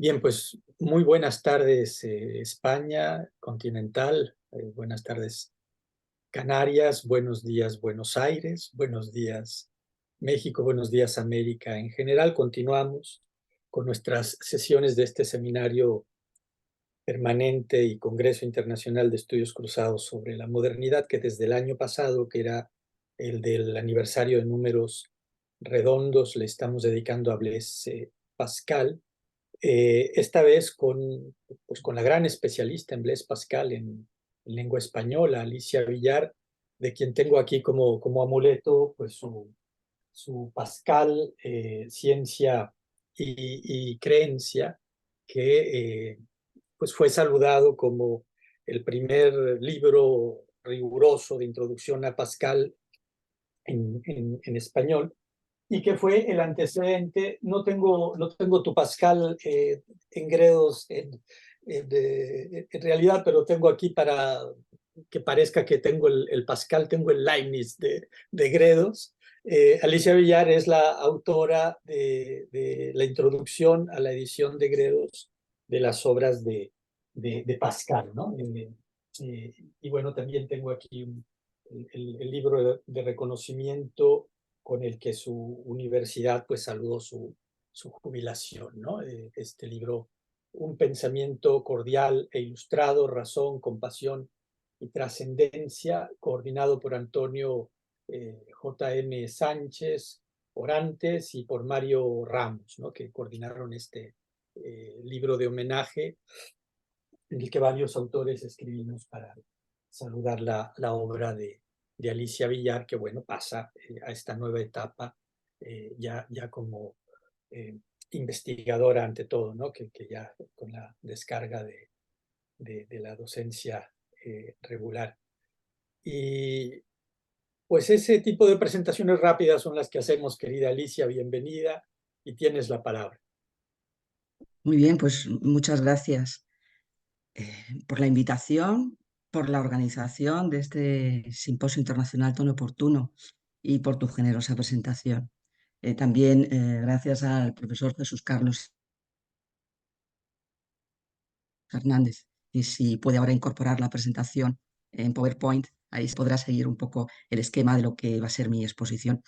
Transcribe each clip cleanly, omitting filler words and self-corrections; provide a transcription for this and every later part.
Bien, pues muy buenas tardes España continental, buenas tardes Canarias, buenos días Buenos Aires, buenos días México, buenos días América. En general continuamos con nuestras sesiones de este seminario permanente y Congreso Internacional de Estudios Cruzados sobre la modernidad, que desde el año pasado, que era el del aniversario de números redondos, le estamos dedicando a Blaise Pascal. Esta vez con la gran especialista en Blaise Pascal en lengua española, Alicia Villar, de quien tengo aquí como amuleto pues su Pascal, Ciencia y Creencia, que pues fue saludado como el primer libro riguroso de introducción a Pascal en español, y que fue el antecedente. No tengo tu Pascal en Gredos en realidad, pero tengo aquí para que parezca que tengo el Pascal, tengo el Leibniz de Gredos. Alicia Villar es la autora de la introducción a la edición de Gredos de las obras de Pascal, ¿no? Y bueno, también tengo aquí el libro de reconocimiento con el que su universidad pues saludó su jubilación, ¿no? Este libro, Un pensamiento cordial e ilustrado, razón, compasión y trascendencia, coordinado por Antonio J.M. Sánchez Orantes y por Mario Ramos, ¿no? Que coordinaron este libro de homenaje en el que varios autores escribimos para saludar la obra de Alicia Villar, que bueno, pasa a esta nueva etapa ya como eh, investigadora ante todo, ¿no? Que ya con la descarga de la docencia regular. Y pues ese tipo de presentaciones rápidas son las que hacemos, querida Alicia, bienvenida y tienes la palabra. Muy bien, pues muchas gracias por la invitación, por la organización de este simposio internacional tan oportuno y por tu generosa presentación. También gracias al profesor Jesús Carlos Hernández, y si puede ahora incorporar la presentación en PowerPoint, ahí se podrá seguir un poco el esquema de lo que va a ser mi exposición.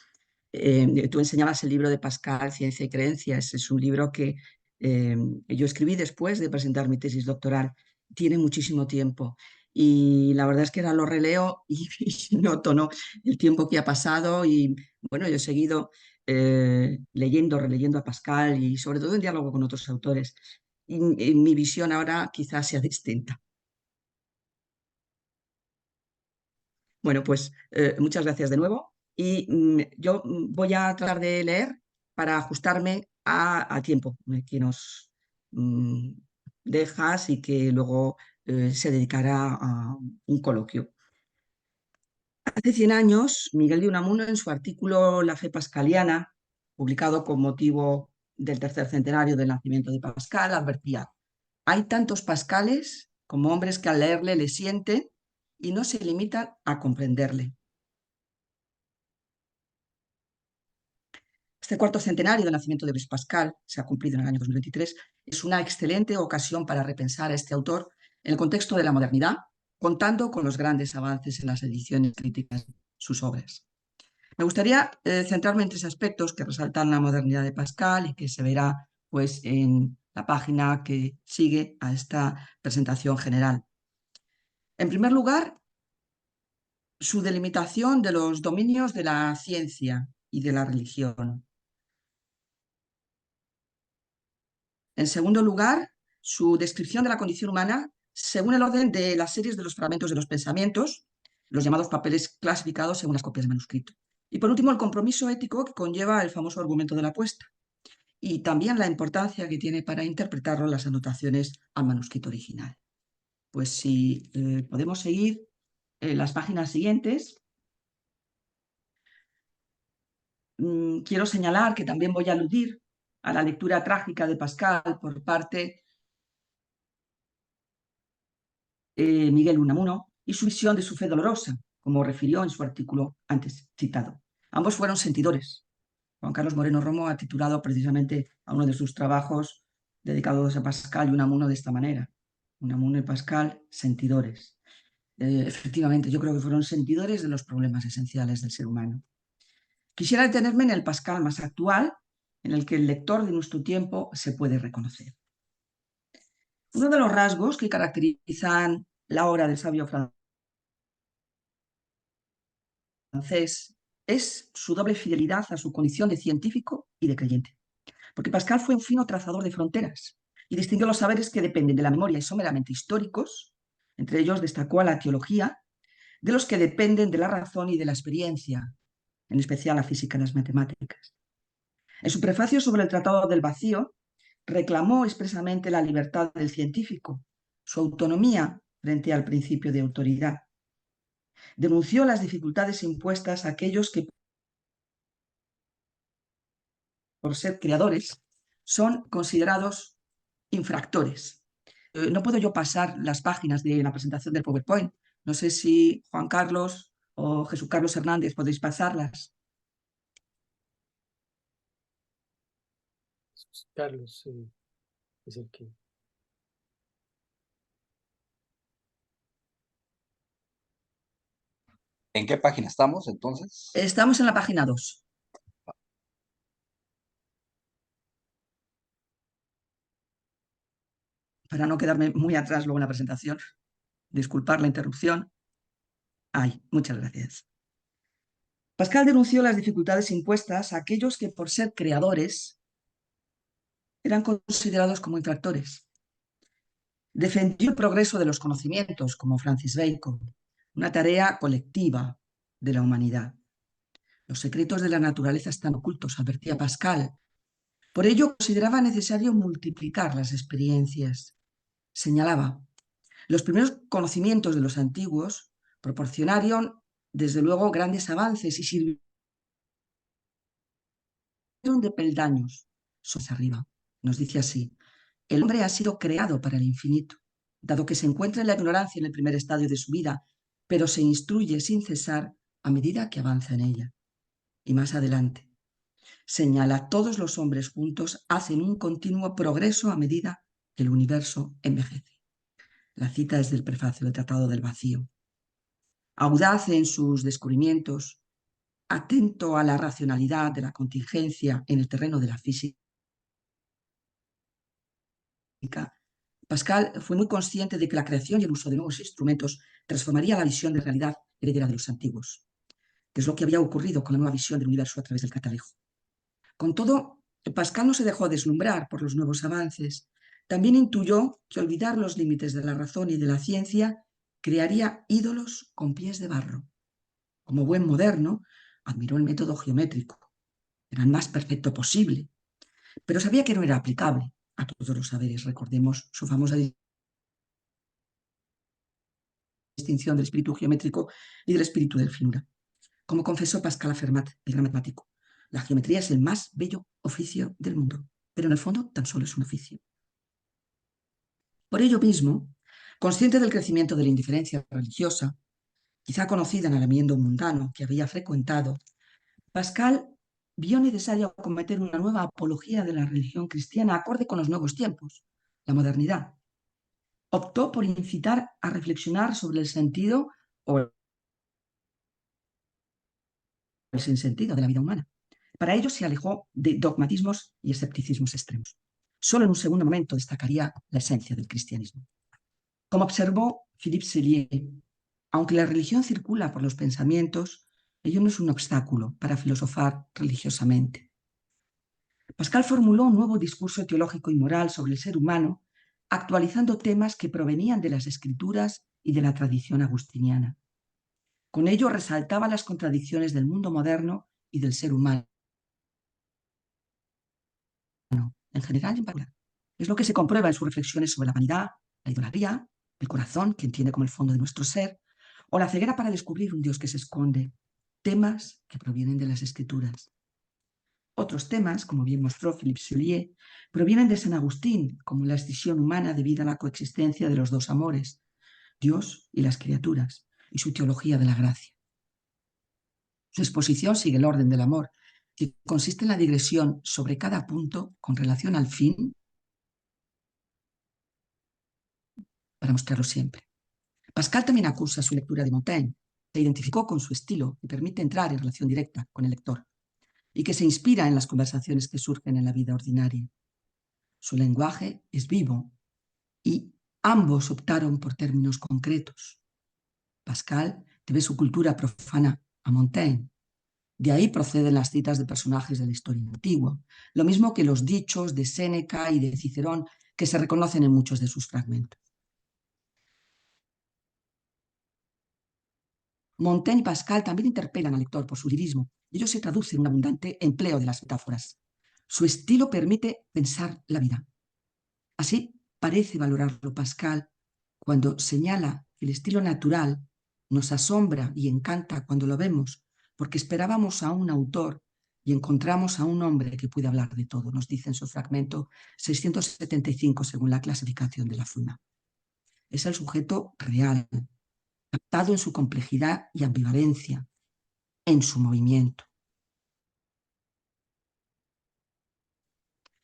Tú enseñabas el libro de Pascal, Ciencia y Creencias. Es un libro que yo escribí después de presentar mi tesis doctoral. Tiene muchísimo tiempo y la verdad es que ahora lo releo y, y noto, ¿no?, el tiempo que ha pasado. Y bueno, yo he seguido leyendo, releyendo a Pascal y sobre todo en diálogo con otros autores. Y mi visión ahora quizás sea distinta. Bueno, pues muchas gracias de nuevo. Y yo voy a tratar de leer para ajustarme a tiempo que nos mm, dejas y que luego se dedicará a un coloquio. Hace 100 años, Miguel de Unamuno, en su artículo La fe pascaliana, publicado con motivo del tercer centenario del nacimiento de Pascal, advertía: hay tantos Pascales como hombres que al leerle le sienten y no se limitan a comprenderle. Este cuarto centenario del nacimiento de Blaise Pascal, se ha cumplido en el año 2023, es una excelente ocasión para repensar a este autor en el contexto de la modernidad, contando con los grandes avances en las ediciones críticas de sus obras. Me gustaría centrarme en tres aspectos que resaltan la modernidad de Pascal y que se verá pues, en la página que sigue a esta presentación general. En primer lugar, su delimitación de los dominios de la ciencia y de la religión. En segundo lugar, su descripción de la condición humana según el orden de las series de los fragmentos de los pensamientos, los llamados papeles clasificados según las copias de manuscrito. Y por último, el compromiso ético que conlleva el famoso argumento de la apuesta y también la importancia que tiene para interpretarlo las anotaciones al manuscrito original. Pues si podemos seguir las páginas siguientes. Quiero señalar que también voy a aludir a la lectura trágica de Pascal por parte Miguel Unamuno y su visión de su fe dolorosa, como refirió en su artículo antes citado. Ambos fueron sentidores. Juan Carlos Moreno Romo ha titulado precisamente a uno de sus trabajos dedicados a Pascal y Unamuno de esta manera. Unamuno y Pascal, sentidores. Efectivamente, yo creo que fueron sentidores de los problemas esenciales del ser humano. Quisiera detenerme en el Pascal más actual, en el que el lector de nuestro tiempo se puede reconocer. Uno de los rasgos que caracterizan la obra del sabio francés es su doble fidelidad a su condición de científico y de creyente. Porque Pascal fue un fino trazador de fronteras y distinguió los saberes que dependen de la memoria y son meramente históricos, entre ellos destacó a la teología, de los que dependen de la razón y de la experiencia, en especial la física y las matemáticas. En su prefacio sobre el Tratado del Vacío, reclamó expresamente la libertad del científico, su autonomía frente al principio de autoridad. Denunció las dificultades impuestas a aquellos que, por ser creadores, son considerados infractores. No puedo yo pasar las páginas de la presentación del PowerPoint. No sé si Juan Carlos o Jesús Carlos Hernández podéis pasarlas. Carlos es el que... ¿En qué página estamos entonces? Estamos en la página 2. Para no quedarme muy atrás luego en la presentación, disculpar la interrupción. Ay, muchas gracias. Pascal denunció las dificultades impuestas a aquellos que, por ser creadores, eran considerados como infractores. Defendió el progreso de los conocimientos, como Francis Bacon, una tarea colectiva de la humanidad. Los secretos de la naturaleza están ocultos, advertía Pascal. Por ello, consideraba necesario multiplicar las experiencias. Señalaba, los primeros conocimientos de los antiguos proporcionaron, desde luego, grandes avances y sirvieron de peldaños. Más arriba, nos dice así, el hombre ha sido creado para el infinito, dado que se encuentra en la ignorancia en el primer estadio de su vida, pero se instruye sin cesar a medida que avanza en ella. Y más adelante, señala, todos los hombres juntos hacen un continuo progreso a medida que el universo envejece. La cita es del prefacio del Tratado del Vacío. Audaz en sus descubrimientos, atento a la racionalidad de la contingencia en el terreno de la física, Pascal fue muy consciente de que la creación y el uso de nuevos instrumentos transformaría la visión de realidad heredera de los antiguos, que es lo que había ocurrido con la nueva visión del universo a través del catalejo. Con todo, Pascal no se dejó deslumbrar por los nuevos avances. También intuyó que olvidar los límites de la razón y de la ciencia crearía ídolos con pies de barro. Como buen moderno, admiró el método geométrico. Era el más perfecto posible, pero sabía que no era aplicable a todos los saberes. Recordemos su famosa distinción del espíritu geométrico y del espíritu del finura. Como confesó Pascal a Fermat, el gran matemático, la geometría es el más bello oficio del mundo, pero en el fondo tan solo es un oficio. Por ello mismo, consciente del crecimiento de la indiferencia religiosa, quizá conocida en el ambiente mundano que había frecuentado, Pascal vio necesario cometer una nueva apología de la religión cristiana acorde con los nuevos tiempos, la modernidad. Optó por incitar a reflexionar sobre el sentido o el sinsentido de la vida humana. Para ello se alejó de dogmatismos y escepticismos extremos. Solo en un segundo momento destacaría la esencia del cristianismo. Como observó Philippe Sellier, aunque la religión circula por los pensamientos, ello no es un obstáculo para filosofar religiosamente. Pascal formuló un nuevo discurso teológico y moral sobre el ser humano, actualizando temas que provenían de las escrituras y de la tradición agustiniana. Con ello resaltaba las contradicciones del mundo moderno y del ser humano, en general y en particular. Es lo que se comprueba en sus reflexiones sobre la vanidad, la idolatría, el corazón, que entiende como el fondo de nuestro ser, o la ceguera para descubrir un Dios que se esconde, temas que provienen de las escrituras. Otros temas, como bien mostró Philippe Sellier, provienen de San Agustín, como la escisión humana debido a la coexistencia de los dos amores, Dios y las criaturas, y su teología de la gracia. Su exposición sigue el orden del amor, que consiste en la digresión sobre cada punto con relación al fin para mostrarlo siempre. Pascal también acusa su lectura de Montaigne. Se identificó con su estilo y permite entrar en relación directa con el lector, y que se inspira en las conversaciones que surgen en la vida ordinaria. Su lenguaje es vivo y ambos optaron por términos concretos. Pascal debe su cultura profana a Montaigne. De ahí proceden las citas de personajes de la historia antigua, lo mismo que los dichos de Séneca y de Cicerón, que se reconocen en muchos de sus fragmentos. Montaigne y Pascal también interpelan al lector por su lirismo. Ello se traduce en un abundante empleo de las metáforas. Su estilo permite pensar la vida. Así parece valorarlo Pascal cuando señala que el estilo natural nos asombra y encanta cuando lo vemos, porque esperábamos a un autor y encontramos a un hombre que puede hablar de todo, nos dice en su fragmento 675 según la clasificación de la FUNA. Es el sujeto real, captado en su complejidad y ambivalencia, en su movimiento.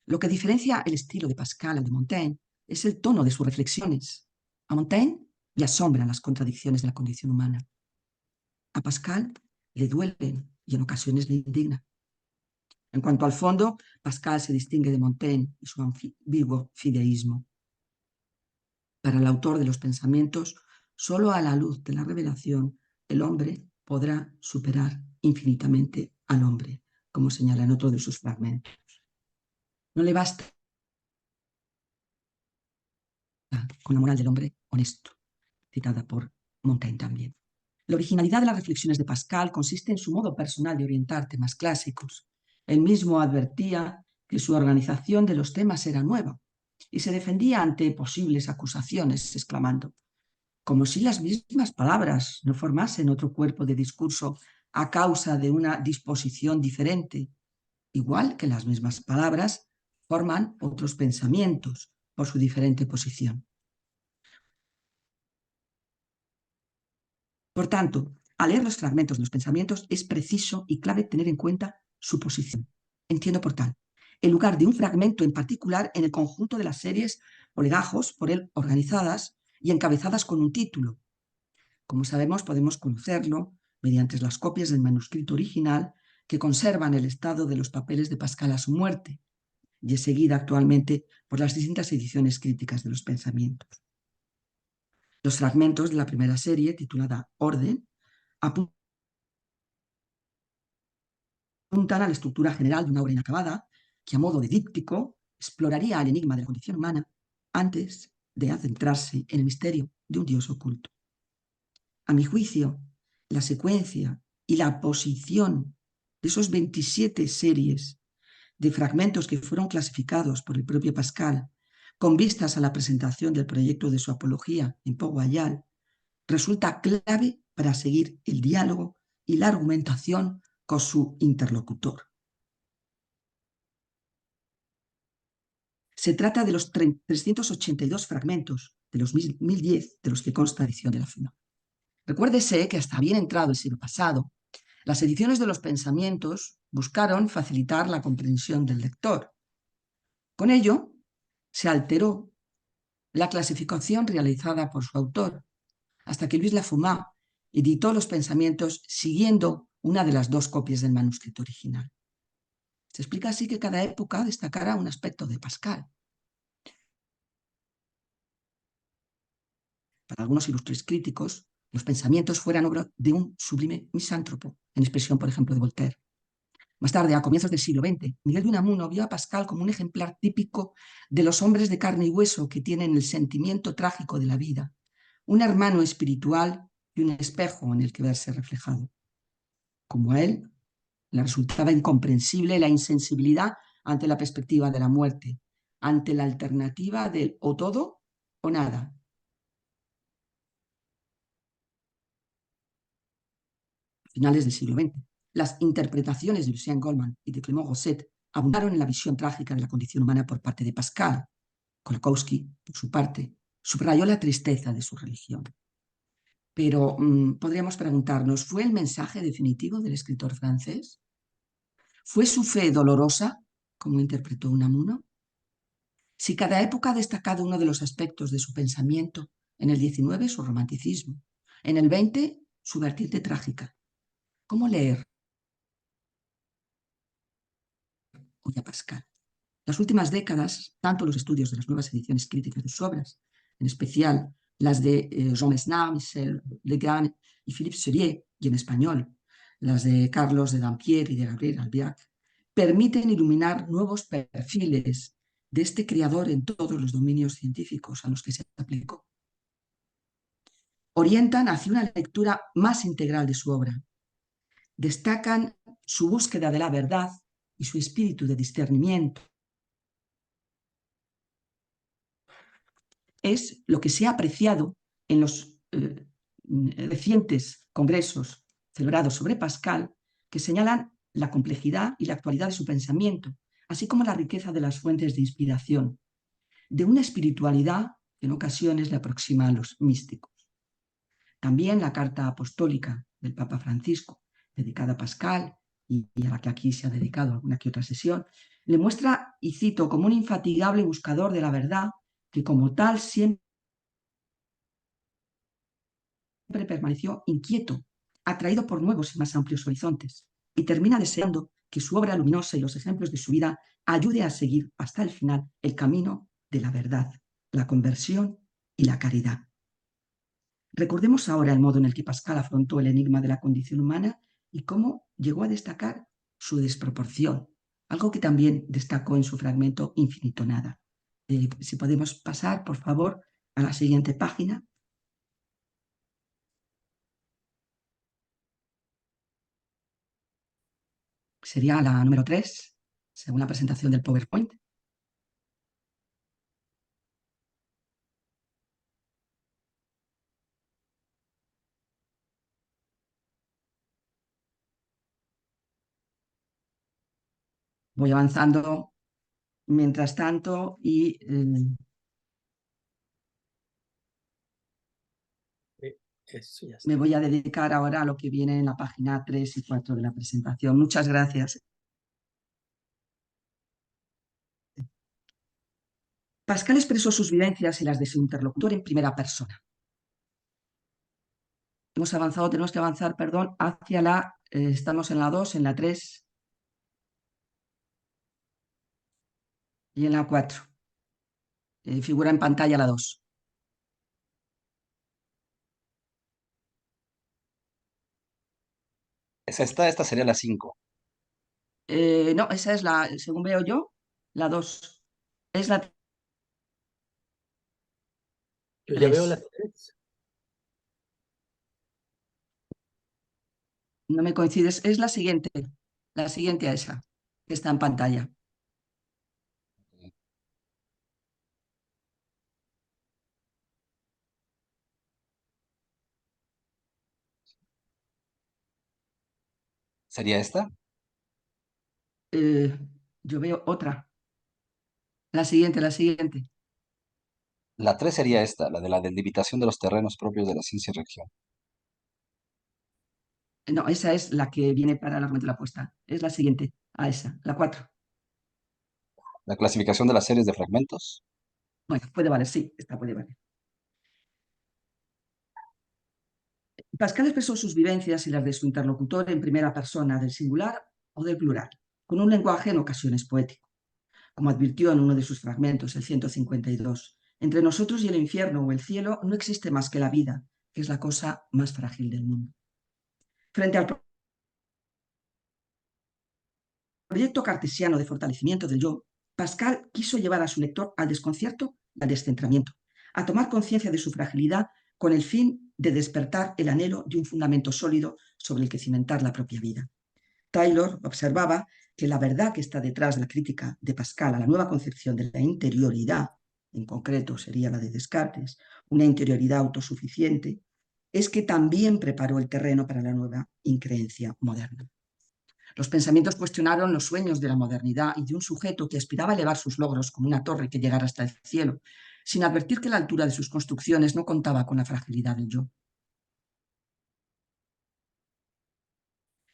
Lo que diferencia el estilo de Pascal al de Montaigne es el tono de sus reflexiones. A Montaigne le asombran las contradicciones de la condición humana. A Pascal le duelen y en ocasiones le indignan. En cuanto al fondo, Pascal se distingue de Montaigne y su ambiguo fideísmo. Para el autor de los pensamientos, solo a la luz de la revelación el hombre podrá superar infinitamente al hombre, como señala en otro de sus fragmentos. No le basta con la moral del hombre honesto, citada por Montaigne también. La originalidad de las reflexiones de Pascal consiste en su modo personal de orientar temas clásicos. Él mismo advertía que su organización de los temas era nueva y se defendía ante posibles acusaciones, exclamando: como si las mismas palabras no formasen otro cuerpo de discurso a causa de una disposición diferente, igual que las mismas palabras forman otros pensamientos por su diferente posición. Por tanto, al leer los fragmentos de los pensamientos es preciso y clave tener en cuenta su posición. Entiendo por tal el lugar de un fragmento en particular en el conjunto de las series o legajos por él organizadas y encabezadas con un título. Como sabemos, podemos conocerlo mediante las copias del manuscrito original que conservan el estado de los papeles de Pascal a su muerte y es seguida actualmente por las distintas ediciones críticas de los pensamientos. Los fragmentos de la primera serie, titulada Orden, apuntan a la estructura general de una obra inacabada que, a modo de díptico, exploraría el enigma de la condición humana antes de adentrarse en el misterio de un Dios oculto. A mi juicio, la secuencia y la posición de esos 27 series de fragmentos que fueron clasificados por el propio Pascal con vistas a la presentación del proyecto de su apología en Port Royal resulta clave para seguir el diálogo y la argumentación con su interlocutor. Se trata de los 382 fragmentos de los 1010 de los que consta la edición de la FUNA. Recuérdese que hasta bien entrado el siglo pasado, las ediciones de los pensamientos buscaron facilitar la comprensión del lector. Con ello, se alteró la clasificación realizada por su autor, hasta que Luis Lafumá editó los pensamientos siguiendo una de las dos copias del manuscrito original. Se explica así que cada época destacará un aspecto de Pascal. Para algunos ilustres críticos, los pensamientos fueran obra de un sublime misántropo, en expresión, por ejemplo, de Voltaire. Más tarde, a comienzos del siglo XX, Miguel de Unamuno vio a Pascal como un ejemplar típico de los hombres de carne y hueso que tienen el sentimiento trágico de la vida, un hermano espiritual y un espejo en el que verse reflejado. Como a él, le resultaba incomprensible la insensibilidad ante la perspectiva de la muerte, ante la alternativa del o todo o nada. A finales del siglo XX, las interpretaciones de Lucien Goldman y de Clément Rosset abundaron en la visión trágica de la condición humana por parte de Pascal. Kolakowski, por su parte, subrayó la tristeza de su religión. Pero podríamos preguntarnos, ¿fue el mensaje definitivo del escritor francés? ¿Fue su fe dolorosa, como interpretó Unamuno? Si cada época ha destacado uno de los aspectos de su pensamiento, En el 19, su romanticismo. En el 20, su vertiente trágica. ¿Cómo leer hoy a Pascal? Las últimas décadas, tanto los estudios de las nuevas ediciones críticas de sus obras, en especial las de Jean Mesnard, Michel Legrand y Philippe Serier, y en español, las de Carlos de Dampierre y de Gabriel Albiac, permiten iluminar nuevos perfiles de este creador en todos los dominios científicos a los que se aplicó. Orientan hacia una lectura más integral de su obra. Destacan su búsqueda de la verdad y su espíritu de discernimiento. Es lo que se ha apreciado en los recientes congresos celebrados sobre Pascal, que señalan la complejidad y la actualidad de su pensamiento, así como la riqueza de las fuentes de inspiración, de una espiritualidad que en ocasiones le aproxima a los místicos. También la carta apostólica del Papa Francisco, dedicada a Pascal y a la que aquí se ha dedicado alguna que otra sesión, le muestra, y cito, como un infatigable buscador de la verdad que como tal siempre permaneció inquieto, atraído por nuevos y más amplios horizontes, y termina deseando que su obra luminosa y los ejemplos de su vida ayude a seguir hasta el final el camino de la verdad, la conversión y la caridad. Recordemos ahora el modo en el que Pascal afrontó el enigma de la condición humana y cómo llegó a destacar su desproporción, algo que también destacó en su fragmento Infinito Nada. Si podemos pasar, por favor, a la siguiente página. Sería la número 3, según la presentación del PowerPoint. Voy avanzando mientras tanto y Eso ya está. me voy a dedicar ahora a lo que viene en la página 3 y 4 de la presentación. Muchas gracias. Pascal expresó sus vivencias y las de su interlocutor en primera persona. Hemos avanzado, tenemos que avanzar, perdón, hacia la, estamos en la 2, en la 3 y en la 4. Figura en pantalla la 2. Es esta sería la 5. No, esa es la, según veo yo, la 2. Es la Yo ya veo 3. las 3. No me coincides, es la siguiente a esa, que está en pantalla. ¿Sería esta? Yo veo otra. La siguiente, la siguiente. La 3 sería esta, la de la delimitación de los terrenos propios de la ciencia y religión. No, esa es la que viene para el argumento de la apuesta. Es la siguiente a esa, la 4. La clasificación de las series de fragmentos. Bueno, puede valer, sí, esta puede valer. Pascal expresó sus vivencias y las de su interlocutor en primera persona, del singular o del plural, con un lenguaje en ocasiones poético. Como advirtió en uno de sus fragmentos, el 152, entre nosotros y el infierno o el cielo no existe más que la vida, que es la cosa más frágil del mundo. Frente al proyecto cartesiano de fortalecimiento del yo, Pascal quiso llevar a su lector al desconcierto y al descentramiento, a tomar conciencia de su fragilidad con el fin de despertar el anhelo de un fundamento sólido sobre el que cimentar la propia vida. Taylor observaba que la verdad que está detrás de la crítica de Pascal a la nueva concepción de la interioridad, en concreto sería la de Descartes, una interioridad autosuficiente, es que también preparó el terreno para la nueva increencia moderna. Los pensamientos cuestionaron los sueños de la modernidad y de un sujeto que aspiraba a elevar sus logros como una torre que llegara hasta el cielo, sin advertir que la altura de sus construcciones no contaba con la fragilidad del yo.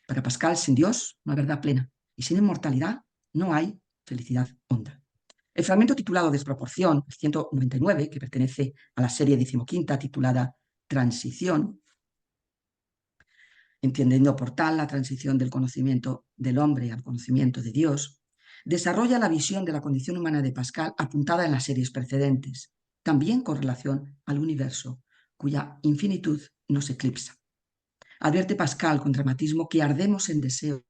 Para Pascal, sin Dios no hay verdad plena y sin inmortalidad no hay felicidad honda. El fragmento titulado Desproporción, el 199, que pertenece a la serie 15ª titulada Transición, entendiendo por tal la transición del conocimiento del hombre al conocimiento de Dios, desarrolla la visión de la condición humana de Pascal apuntada en las series precedentes, también con relación al universo, cuya infinitud nos eclipsa. Advierte Pascal con dramatismo que ardemos en deseos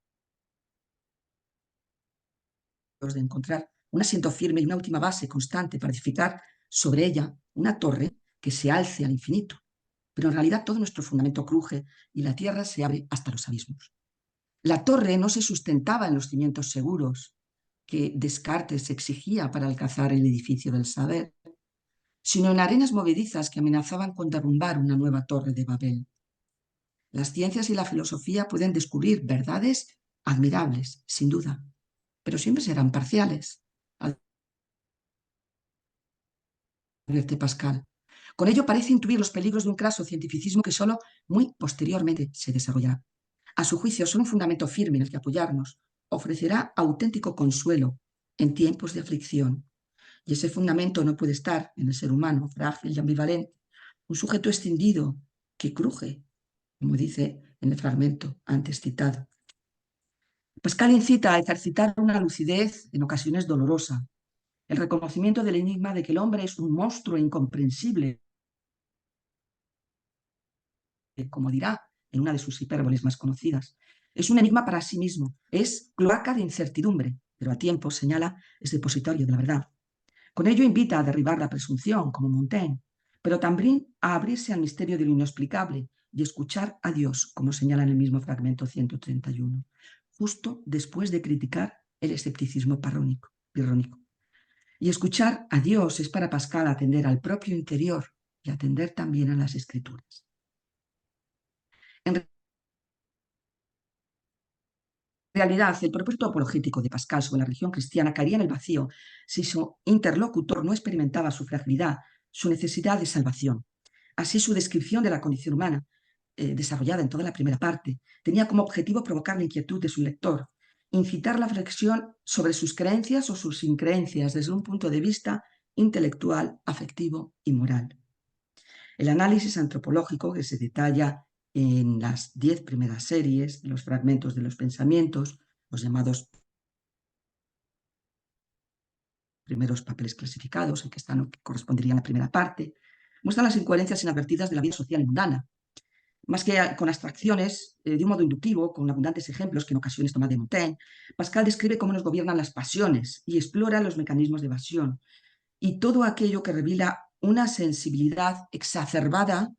de encontrar un asiento firme y una última base constante para edificar sobre ella una torre que se alce al infinito. Pero en realidad todo nuestro fundamento cruje y la tierra se abre hasta los abismos. La torre no se sustentaba en los cimientos seguros que Descartes exigía para alcanzar el edificio del saber, sino en arenas movedizas que amenazaban con derrumbar una nueva torre de Babel. Las ciencias y la filosofía pueden descubrir verdades admirables, sin duda, pero siempre serán parciales, advierte Pascal. Con ello parece intuir los peligros de un craso cientificismo que solo muy posteriormente se desarrollará. A su juicio, solo un fundamento firme en el que apoyarnos ofrecerá auténtico consuelo en tiempos de aflicción. Y ese fundamento no puede estar en el ser humano, frágil y ambivalente, un sujeto escindido que cruje, como dice en el fragmento antes citado. Pascal incita a ejercitar una lucidez en ocasiones dolorosa, el reconocimiento del enigma de que el hombre es un monstruo incomprensible, como dirá en una de sus hipérboles más conocidas. Es un enigma para sí mismo, es cloaca de incertidumbre, pero a tiempo, señala, es depositario de la verdad. Con ello invita a derribar la presunción, como Montaigne, pero también a abrirse al misterio de lo inexplicable y escuchar a Dios, como señala en el mismo fragmento 131, justo después de criticar el escepticismo pirrónico. Y escuchar a Dios es para Pascal atender al propio interior y atender también a las Escrituras. En realidad, el propósito apologético de Pascal sobre la religión cristiana caería en el vacío si su interlocutor no experimentaba su fragilidad, su necesidad de salvación. Así, su descripción de la condición humana, desarrollada en toda la primera parte, tenía como objetivo provocar la inquietud de su lector, incitar la reflexión sobre sus creencias o sus increencias desde un punto de vista intelectual, afectivo y moral. El análisis antropológico que se detalla en las 10 primeras series, los fragmentos de los pensamientos, los llamados primeros papeles clasificados, en que están, que corresponderían a la primera parte, muestran las incoherencias inadvertidas de la vida social y mundana. Más que con abstracciones, de un modo inductivo, con abundantes ejemplos que en ocasiones toma de Montaigne, Pascal describe cómo nos gobiernan las pasiones y explora los mecanismos de evasión y todo aquello que revela una sensibilidad exacerbada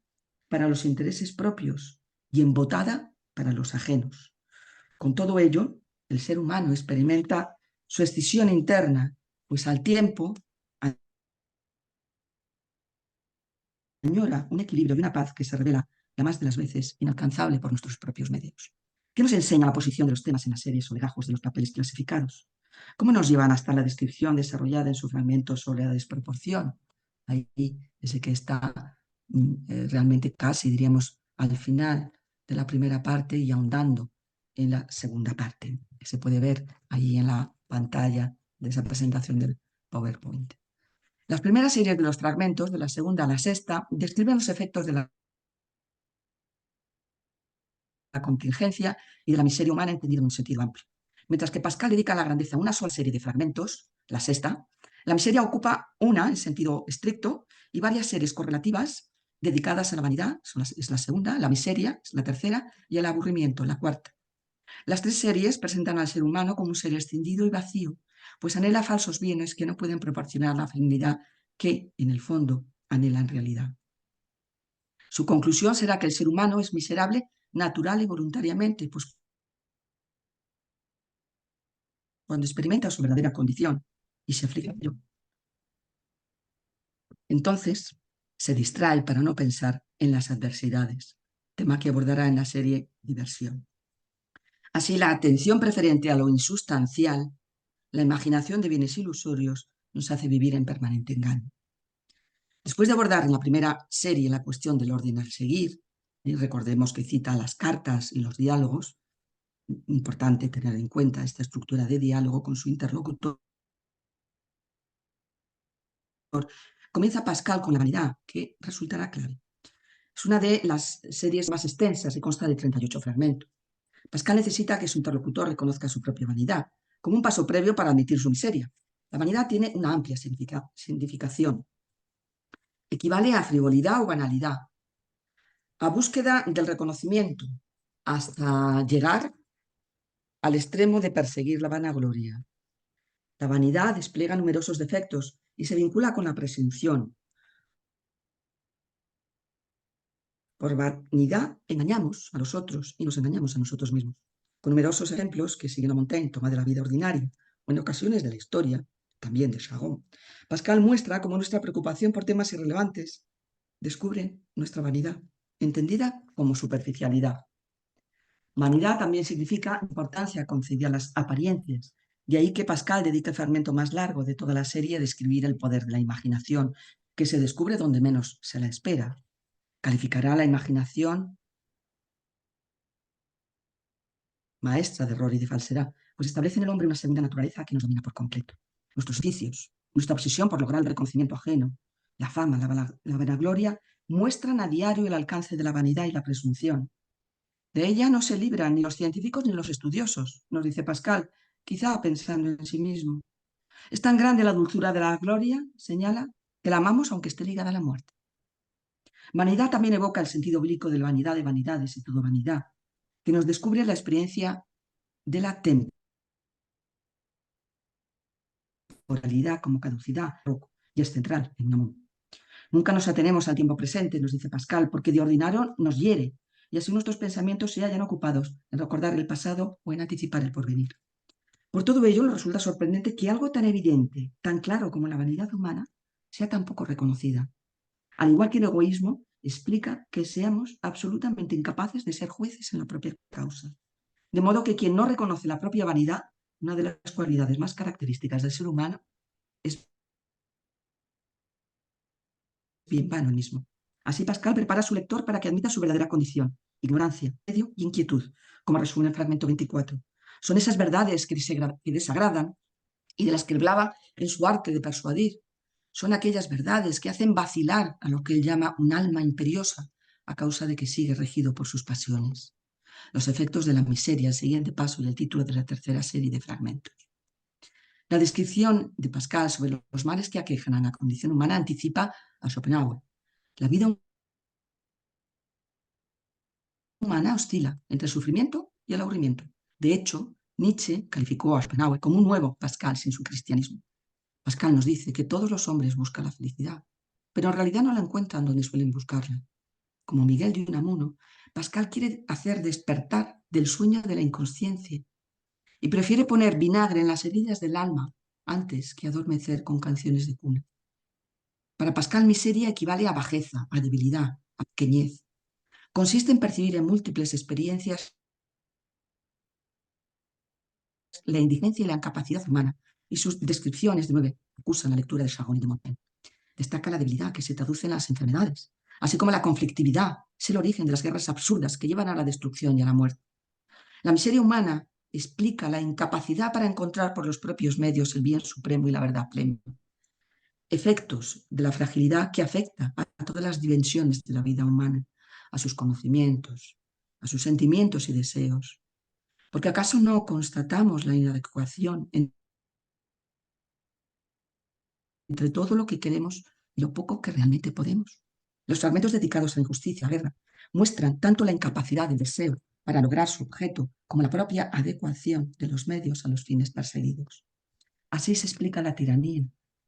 para los intereses propios y embotada para los ajenos. Con todo ello, el ser humano experimenta su escisión interna, pues al tiempo añora un equilibrio y una paz que se revela, la más de las veces, inalcanzable por nuestros propios medios. ¿Qué nos enseña la posición de los temas en las series o legajos de los papeles clasificados? ¿Cómo nos llevan hasta la descripción desarrollada en su fragmento sobre la desproporción? Ahí ese que está realmente casi, diríamos, al final de la primera parte y ahondando en la segunda parte, que se puede ver ahí en la pantalla de esa presentación del PowerPoint. Las primeras series de los fragmentos, de la segunda a la sexta, describen los efectos de la contingencia y de la miseria humana entendida en un sentido amplio. Mientras que Pascal dedica a la grandeza una sola serie de fragmentos, la sexta, la miseria ocupa una en sentido estricto y varias series correlativas dedicadas a la vanidad, es la segunda, la miseria es la tercera y el aburrimiento, la cuarta. Las tres series presentan al ser humano como un ser escindido y vacío, pues anhela falsos bienes que no pueden proporcionar la felicidad que, en el fondo, anhela en realidad. Su conclusión será que el ser humano es miserable natural y voluntariamente, pues cuando experimenta su verdadera condición y se aflige a ello. Entonces, se distrae para no pensar en las adversidades, tema que abordará en la serie Diversión. Así, la atención preferente a lo insustancial, la imaginación de bienes ilusorios, nos hace vivir en permanente engaño. Después de abordar en la primera serie la cuestión del orden a seguir, y recordemos que cita las cartas y los diálogos, importante tener en cuenta esta estructura de diálogo con su interlocutor, Comienza Pascal con la vanidad, que resultará clave. Es una de las series más extensas y consta de 38 fragmentos. Pascal necesita que su interlocutor reconozca su propia vanidad, como un paso previo para admitir su miseria. La vanidad tiene una amplia significación. Equivale a frivolidad o banalidad, a búsqueda del reconocimiento, hasta llegar al extremo de perseguir la vanagloria. La vanidad despliega numerosos defectos y se vincula con la presunción. Por vanidad engañamos a los otros y nos engañamos a nosotros mismos. Con numerosos ejemplos que siguen a Montaigne, toma de la vida ordinaria o en ocasiones de la historia, también de Chagón, Pascal muestra cómo nuestra preocupación por temas irrelevantes descubre nuestra vanidad, entendida como superficialidad. Vanidad también significa importancia concedida a las apariencias. De ahí que Pascal dedica el fragmento más largo de toda la serie a describir el poder de la imaginación, que se descubre donde menos se la espera. Calificará la imaginación maestra de error y de falsedad, pues establece en el hombre una segunda naturaleza que nos domina por completo. Nuestros vicios, nuestra obsesión por lograr el reconocimiento ajeno, la fama, la vanagloria, muestran a diario el alcance de la vanidad y la presunción. De ella no se libran ni los científicos ni los estudiosos, nos dice Pascal, quizá pensando en sí mismo. Es tan grande la dulzura de la gloria, señala, que la amamos aunque esté ligada a la muerte. Vanidad también evoca el sentido bíblico de la vanidad de vanidades y todo vanidad, que nos descubre la experiencia de la temporalidad como caducidad, y es central en Namón. Nunca nos atenemos al tiempo presente, nos dice Pascal, porque de ordinario nos hiere, y así nuestros pensamientos se hallan ocupados en recordar el pasado o en anticipar el porvenir. Por todo ello, nos resulta sorprendente que algo tan evidente, tan claro como la vanidad humana, sea tan poco reconocida. Al igual que el egoísmo, explica que seamos absolutamente incapaces de ser jueces en la propia causa. De modo que quien no reconoce la propia vanidad, una de las cualidades más características del ser humano, es bien vano el mismo. Así Pascal prepara a su lector para que admita su verdadera condición, ignorancia, medio y inquietud, como resume el fragmento 24. Son esas verdades que desagradan y de las que hablaba en su arte de persuadir. Son aquellas verdades que hacen vacilar a lo que él llama un alma imperiosa a causa de que sigue regido por sus pasiones. Los efectos de la miseria, el siguiente paso y el título de la tercera serie de fragmentos. La descripción de Pascal sobre los males que aquejan a la condición humana anticipa a Schopenhauer. La vida humana oscila entre el sufrimiento y el aburrimiento. De hecho, Nietzsche calificó a Schopenhauer como un nuevo Pascal sin su cristianismo. Pascal nos dice que todos los hombres buscan la felicidad, pero en realidad no la encuentran donde suelen buscarla. Como Miguel de Unamuno, Pascal quiere hacer despertar del sueño de la inconsciencia y prefiere poner vinagre en las heridas del alma antes que adormecer con canciones de cuna. Para Pascal, miseria equivale a bajeza, a debilidad, a pequeñez. Consiste en percibir en múltiples experiencias la indigencia y la incapacidad humana, y sus descripciones, de nuevo, acusan la lectura de Chagón y de Montaigne. Destaca la debilidad que se traduce en las enfermedades, así como la conflictividad, es el origen de las guerras absurdas que llevan a la destrucción y a la muerte. La miseria humana explica la incapacidad para encontrar por los propios medios el bien supremo y la verdad plena. Efectos de la fragilidad que afecta a todas las dimensiones de la vida humana, a sus conocimientos, a sus sentimientos y deseos. Porque ¿acaso no constatamos la inadecuación entre todo lo que queremos y lo poco que realmente podemos? Los fragmentos dedicados a la injusticia, a la guerra, muestran tanto la incapacidad del deseo para lograr su objeto como la propia adecuación de los medios a los fines perseguidos. Así se explica la tiranía.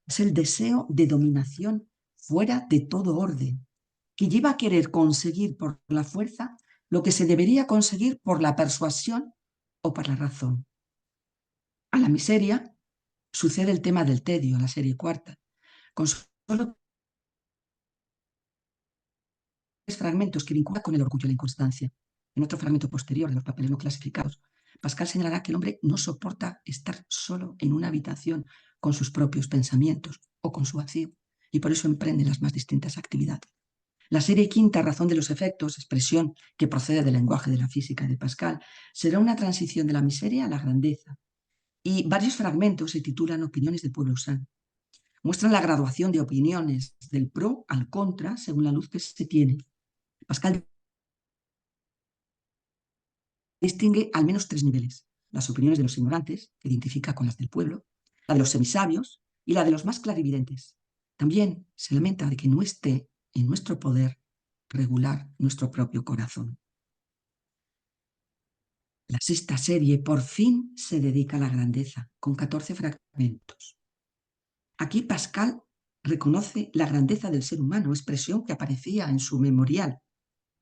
Es el deseo de dominación fuera de todo orden, que lleva a querer conseguir por la fuerza lo que se debería conseguir por la persuasión o por la razón. A la miseria sucede el tema del tedio, en la serie cuarta, con solo 3 fragmentos que vinculan con el orgullo y la inconstancia. En otro fragmento posterior de los papeles no clasificados, Pascal señalará que el hombre no soporta estar solo en una habitación con sus propios pensamientos o con su vacío, y por eso emprende las más distintas actividades. La serie quinta, Razón de los efectos, expresión que procede del lenguaje de la física de Pascal, será una transición de la miseria a la grandeza, y varios fragmentos se titulan Opiniones del pueblo sano. muestran la graduación de opiniones del pro al contra según la luz que se tiene. Pascal distingue al menos 3 niveles: las opiniones de los ignorantes, que identifica con las del pueblo, la de los semisabios y la de los más clarividentes. También se lamenta de que no esté en nuestro poder regular nuestro propio corazón. La sexta serie por fin se dedica a la grandeza, con 14 fragmentos. Aquí Pascal reconoce la grandeza del ser humano, expresión que aparecía en su memorial.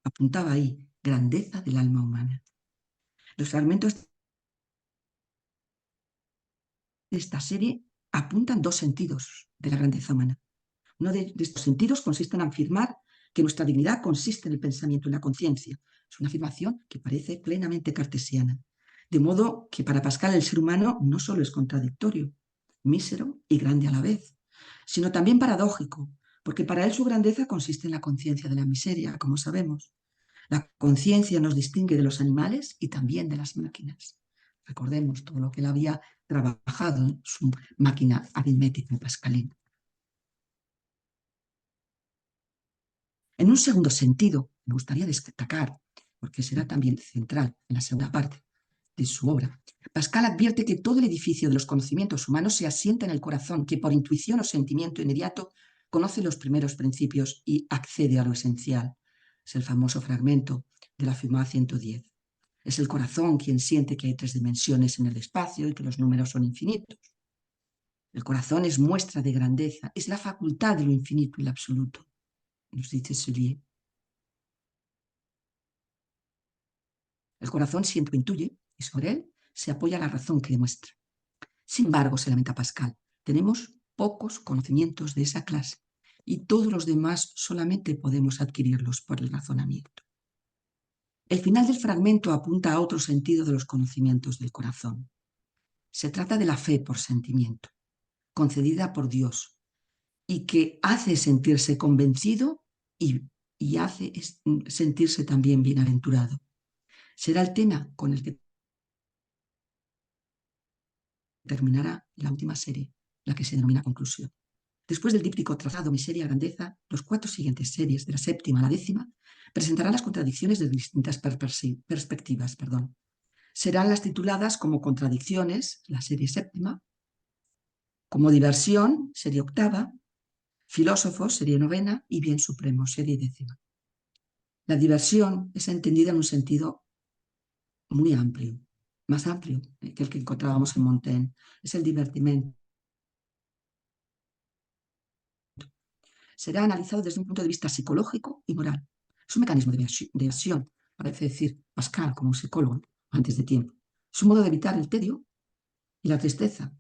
Apuntaba ahí, grandeza del alma humana. Los fragmentos de esta serie apuntan 2 sentidos de la grandeza humana. Uno de estos sentidos consiste en afirmar que nuestra dignidad consiste en el pensamiento, en la conciencia. Es una afirmación que parece plenamente cartesiana. De modo que para Pascal el ser humano no solo es contradictorio, mísero y grande a la vez, sino también paradójico, porque para él su grandeza consiste en la conciencia de la miseria, como sabemos. La conciencia nos distingue de los animales y también de las máquinas. Recordemos todo lo que él había trabajado en su máquina aritmética pascalina. En un segundo sentido, me gustaría destacar, porque será también central en la segunda parte de su obra, Pascal advierte que todo el edificio de los conocimientos humanos se asienta en el corazón, que por intuición o sentimiento inmediato conoce los primeros principios y accede a lo esencial. Es el famoso fragmento de la Fumá 110. Es el corazón quien siente que hay 3 dimensiones en el espacio y que los números son infinitos. El corazón es muestra de grandeza, es la facultad de lo infinito y lo absoluto, nos dice Soulier. El corazón siempre intuye y sobre él se apoya la razón que demuestra. Sin embargo, se lamenta Pascal, tenemos pocos conocimientos de esa clase y todos los demás solamente podemos adquirirlos por el razonamiento. El final del fragmento apunta a otro sentido de los conocimientos del corazón. Se trata de la fe por sentimiento, concedida por Dios, y que hace sentirse convencido y hace sentirse también bienaventurado. Será el tema con el que terminará la última serie, la que se denomina conclusión. Después del díptico trazado miseria grandeza, los 4 siguientes series, de la 7ª a la 10ª, presentarán las contradicciones de distintas perspectivas. Serán las tituladas como contradicciones, la serie 7ª, como diversión, serie 8ª, filósofos, serie 9ª, y bien supremo, serie 10ª. La diversión es entendida en un sentido muy amplio, más amplio que el que encontrábamos en Montaigne. Es el divertimento. Será analizado desde un punto de vista psicológico y moral. Es un mecanismo de evasión, parece decir Pascal como un psicólogo antes de tiempo. Es un modo de evitar el tedio y la tristeza.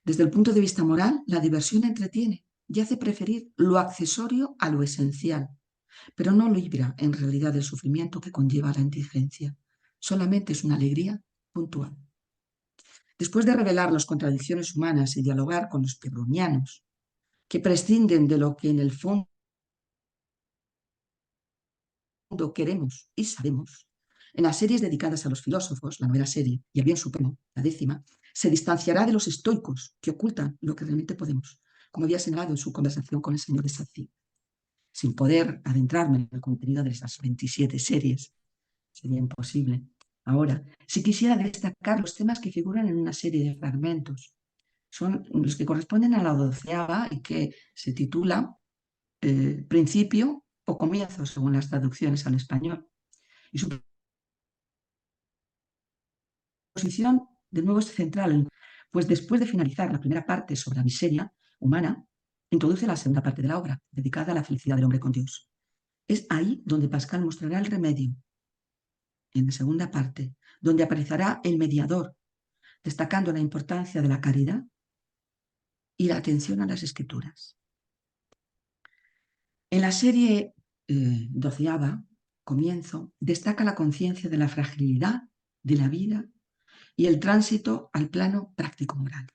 Desde el punto de vista moral, la diversión entretiene y hace preferir lo accesorio a lo esencial, pero no libra en realidad el sufrimiento que conlleva la indigencia. Solamente es una alegría puntual. Después de revelar las contradicciones humanas y dialogar con los pyrrhonianos, que prescinden de lo que en el fondo queremos y sabemos, en las series dedicadas a los filósofos, la 9ª serie, y el bien supremo, la 10ª, se distanciará de los estoicos, que ocultan lo que realmente podemos, como había señalado en su conversación con el señor de Sacy. Sin poder adentrarme en el contenido de esas 27 series, sería imposible. Ahora, si quisiera destacar los temas que figuran en una serie de fragmentos, son los que corresponden a la 12ª y que se titula Principio o Comienzo, según las traducciones al español. Y su posición, de nuevo, es central, pues después de finalizar la primera parte sobre la miseria humana, introduce la segunda parte de la obra, dedicada a la felicidad del hombre con Dios. Es ahí donde Pascal mostrará el remedio, en la segunda parte, donde aparecerá el mediador, destacando la importancia de la caridad y la atención a las escrituras. En la serie 12ª, Comienzo, destaca la conciencia de la fragilidad de la vida y el tránsito al plano práctico-moral.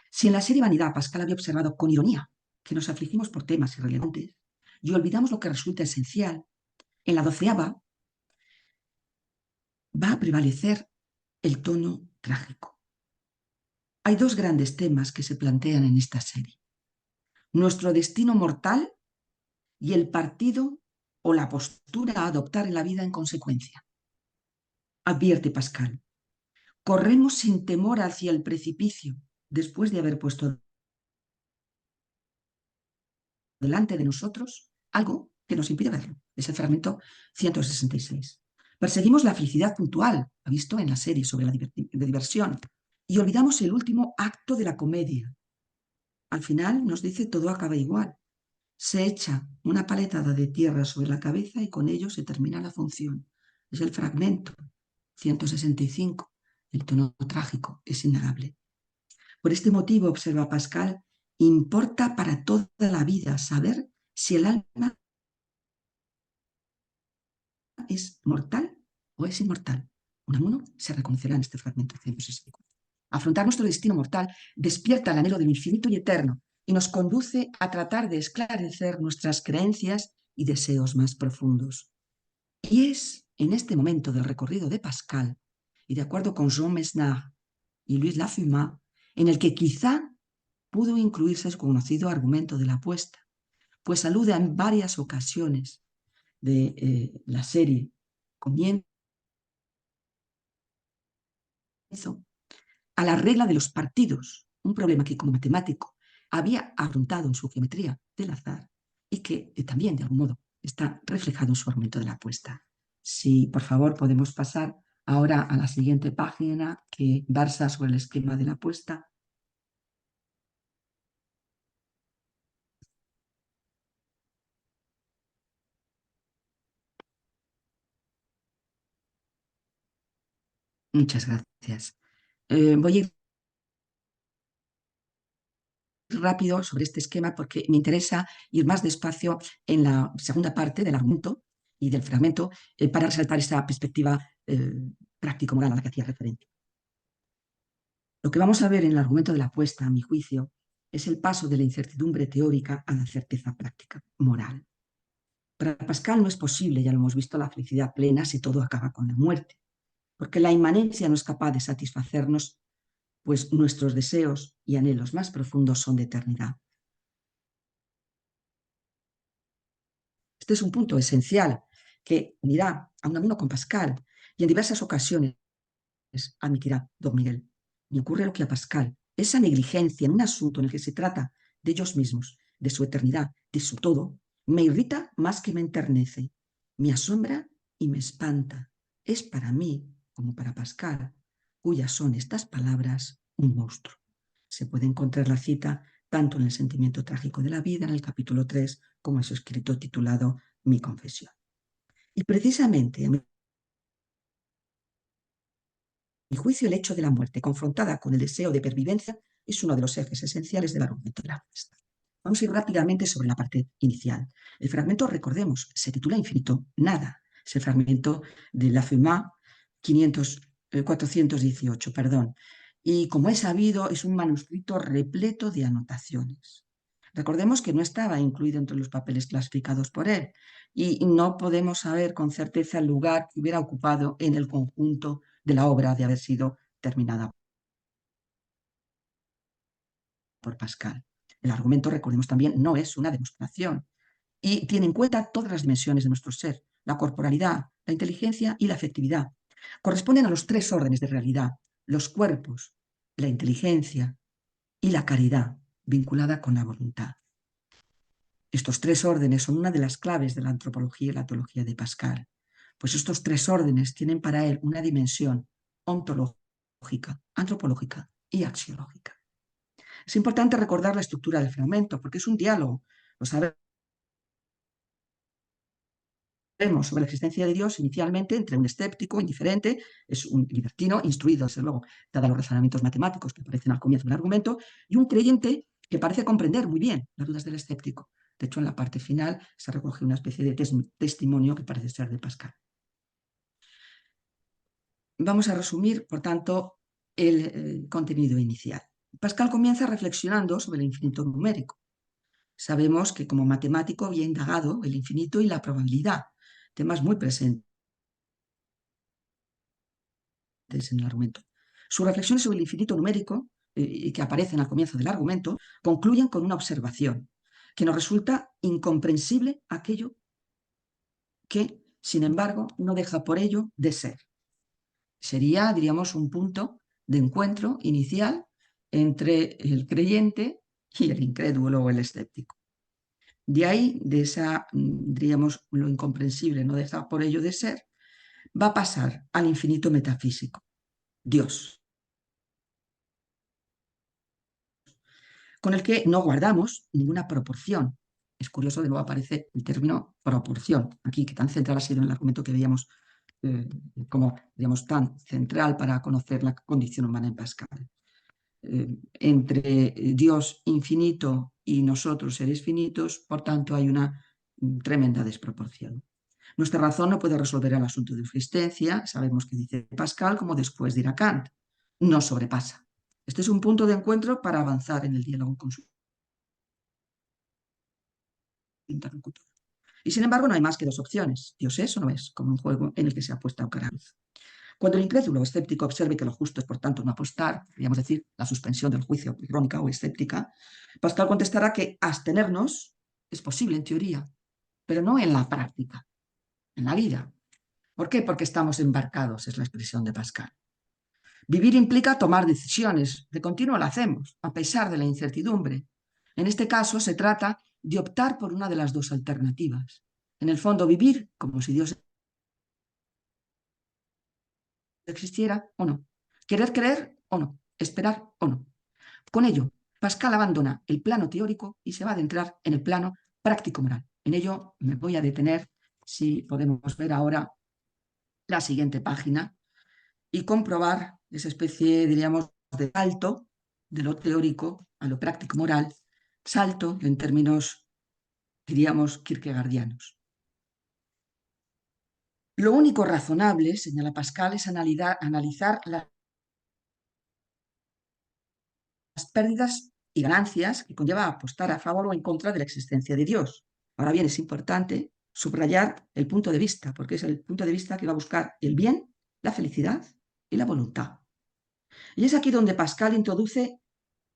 Si en la serie Vanidad Pascal había observado con ironía que nos afligimos por temas irrelevantes y olvidamos lo que resulta esencial, en la 12ª va a prevalecer el tono trágico. hay dos grandes temas que se plantean en esta serie: nuestro destino mortal y el partido o la postura a adoptar en la vida en consecuencia. Advierte Pascal: corremos sin temor hacia el precipicio después de haber puesto delante de nosotros algo que nos impide verlo. Es el fragmento 166. Perseguimos la felicidad puntual, ha visto en la serie sobre la diversión, y olvidamos el último acto de la comedia. Al final nos dice todo acaba igual. Se echa una paletada de tierra sobre la cabeza y con ello se termina la función. Es el fragmento 165. El tono trágico es innegable. Por este motivo, observa Pascal, importa para toda la vida saber si el alma es mortal o es inmortal. Unamuno se reconocerá en este fragmento 164. Afrontar nuestro destino mortal despierta el anhelo del infinito y eterno y nos conduce a tratar de esclarecer nuestras creencias y deseos más profundos. Y es en este momento del recorrido de Pascal, y de acuerdo con Jean Mesnard y Louis Lafuma, en el que quizá pudo incluirse su conocido argumento de la apuesta, pues alude en varias ocasiones de la serie Comienzo a la regla de los partidos, un problema que como matemático había afrontado en su geometría del azar y que también de algún modo está reflejado en su argumento de la apuesta. Si por favor podemos pasar ahora a la siguiente página que versa sobre el esquema de la apuesta. Muchas gracias. Voy a ir rápido sobre este esquema porque me interesa ir más despacio en la segunda parte del argumento y del fragmento para resaltar esa perspectiva práctico-moral a la que hacía referencia. Lo que vamos a ver en el argumento de la apuesta, a mi juicio, es el paso de la incertidumbre teórica a la certeza práctica, moral. Para Pascal no es posible, ya lo hemos visto, la felicidad plena si todo acaba con la muerte, porque la inmanencia no es capaz de satisfacernos, pues nuestros deseos y anhelos más profundos son de eternidad. Este es un punto esencial que unirá a Unamuno con Pascal y en diversas ocasiones admitirá don Miguel. Me ocurre lo que a Pascal, esa negligencia en un asunto en el que se trata de ellos mismos, de su eternidad, de su todo, me irrita más que me enternece, me asombra y me espanta. Es para mí, como para Pascal, cuyas son estas palabras, un monstruo. Se puede encontrar la cita tanto en el sentimiento trágico de la vida, en el capítulo 3, como en su escrito titulado Mi confesión. Y precisamente, a mi juicio, el hecho de la muerte confrontada con el deseo de pervivencia es uno de los ejes esenciales del argumento de la apuesta. Vamos a ir rápidamente sobre la parte inicial. El fragmento, recordemos, se titula Infinito Nada. Es el fragmento de Lafuma 418, perdón. Y como es sabido, es un manuscrito repleto de anotaciones. Recordemos que no estaba incluido entre los papeles clasificados por él y no podemos saber con certeza el lugar que hubiera ocupado en el conjunto de la obra de haber sido terminada por Pascal. El argumento, recordemos también, no es una demostración y tiene en cuenta todas las dimensiones de nuestro ser, la corporalidad, la inteligencia y la afectividad. Corresponden a los tres órdenes de realidad, los cuerpos, la inteligencia y la caridad, vinculada con la voluntad. Estos tres órdenes son una de las claves de la antropología y la teología de Pascal, pues estos tres órdenes tienen para él una dimensión ontológica, antropológica y axiológica. Es importante recordar la estructura del fragmento, porque es un diálogo, lo sabemos, sobre la existencia de Dios inicialmente entre un escéptico, indiferente, es un libertino, instruido, desde luego, dados los razonamientos matemáticos que aparecen al comienzo del argumento, y un creyente que parece comprender muy bien las dudas del escéptico. De hecho, en la parte final se recoge una especie de testimonio que parece ser de Pascal. Vamos a resumir, por tanto, el contenido inicial. Pascal comienza reflexionando sobre el infinito numérico. Sabemos que como matemático había indagado el infinito y la probabilidad, temas muy presentes en el argumento. Sus reflexiones sobre el infinito numérico y que aparecen al comienzo del argumento, concluyen con una observación, que nos resulta incomprensible aquello que, sin embargo, no deja por ello de ser. Sería, diríamos, un punto de encuentro inicial entre el creyente y el incrédulo o el escéptico. De ahí, de esa, diríamos, lo incomprensible no deja por ello de ser, va a pasar al infinito metafísico, Dios, con el que no guardamos ninguna proporción. Es curioso, de nuevo aparece el término proporción, aquí, que tan central ha sido en el argumento que veíamos como, digamos, tan central para conocer la condición humana en Pascal. Entre Dios infinito y nosotros seres finitos, por tanto, hay una tremenda desproporción. Nuestra razón no puede resolver el asunto de existencia, sabemos que dice Pascal, como después dirá Kant, no sobrepasa. Este es un punto de encuentro para avanzar en el diálogo con su interlocutor. Y sin embargo, no hay más que dos opciones: Dios es o no es, como un juego en el que se apuesta o cara. Cuando el incrédulo o escéptico observe que lo justo es, por tanto, no apostar, podríamos decir, la suspensión del juicio irónica o escéptica, Pascal contestará que abstenernos es posible en teoría, pero no en la práctica, en la vida. ¿Por qué? Porque estamos embarcados, es la expresión de Pascal. Vivir implica tomar decisiones, de continuo lo hacemos, a pesar de la incertidumbre. En este caso se trata de optar por una de las dos alternativas. En el fondo, vivir como si Dios existiera o no, querer creer o no, esperar o no. Con ello, Pascal abandona el plano teórico y se va a adentrar en el plano práctico-moral. En ello me voy a detener, si podemos ver ahora la siguiente página, y comprobar esa especie, diríamos, de salto de lo teórico a lo práctico-moral, salto en términos, diríamos, kierkegaardianos. Lo único razonable, señala Pascal, es analizar las pérdidas y ganancias que conlleva apostar a favor o en contra de la existencia de Dios. Ahora bien, es importante subrayar el punto de vista, porque es el punto de vista que va a buscar el bien, la felicidad y la voluntad. Y es aquí donde Pascal introduce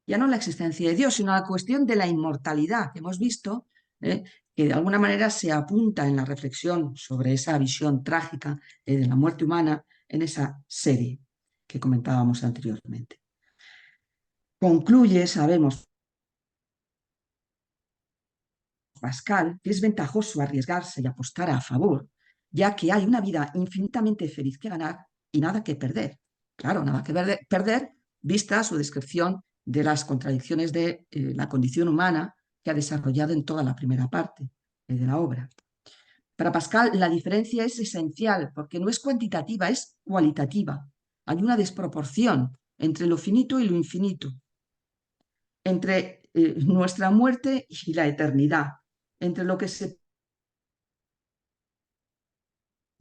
ya no la existencia de Dios, sino la cuestión de la inmortalidad, que hemos visto, que de alguna manera se apunta en la reflexión sobre esa visión trágica de la muerte humana en esa serie que comentábamos anteriormente. Concluye, sabemos, Pascal, que es ventajoso arriesgarse y apostar a favor, ya que hay una vida infinitamente feliz que ganar y nada que perder. Claro, nada que perder, vista su descripción de las contradicciones de la condición humana que ha desarrollado en toda la primera parte de la obra. Para Pascal, la diferencia es esencial porque no es cuantitativa, es cualitativa. Hay una desproporción entre lo finito y lo infinito, entre nuestra muerte y la eternidad, entre lo que se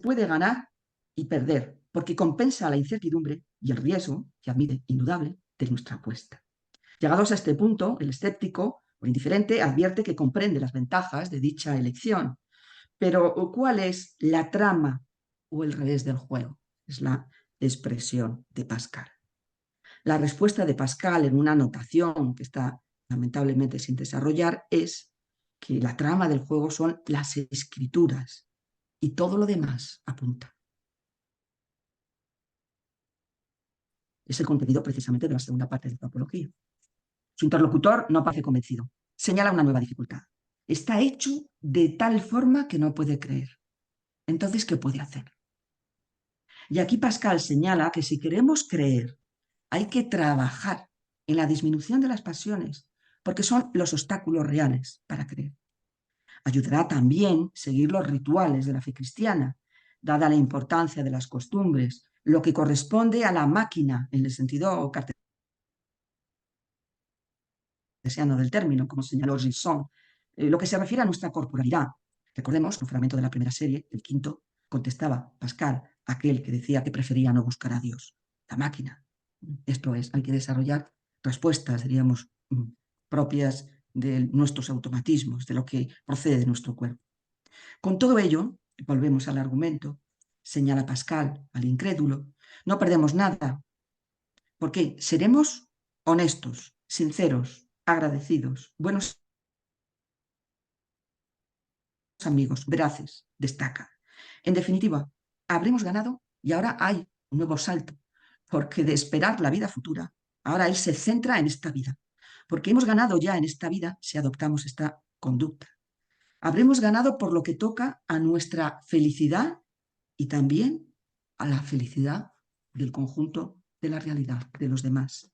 puede ganar y perder, porque compensa la incertidumbre y el riesgo que admite indudable de nuestra apuesta. Llegados a este punto, el escéptico o indiferente advierte que comprende las ventajas de dicha elección, pero ¿cuál es la trama o el revés del juego? Es la expresión de Pascal. La respuesta de Pascal en una anotación que está lamentablemente sin desarrollar es que la trama del juego son las escrituras y todo lo demás apunta. Es el contenido precisamente de la segunda parte de la apología. Su interlocutor no parece convencido. Señala una nueva dificultad. Está hecho de tal forma que no puede creer. Entonces, ¿qué puede hacer? Y aquí Pascal señala que si queremos creer, hay que trabajar en la disminución de las pasiones, porque son los obstáculos reales para creer. Ayudará también seguir los rituales de la fe cristiana, dada la importancia de las costumbres, lo que corresponde a la máquina en el sentido cartesiano del término, como señaló Gilson, lo que se refiere a nuestra corporalidad. Recordemos que el fragmento de la primera serie, el quinto, contestaba Pascal, aquel que decía que prefería no buscar a Dios, la máquina. Esto es, hay que desarrollar respuestas, diríamos, propias de nuestros automatismos, de lo que procede de nuestro cuerpo. Con todo ello, volvemos al argumento, señala Pascal al incrédulo, no perdemos nada. ¿Por qué? Seremos honestos, sinceros, agradecidos, buenos amigos, veraces, destaca. En definitiva, habremos ganado y ahora hay un nuevo salto, porque de esperar la vida futura, ahora él se centra en esta vida, porque hemos ganado ya en esta vida si adoptamos esta conducta. Habremos ganado por lo que toca a nuestra felicidad y también a la felicidad del conjunto de la realidad, de los demás.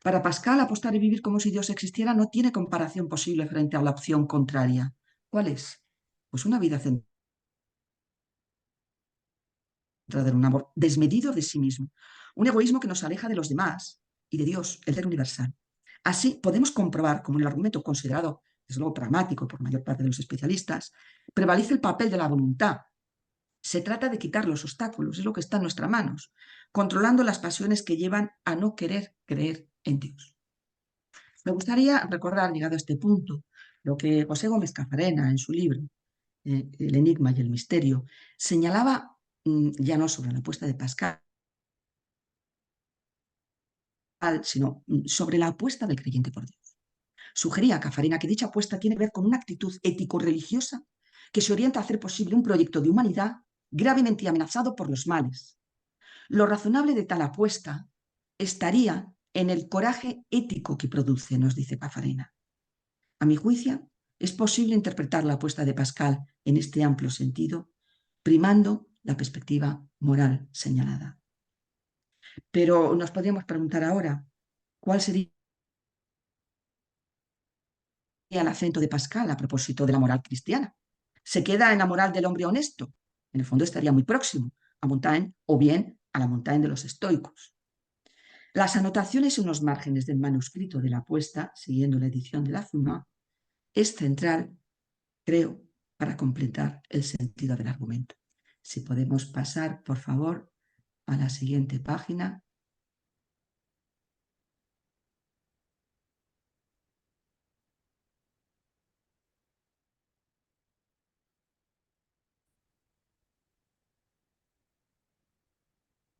Para Pascal, apostar y vivir como si Dios existiera no tiene comparación posible frente a la opción contraria. ¿Cuál es? Pues una vida centrada en un amor desmedido de sí mismo, un egoísmo que nos aleja de los demás y de Dios, el ser universal. Así podemos comprobar, como en el argumento considerado, desde luego pragmático por mayor parte de los especialistas, prevalece el papel de la voluntad. Se trata de quitar los obstáculos, es lo que está en nuestras manos, controlando las pasiones que llevan a no querer creer en Dios. Me gustaría recordar, llegado a este punto, lo que José Gómez Cafarena, en su libro El enigma y el misterio, señalaba, ya no sobre la apuesta de Pascal, sino sobre la apuesta del creyente por Dios. Sugería a Cafarena que dicha apuesta tiene que ver con una actitud ético-religiosa que se orienta a hacer posible un proyecto de humanidad gravemente amenazado por los males. Lo razonable de tal apuesta estaría en el coraje ético que produce, nos dice Cafarena. A mi juicio, es posible interpretar la apuesta de Pascal en este amplio sentido, primando la perspectiva moral señalada. Pero nos podríamos preguntar ahora, ¿cuál sería el acento de Pascal a propósito de la moral cristiana? ¿Se queda en la moral del hombre honesto? En el fondo estaría muy próximo a Montaigne o bien a la Montaigne de los estoicos. Las anotaciones en los márgenes del manuscrito de la apuesta, siguiendo la edición de la Fuma, es central, creo, para completar el sentido del argumento. Si podemos pasar, por favor, a la siguiente página.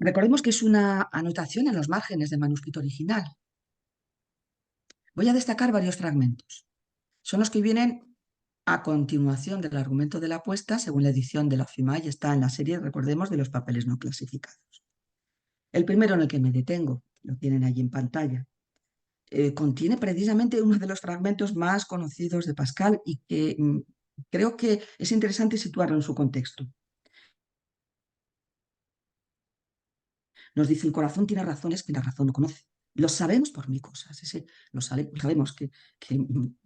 Recordemos que es una anotación en los márgenes del manuscrito original. Voy a destacar varios fragmentos. Son los que vienen a continuación del argumento de la apuesta, según la edición de la FIMA, y está en la serie, recordemos, de los papeles no clasificados. El primero en el que me detengo, lo tienen allí en pantalla, contiene precisamente uno de los fragmentos más conocidos de Pascal y que creo que es interesante situarlo en su contexto. Nos dice: el corazón tiene razones que la razón no conoce. Lo sabemos por mil cosas. Sabemos que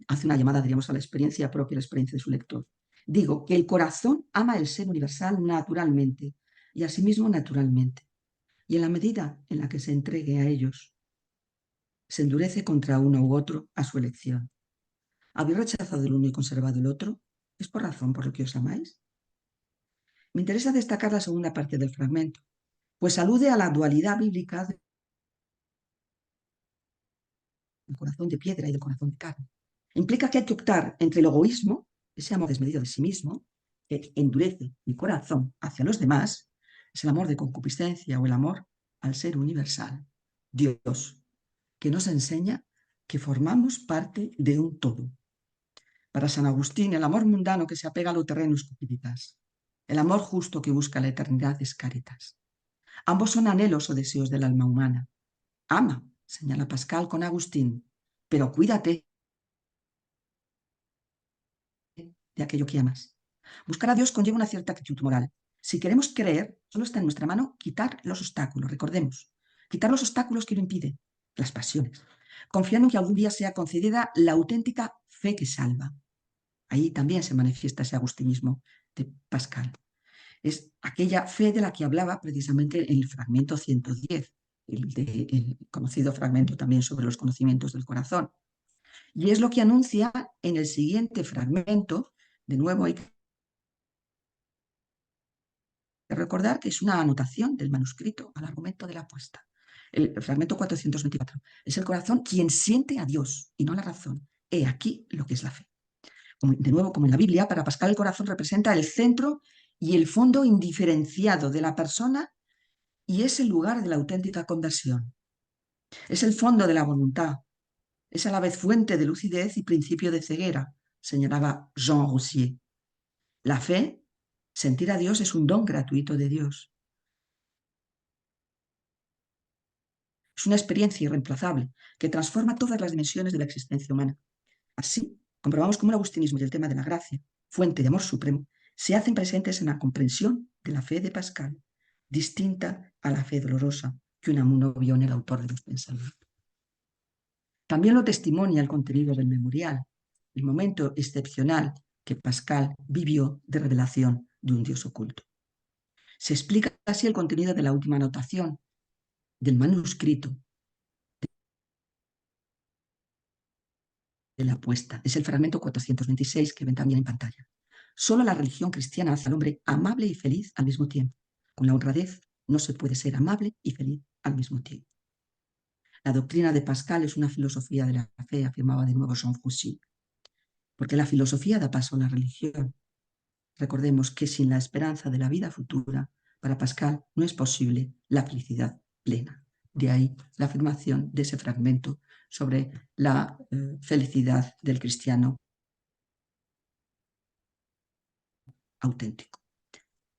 hace una llamada, diríamos, a la experiencia propia, la experiencia de su lector. Digo que el corazón ama el ser universal naturalmente y a sí mismo naturalmente. Y en la medida en la que se entregue a ellos, se endurece contra uno u otro a su elección. ¿Habéis rechazado el uno y conservado el otro? ¿Es por razón por lo que os amáis? Me interesa destacar la segunda parte del fragmento, pues alude a la dualidad bíblica del corazón de piedra y del corazón de carne. Implica que hay que optar entre el egoísmo, ese amor desmedido de sí mismo, que endurece mi corazón hacia los demás, es el amor de concupiscencia o el amor al ser universal, Dios, que nos enseña que formamos parte de un todo. Para San Agustín, el amor mundano que se apega a lo terreno es cupiditas. El amor justo que busca la eternidad es caritas. Ambos son anhelos o deseos del alma humana. Ama, señala Pascal con Agustín, pero cuídate de aquello que amas. Buscar a Dios conlleva una cierta actitud moral. Si queremos creer, solo está en nuestra mano quitar los obstáculos, recordemos. Quitar los obstáculos que lo impiden, las pasiones. Confiando en que algún día sea concedida la auténtica fe que salva. Ahí también se manifiesta ese agustinismo de Pascal. Es aquella fe de la que hablaba precisamente en el fragmento 110, el conocido fragmento también sobre los conocimientos del corazón. Y es lo que anuncia en el siguiente fragmento. De nuevo hay que recordar que es una anotación del manuscrito al argumento de la apuesta. El fragmento 424. Es el corazón quien siente a Dios y no la razón. He aquí lo que es la fe. De nuevo, como en la Biblia, para Pascal el corazón representa el centro y el fondo indiferenciado de la persona y es el lugar de la auténtica conversión. Es el fondo de la voluntad, es a la vez fuente de lucidez y principio de ceguera, señalaba Jean Roussier. La fe, sentir a Dios, es un don gratuito de Dios. Es una experiencia irreemplazable que transforma todas las dimensiones de la existencia humana. Así, comprobamos cómo el agustinismo y el tema de la gracia, fuente de amor supremo, se hacen presentes en la comprensión de la fe de Pascal, distinta a la fe dolorosa que Unamuno vio en el autor de los pensamientos. También lo testimonia el contenido del memorial, el momento excepcional que Pascal vivió de revelación de un Dios oculto. Se explica así el contenido de la última anotación del manuscrito de la apuesta. Es el fragmento 426 que ven también en pantalla. Solo la religión cristiana hace al hombre amable y feliz al mismo tiempo. Con la honradez no se puede ser amable y feliz al mismo tiempo. La doctrina de Pascal es una filosofía de la fe, afirmaba de nuevo Jean Roussier, porque la filosofía da paso a la religión. Recordemos que sin la esperanza de la vida futura, para Pascal no es posible la felicidad plena. De ahí la afirmación de ese fragmento sobre la felicidad del cristiano auténtico.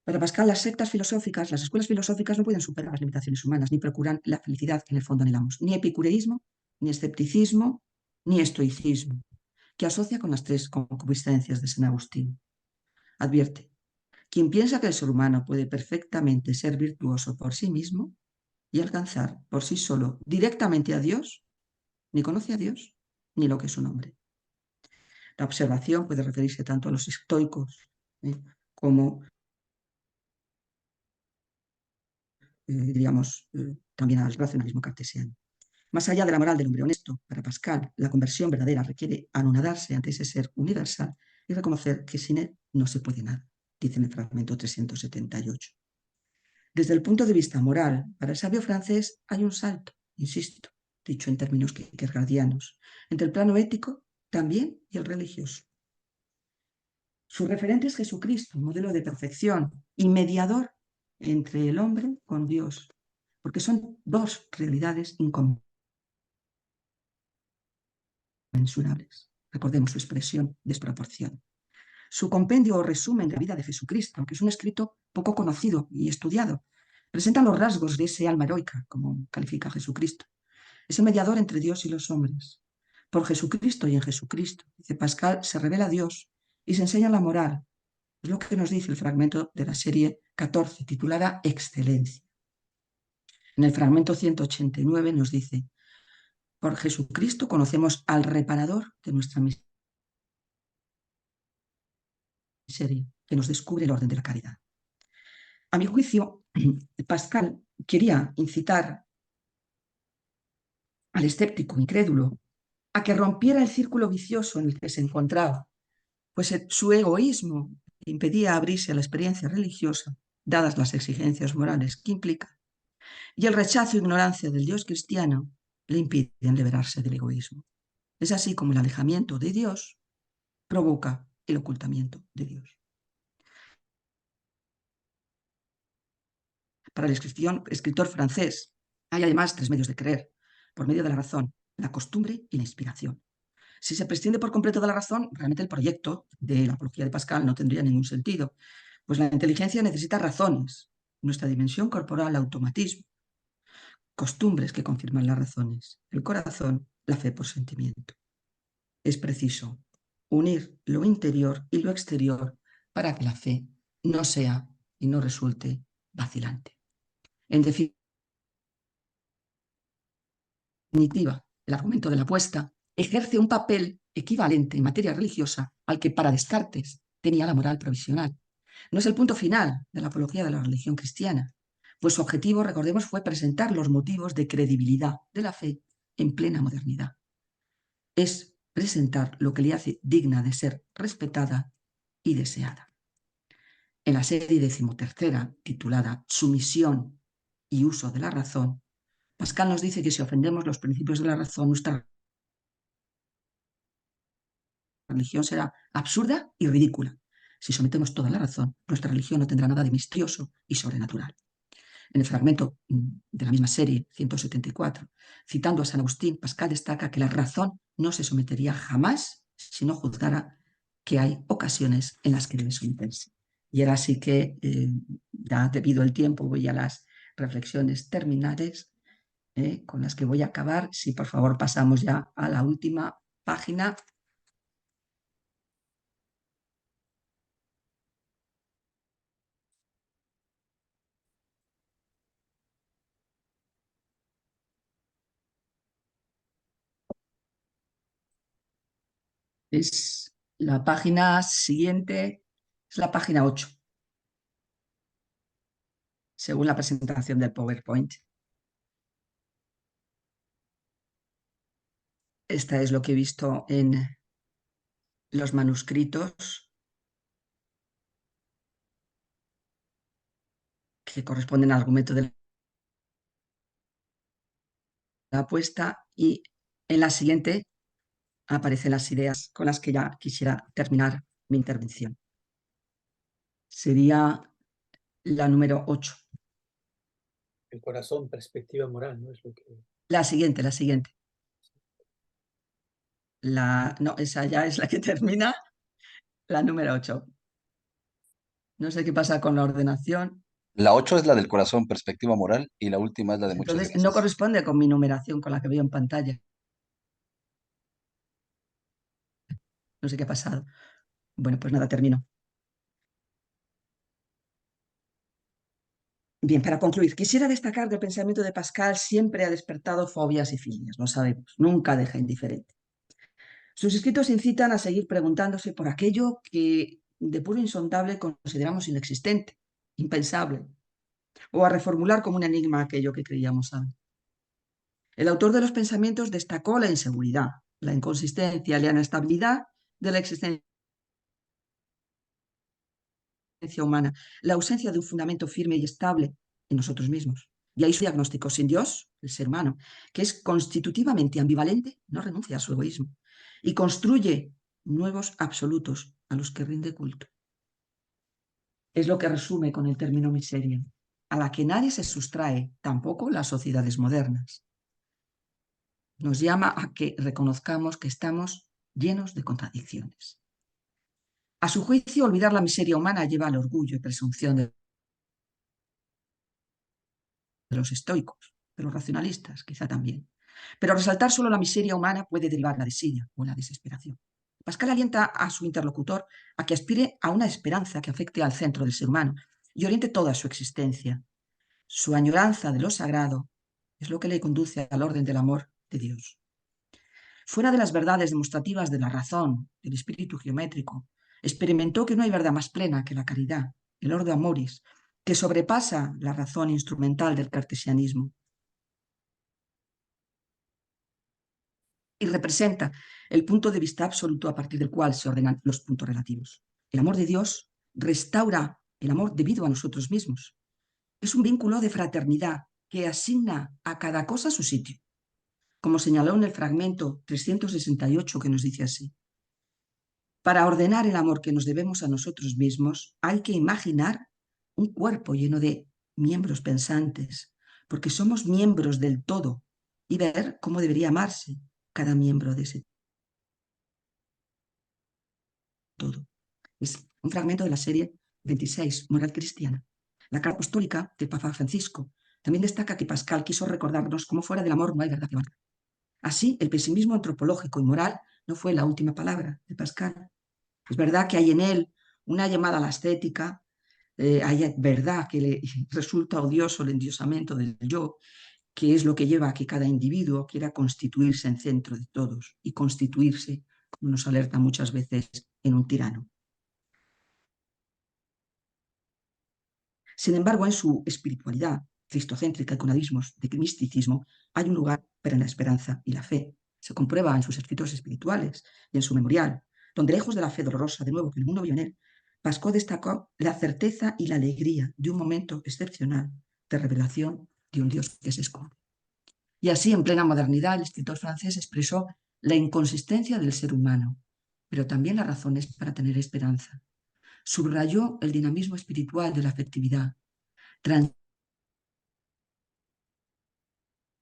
Para Pascal, las sectas filosóficas, las escuelas filosóficas no pueden superar las limitaciones humanas ni procuran la felicidad que en el fondo anhelamos. Ni epicureísmo, ni escepticismo, ni estoicismo, que asocia con las tres concupiscencias de San Agustín. Advierte, quien piensa que el ser humano puede perfectamente ser virtuoso por sí mismo y alcanzar por sí solo directamente a Dios, ni conoce a Dios, ni lo que es su nombre. La observación puede referirse tanto a los estoicos como también al racionalismo cartesiano. Más allá de la moral del hombre honesto, para Pascal, la conversión verdadera requiere anonadarse ante ese ser universal y reconocer que sin él no se puede nada, dice en el fragmento 378. Desde el punto de vista moral, para el sabio francés hay un salto, insisto, dicho en términos kierkegaardianos, entre el plano ético también y el religioso. Su referente es Jesucristo, modelo de perfección y mediador entre el hombre con Dios, porque son dos realidades inconmensurables. Recordemos su expresión, desproporción. Su compendio o resumen de la vida de Jesucristo, que es un escrito poco conocido y estudiado, presenta los rasgos de ese alma heroica, como califica Jesucristo. Es el mediador entre Dios y los hombres. Por Jesucristo y en Jesucristo, dice Pascal, se revela Dios y se enseña la moral. Es lo que nos dice el fragmento de la serie 14, titulada Excelencia. En el fragmento 189 nos dice, por Jesucristo conocemos al reparador de nuestra miseria, que nos descubre el orden de la caridad. A mi juicio, Pascal quería incitar al escéptico incrédulo a que rompiera el círculo vicioso en el que se encontraba, pues su egoísmo impedía abrirse a la experiencia religiosa, dadas las exigencias morales que implica, y el rechazo e ignorancia del Dios cristiano le impiden liberarse del egoísmo. Es así como el alejamiento de Dios provoca el ocultamiento de Dios. Para el escritor francés hay además tres medios de creer, por medio de la razón, la costumbre y la inspiración. Si se prescinde por completo de la razón, realmente el proyecto de la apología de Pascal no tendría ningún sentido, pues la inteligencia necesita razones, nuestra dimensión corporal, automatismo, costumbres que confirman las razones, el corazón, la fe por sentimiento. Es preciso unir lo interior y lo exterior para que la fe no sea y no resulte vacilante. En definitiva, el argumento de la apuesta ejerce un papel equivalente en materia religiosa al que para Descartes tenía la moral provisional. No es el punto final de la apología de la religión cristiana, pues su objetivo, recordemos, fue presentar los motivos de credibilidad de la fe en plena modernidad. Es presentar lo que le hace digna de ser respetada y deseada. En la serie 13ª, titulada Sumisión y uso de la razón, Pascal nos dice que si ofendemos los principios de la razón, nuestra religión será absurda y ridícula. Si sometemos toda la razón, nuestra religión no tendrá nada de misterioso y sobrenatural. En el fragmento de la misma serie, 174, citando a San Agustín, Pascal destaca que la razón no se sometería jamás si no juzgara que hay ocasiones en las que debe someterse. Y ahora sí que, ya debido al tiempo, voy a las reflexiones terminales con las que voy a acabar. Si por favor pasamos ya a la última página. Es la página siguiente, es la página 8, según la presentación del PowerPoint. Esta es lo que he visto en los manuscritos que corresponden al argumento de la apuesta, y en la siguiente aparecen las ideas con las que ya quisiera terminar mi intervención. Sería la número 8. El corazón, perspectiva moral, ¿no? Es lo que... La siguiente. No, esa ya es la que termina, la número 8. No sé qué pasa con la ordenación. La 8 es la del corazón, perspectiva moral, y la última es la de muchas Entonces no gracias. corresponde con mi numeración, con la que veo en pantalla. No sé qué ha pasado. Bueno, pues nada, termino. Bien, para concluir, quisiera destacar que el pensamiento de Pascal siempre ha despertado fobias y filias, lo sabemos, nunca deja indiferente. Sus escritos incitan a seguir preguntándose por aquello que de puro insondable consideramos inexistente, impensable, o a reformular como un enigma aquello que creíamos saber. El autor de los pensamientos destacó la inseguridad, la inconsistencia, la inestabilidad de la existencia humana, la ausencia de un fundamento firme y estable en nosotros mismos. Y ahí su diagnóstico: sin Dios, el ser humano, que es constitutivamente ambivalente, no renuncia a su egoísmo y construye nuevos absolutos a los que rinde culto. Es lo que resume con el término miseria, a la que nadie se sustrae, tampoco las sociedades modernas. Nos llama a que reconozcamos que estamos llenos de contradicciones. A su juicio, olvidar la miseria humana lleva al orgullo y presunción de los estoicos, de los racionalistas, quizá también. Pero resaltar solo la miseria humana puede derivar la desidia o la desesperación. Pascal alienta a su interlocutor a que aspire a una esperanza que afecte al centro del ser humano y oriente toda su existencia. Su añoranza de lo sagrado es lo que le conduce al orden del amor de Dios. Fuera de las verdades demostrativas de la razón, del espíritu geométrico, experimentó que no hay verdad más plena que la caridad, el ordo amoris, que sobrepasa la razón instrumental del cartesianismo y representa el punto de vista absoluto a partir del cual se ordenan los puntos relativos. El amor de Dios restaura el amor debido a nosotros mismos. Es un vínculo de fraternidad que asigna a cada cosa su sitio, como señaló en el fragmento 368, que nos dice así: para ordenar el amor que nos debemos a nosotros mismos, hay que imaginar un cuerpo lleno de miembros pensantes, porque somos miembros del todo, y ver cómo debería amarse cada miembro de ese todo. Es un fragmento de la serie 26, Moral Cristiana. La carta apostólica del Papa Francisco también destaca que Pascal quiso recordarnos cómo fuera del amor no hay verdad que valga. Así, el pesimismo antropológico y moral no fue la última palabra de Pascal. Es verdad que hay en él una llamada a la estética, hay verdad que le resulta odioso el endiosamiento del yo, que es lo que lleva a que cada individuo quiera constituirse en centro de todos y constituirse, como nos alerta muchas veces, en un tirano. Sin embargo, en su espiritualidad cristocéntrica y con abismos de misticismo, hay un lugar para la esperanza y la fe. Se comprueba en sus escritos espirituales y en su memorial, donde lejos de la fe dolorosa, de nuevo, que el mundo vio en él, Pascal destacó la certeza y la alegría de un momento excepcional de revelación de un Dios que se esconde. Y así, en plena modernidad, el escritor francés expresó la inconsistencia del ser humano, pero también las razones para tener esperanza. Subrayó el dinamismo espiritual de la afectividad,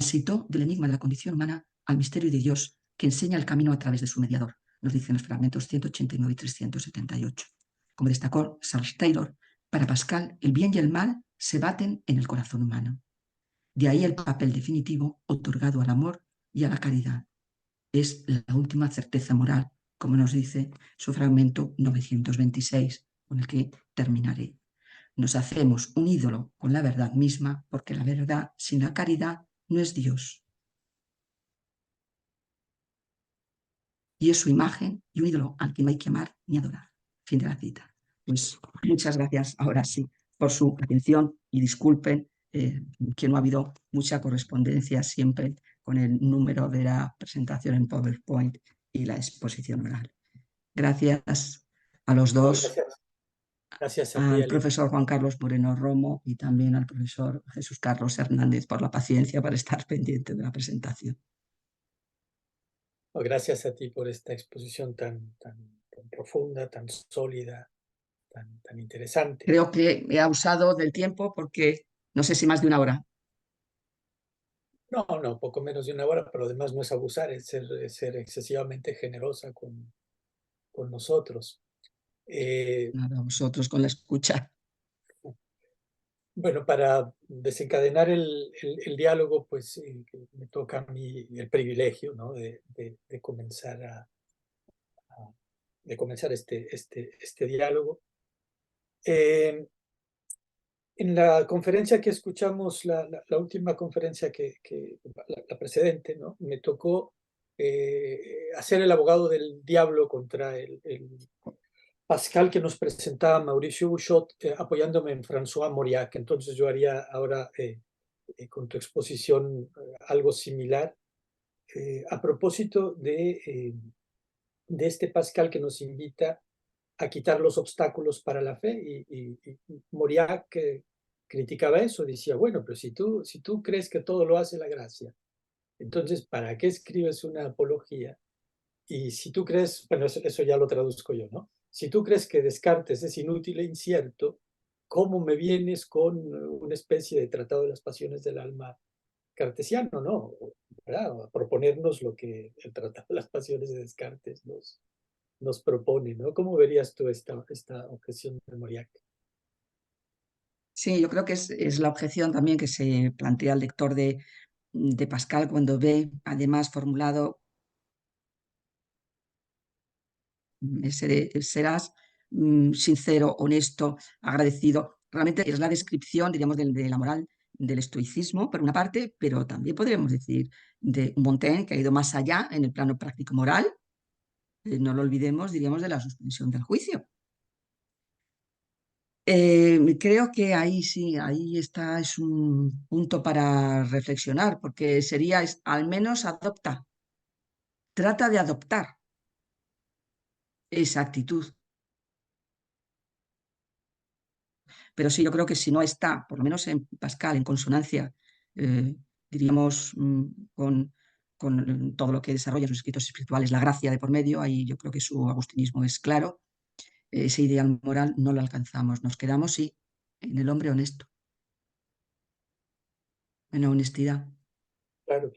tránsito del enigma de la condición humana al misterio de Dios, que enseña el camino a través de su mediador, nos dicen los fragmentos 189 y 378. Como destacó Charles Taylor, para Pascal el bien y el mal se baten en el corazón humano. De ahí el papel definitivo otorgado al amor y a la caridad. Es la última certeza moral, como nos dice su fragmento 926, con el que terminaré. Nos hacemos un ídolo con la verdad misma, porque la verdad sin la caridad no es Dios. Y es su imagen y un ídolo al que no hay que amar ni adorar. Fin de la cita. Pues muchas gracias, ahora sí, por su atención y disculpen que no ha habido mucha correspondencia siempre con el número de la presentación en PowerPoint y la exposición oral. Gracias a los No, dos, gracias. Gracias a ti, al Ali. profesor Juan Carlos Moreno Romo y también al profesor Jesús Carlos Hernández por la paciencia para estar pendiente de la presentación. No, gracias a ti por esta exposición tan profunda, tan sólida, tan interesante. Creo que he abusado del tiempo porque no sé si más de una hora. No, poco menos de una hora, pero además no es abusar, es ser excesivamente generosa con nosotros. Nada, vosotros con la escucha. Bueno, para desencadenar el diálogo, pues me toca a mí el privilegio, ¿no? de comenzar de comenzar este diálogo. En la conferencia que escuchamos, la última conferencia la precedente, ¿no? Me tocó hacer el abogado del diablo contra el Pascal que nos presentaba Mauricio Bouchot, apoyándome en François Mauriac. Entonces yo haría ahora con tu exposición algo similar. A propósito de este Pascal que nos invita a quitar los obstáculos para la fe, y Mauriac criticaba eso, decía, bueno, pero si tú crees que todo lo hace la gracia, entonces, ¿para qué escribes una apología? Y si tú crees, bueno, eso ya lo traduzco yo, ¿no? Si tú crees que Descartes es inútil e incierto, ¿cómo me vienes con una especie de tratado de las pasiones del alma cartesiano, no? ¿Verdad? A proponernos lo que el tratado de las pasiones de Descartes nos propone, ¿no? ¿Cómo verías tú esta objeción de Mauriac? Sí, yo creo que es la objeción también que se plantea el lector de Pascal cuando ve, además formulado, serás sincero, honesto, agradecido. Realmente es la descripción, diríamos, de la moral del estoicismo, por una parte, pero también podríamos decir de Montaigne, que ha ido más allá en el plano práctico-moral. No lo olvidemos, diríamos, de la suspensión del juicio. Creo que ahí sí, ahí está, es un punto para reflexionar, porque sería, al menos adopta, trata de adoptar esa actitud. Pero sí, yo creo que si no está, por lo menos en Pascal, en consonancia, diríamos, con todo lo que desarrolla sus escritos espirituales, la gracia de por medio, ahí yo creo que su agustinismo es claro. Ese ideal moral no lo alcanzamos, nos quedamos, sí, en el hombre honesto, en la honestidad. Claro.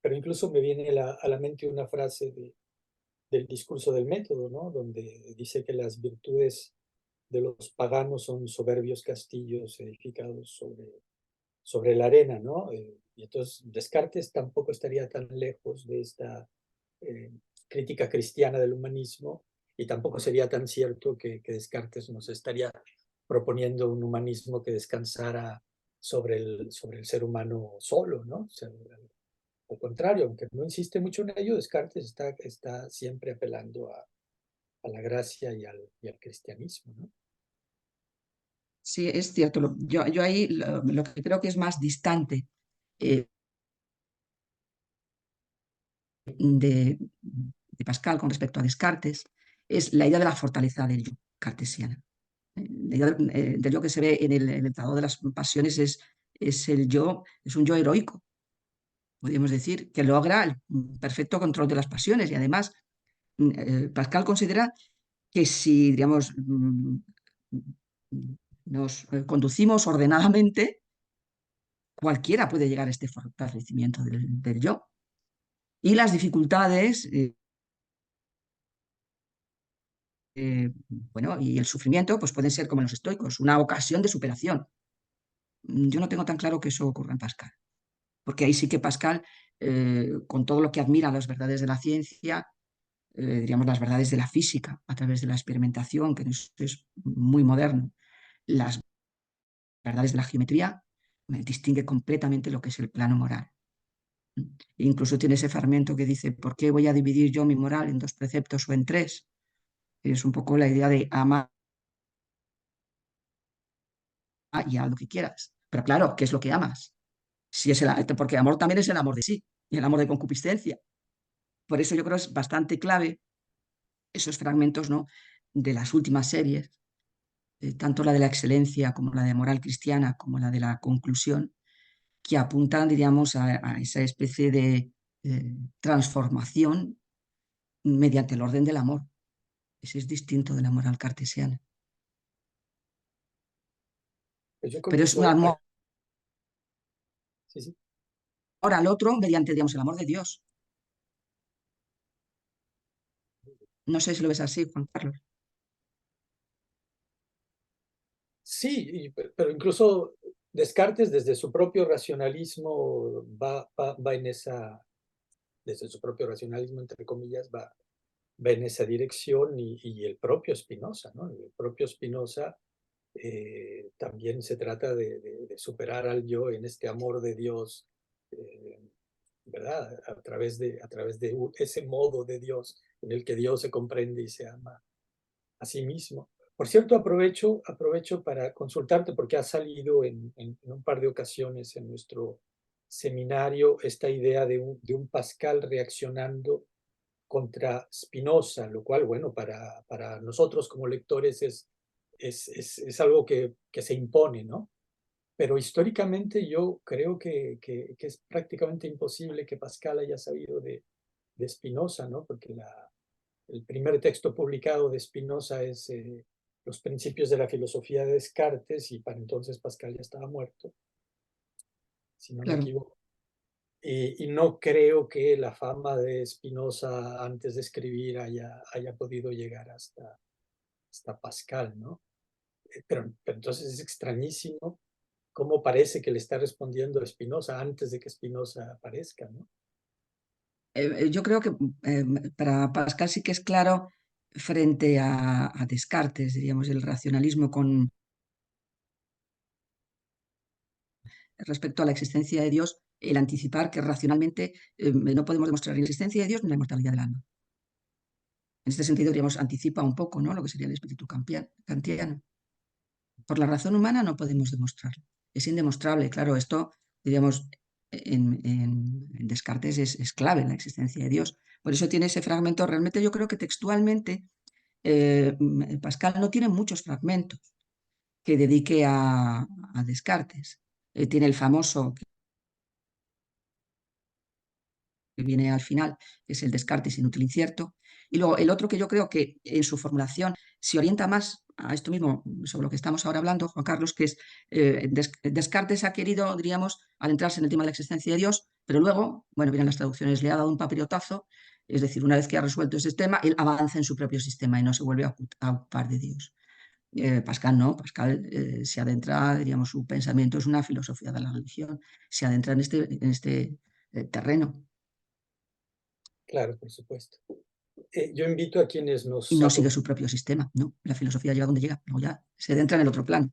Pero incluso me viene a la mente una frase del discurso del método, ¿no? Donde dice que las virtudes de los paganos son soberbios castillos edificados sobre la arena, ¿no? Y entonces Descartes tampoco estaría tan lejos de esta eh, crítica cristiana del humanismo, y tampoco sería tan cierto que Descartes nos estaría proponiendo un humanismo que descansara sobre el ser humano solo, ¿no? O sea, al contrario, aunque no insiste mucho en ello, Descartes está siempre apelando a la gracia y al cristianismo, ¿no? Sí, es cierto. Yo ahí lo que creo que es más distante eh, de Pascal con respecto a Descartes es la idea de la fortaleza del yo cartesiana. La idea del yo que se ve en el Tratado de las Pasiones es el yo, es un yo heroico, podríamos decir, que logra el perfecto control de las pasiones. Y además, Pascal considera que si, digamos, nos conducimos ordenadamente, cualquiera puede llegar a este fortalecimiento del yo. Y las dificultades, bueno, y el sufrimiento, pues pueden ser como en los estoicos, una ocasión de superación. Yo no tengo tan claro que eso ocurra en Pascal, porque ahí sí que Pascal, con todo lo que admira las verdades de la ciencia, diríamos las verdades de la física a través de la experimentación, que es muy moderno, las verdades de la geometría, distingue completamente lo que es el plano moral. E incluso tiene ese fragmento que dice, ¿por qué voy a dividir yo mi moral en 2 preceptos o en 3? Es un poco la idea de ama y haz lo que quieras. Pero claro, ¿qué es lo que amas? Si es porque amor también es el amor de sí y el amor de concupiscencia. Por eso yo creo que es bastante clave esos fragmentos, ¿no?, de las últimas series, tanto la de la excelencia como la de moral cristiana, como la de la conclusión, que apuntan, diríamos, a esa especie de transformación mediante el orden del amor. Ese es distinto de la moral cartesiana. Pues yo Pero es un comienzo amor sí, sí. al otro mediante, digamos, el amor de Dios. No sé si lo ves así, Juan Carlos. Sí, pero incluso Descartes desde su propio racionalismo va en esa, desde su propio racionalismo, entre comillas, va en esa dirección y el propio Spinoza, ¿no? El propio Spinoza también se trata de superar al yo en este amor de Dios, eh, ¿verdad? A través de ese modo de Dios en el que Dios se comprende y se ama a sí mismo. Por cierto, aprovecho para consultarte porque ha salido en un par de ocasiones en nuestro seminario esta idea de un Pascal reaccionando contra Spinoza, lo cual, bueno, para nosotros como lectores es algo que se impone, ¿no? Pero históricamente yo creo que es prácticamente imposible que Pascal haya sabido de Spinoza, ¿no? Porque el primer texto publicado de Spinoza es Los principios de la filosofía de Descartes, y para entonces Pascal ya estaba muerto, si no me Claro. equivoco. Y no creo que la fama de Spinoza antes de escribir haya podido llegar hasta Pascal, ¿no? Pero entonces es extrañísimo cómo parece que le está respondiendo a Spinoza antes de que Spinoza aparezca, ¿no? Yo creo que para Pascal sí que es claro frente a Descartes, diríamos, el racionalismo con respecto a la existencia de Dios, el anticipar que racionalmente no podemos demostrar ni la existencia de Dios ni la inmortalidad del alma. En este sentido, diríamos, anticipa un poco, ¿no?, lo que sería el espíritu kantiano. Por la razón humana no podemos demostrarlo. Es indemostrable, claro, esto, diríamos, en Descartes es clave en la existencia de Dios. Por eso tiene ese fragmento, realmente yo creo que textualmente Pascal no tiene muchos fragmentos que dedique a Descartes. Tiene el famoso que viene al final, que es el Descartes inútil incierto. Y luego el otro que yo creo que en su formulación se orienta más a esto mismo, sobre lo que estamos ahora hablando, Juan Carlos, que es Descartes ha querido, diríamos, adentrarse en el tema de la existencia de Dios, pero luego, bueno, vienen las traducciones, le ha dado un papirotazo, es decir, una vez que ha resuelto ese tema, él avanza en su propio sistema y no se vuelve a ocupar de Dios. Pascal no, Pascal se adentra, diríamos, su pensamiento es una filosofía de la religión, se adentra en este terreno. Claro, por supuesto. Yo invito a quienes Y no sigue su propio sistema, ¿no? La filosofía llega donde llega, luego ya se adentra en el otro plano.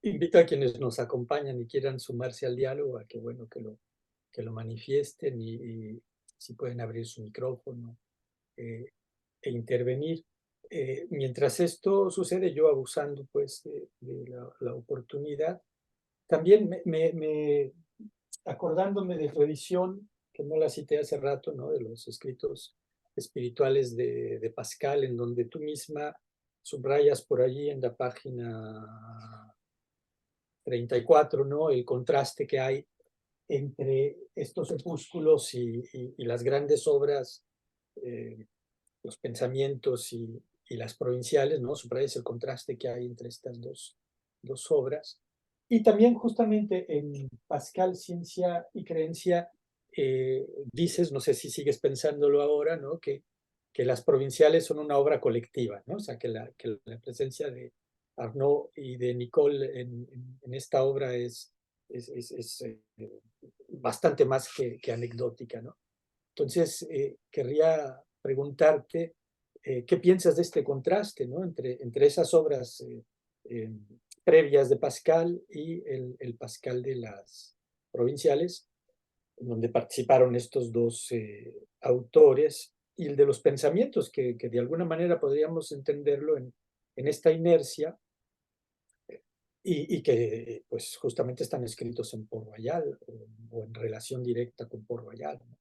invito a quienes nos acompañan y quieran sumarse al diálogo a que, bueno, que lo manifiesten y si pueden abrir su micrófono e intervenir. Mientras esto sucede, yo abusando pues de la oportunidad, también acordándome de tu edición, que no la cité hace rato, ¿no?, de los escritos espirituales de Pascal, en donde tú misma subrayas por allí en la página 34, ¿no?, el contraste que hay entre estos opúsculos y las grandes obras, los pensamientos y las provinciales, ¿no? Subrayas el contraste que hay entre estas dos obras. Y también justamente en Pascal, Ciencia y Creencia, dices, no sé si sigues pensándolo ahora, ¿no? Que las provinciales son una obra colectiva, ¿no? O sea, que la presencia de Arnaud y de Nicole en esta obra es bastante más que anecdótica, ¿no? Entonces, querría preguntarte, ¿qué piensas de este contraste, ¿no? Entre esas obras eh, previas de Pascal y el Pascal de las provinciales, en donde participaron estos dos autores, y el de los pensamientos, que de alguna manera podríamos entenderlo en esta inercia, y que pues justamente están escritos en Port Royal o en relación directa con Port Royal, ¿no?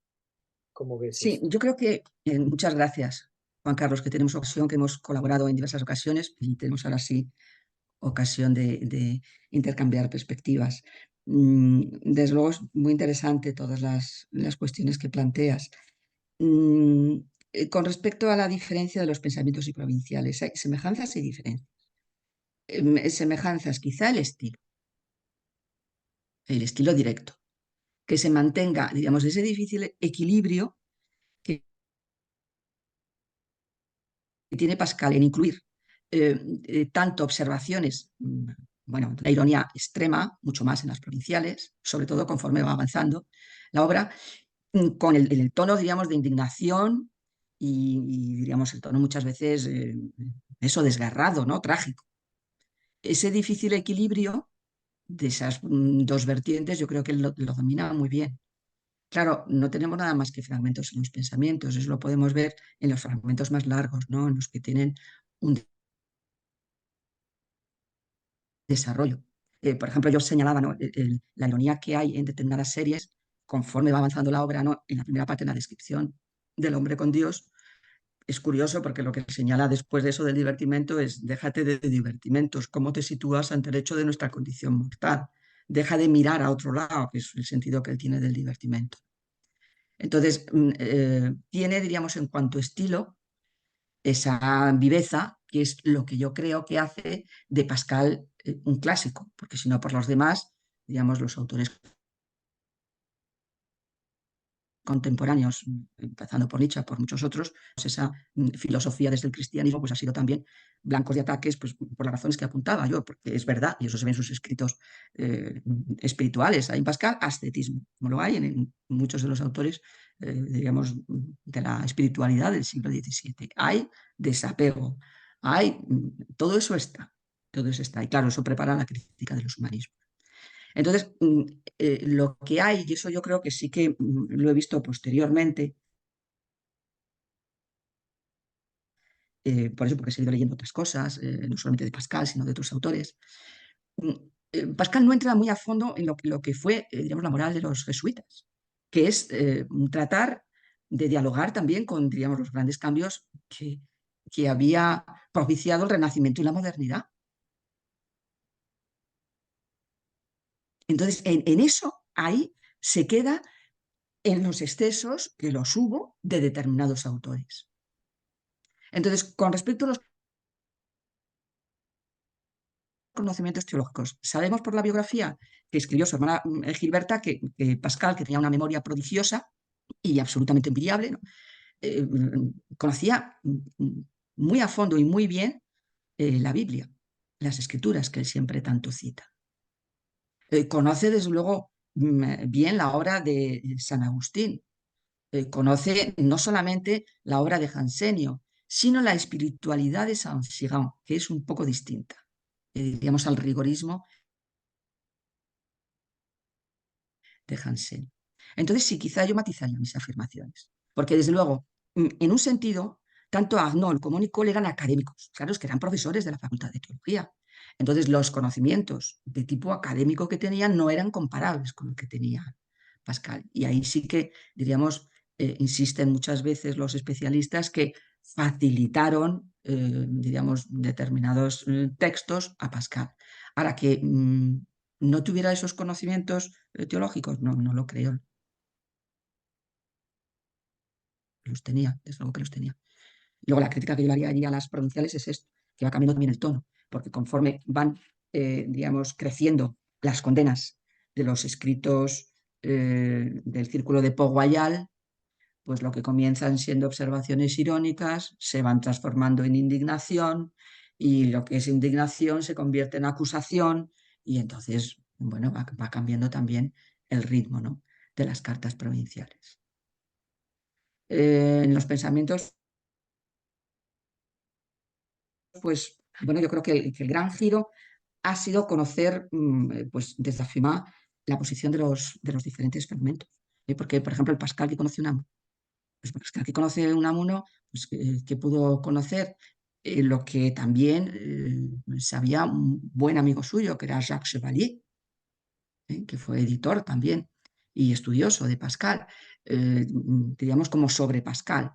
¿Cómo ves Sí, esto? yo creo que muchas gracias, Juan Carlos, que tenemos ocasión, que hemos colaborado en diversas ocasiones y tenemos ahora sí ocasión de intercambiar perspectivas. Desde luego es muy interesante todas las cuestiones que planteas. Con respecto a la diferencia de los pensamientos y provinciales, hay semejanzas y diferencias. Semejanzas, quizá el estilo directo, que se mantenga, digamos, ese difícil equilibrio que tiene Pascal en incluir tanto observaciones, bueno, la ironía extrema, mucho más en las provinciales, sobre todo conforme va avanzando la obra, con el tono, diríamos, de indignación y, diríamos, el tono muchas veces, eso, desgarrado, ¿no? Trágico. Ese difícil equilibrio de esas dos vertientes yo creo que lo domina muy bien. Claro, no tenemos nada más que fragmentos en los pensamientos, eso lo podemos ver en los fragmentos más largos, ¿no? En los que tienen un desarrollo. Por ejemplo, yo señalaba, ¿no? La ironía que hay en determinadas series conforme va avanzando la obra, ¿no? En la primera parte, en la descripción del hombre con Dios, es curioso porque lo que señala después de eso del divertimento es déjate de divertimentos, cómo te sitúas ante el hecho de nuestra condición mortal. Deja de mirar a otro lado, que es el sentido que él tiene del divertimento. Entonces, tiene, diríamos, en cuanto a estilo, esa viveza, que es lo que yo creo que hace de Pascal un clásico, porque si no, por los demás, digamos, los autores contemporáneos, empezando por Nietzsche, por muchos otros, pues esa filosofía desde el cristianismo pues ha sido también blancos de ataques pues, por las razones que apuntaba yo, porque es verdad, y eso se ve en sus escritos espirituales. Hay en Pascal ascetismo, como lo hay en muchos de los autores, digamos, de la espiritualidad del siglo XVII. Hay desapego, hay, todo eso está, todo eso está. Y claro, eso prepara la crítica de los humanismos. Entonces, lo que hay, y eso yo creo que sí que lo he visto posteriormente, por eso porque he seguido leyendo otras cosas, no solamente de Pascal, sino de otros autores. mm, Pascal no entra muy a fondo en lo que fue, digamos, la moral de los jesuitas, que es tratar de dialogar también con, digamos, los grandes cambios que había propiciado el Renacimiento y la modernidad. Entonces, en eso, ahí se queda en los excesos que los hubo de determinados autores. Entonces, con respecto a los conocimientos teológicos, sabemos por la biografía que escribió su hermana Gilberta que Pascal, que tenía una memoria prodigiosa y absolutamente envidiable, ¿no? eh, conocía muy a fondo y muy bien la Biblia, las escrituras que él siempre tanto cita. Conoce desde luego bien la obra de San Agustín, conoce no solamente la obra de Jansenio, sino la espiritualidad de Saint-Cyran, que es un poco distinta, diríamos, al rigorismo de Jansenio. Entonces, sí, quizá yo matizaría mis afirmaciones, porque desde luego, en un sentido, tanto Arnauld como Nicole eran académicos, claro, es que eran profesores de la Facultad de Teología. Entonces, los conocimientos de tipo académico que tenían no eran comparables con lo que tenía Pascal. Y ahí sí que, diríamos, insisten muchas veces los especialistas que facilitaron, diríamos, determinados textos a Pascal. Ahora que no tuviera esos conocimientos teológicos, no lo creo. Los tenía, desde luego que los tenía. Luego la crítica que yo le haría allí a las provinciales es esto, que va cambiando también el tono, porque conforme van, digamos, creciendo las condenas de los escritos del círculo de Port Royal, pues lo que comienzan siendo observaciones irónicas se van transformando en indignación, y lo que es indignación se convierte en acusación, y entonces, bueno, va cambiando también el ritmo, ¿no?, de las cartas provinciales. En los pensamientos, pues bueno, yo creo que el gran giro ha sido conocer, pues desde Afirmar, la posición de los diferentes fragmentos. Porque, por ejemplo, el Pascal que conoce Unamuno, pues Pascal que conoce Unamuno, pues que pudo conocer lo que también sabía un buen amigo suyo, que era Jacques Chevalier, que fue editor también y estudioso de Pascal, diríamos como sobre Pascal,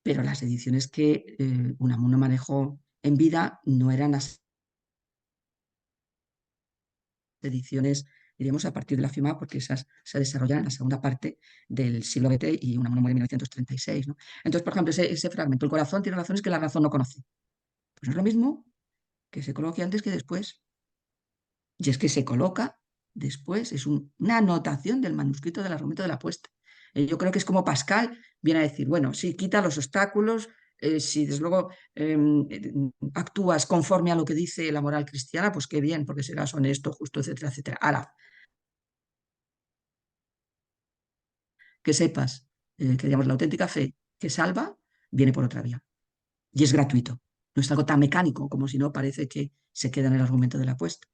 pero las ediciones que Unamuno manejó en vida no eran las ediciones, diríamos, a partir de la firma, porque esas se desarrollan en la segunda parte del siglo XX y Unamuno muere en 1936, ¿no? Entonces, por ejemplo, ese fragmento, el corazón tiene razones que la razón no conoce. Pues no es lo mismo que se coloque antes que después. Y es que se coloca después, es una anotación del manuscrito del argumento de la apuesta. Yo creo que es como Pascal viene a decir, bueno, sí, quita los obstáculos, si desde luego actúas conforme a lo que dice la moral cristiana, pues qué bien, porque serás honesto, justo, etcétera, etcétera. Ahora, que sepas que digamos, la auténtica fe que salva viene por otra vía. Y es gratuito. No es algo tan mecánico como si no parece que se queda en el argumento de la apuesta.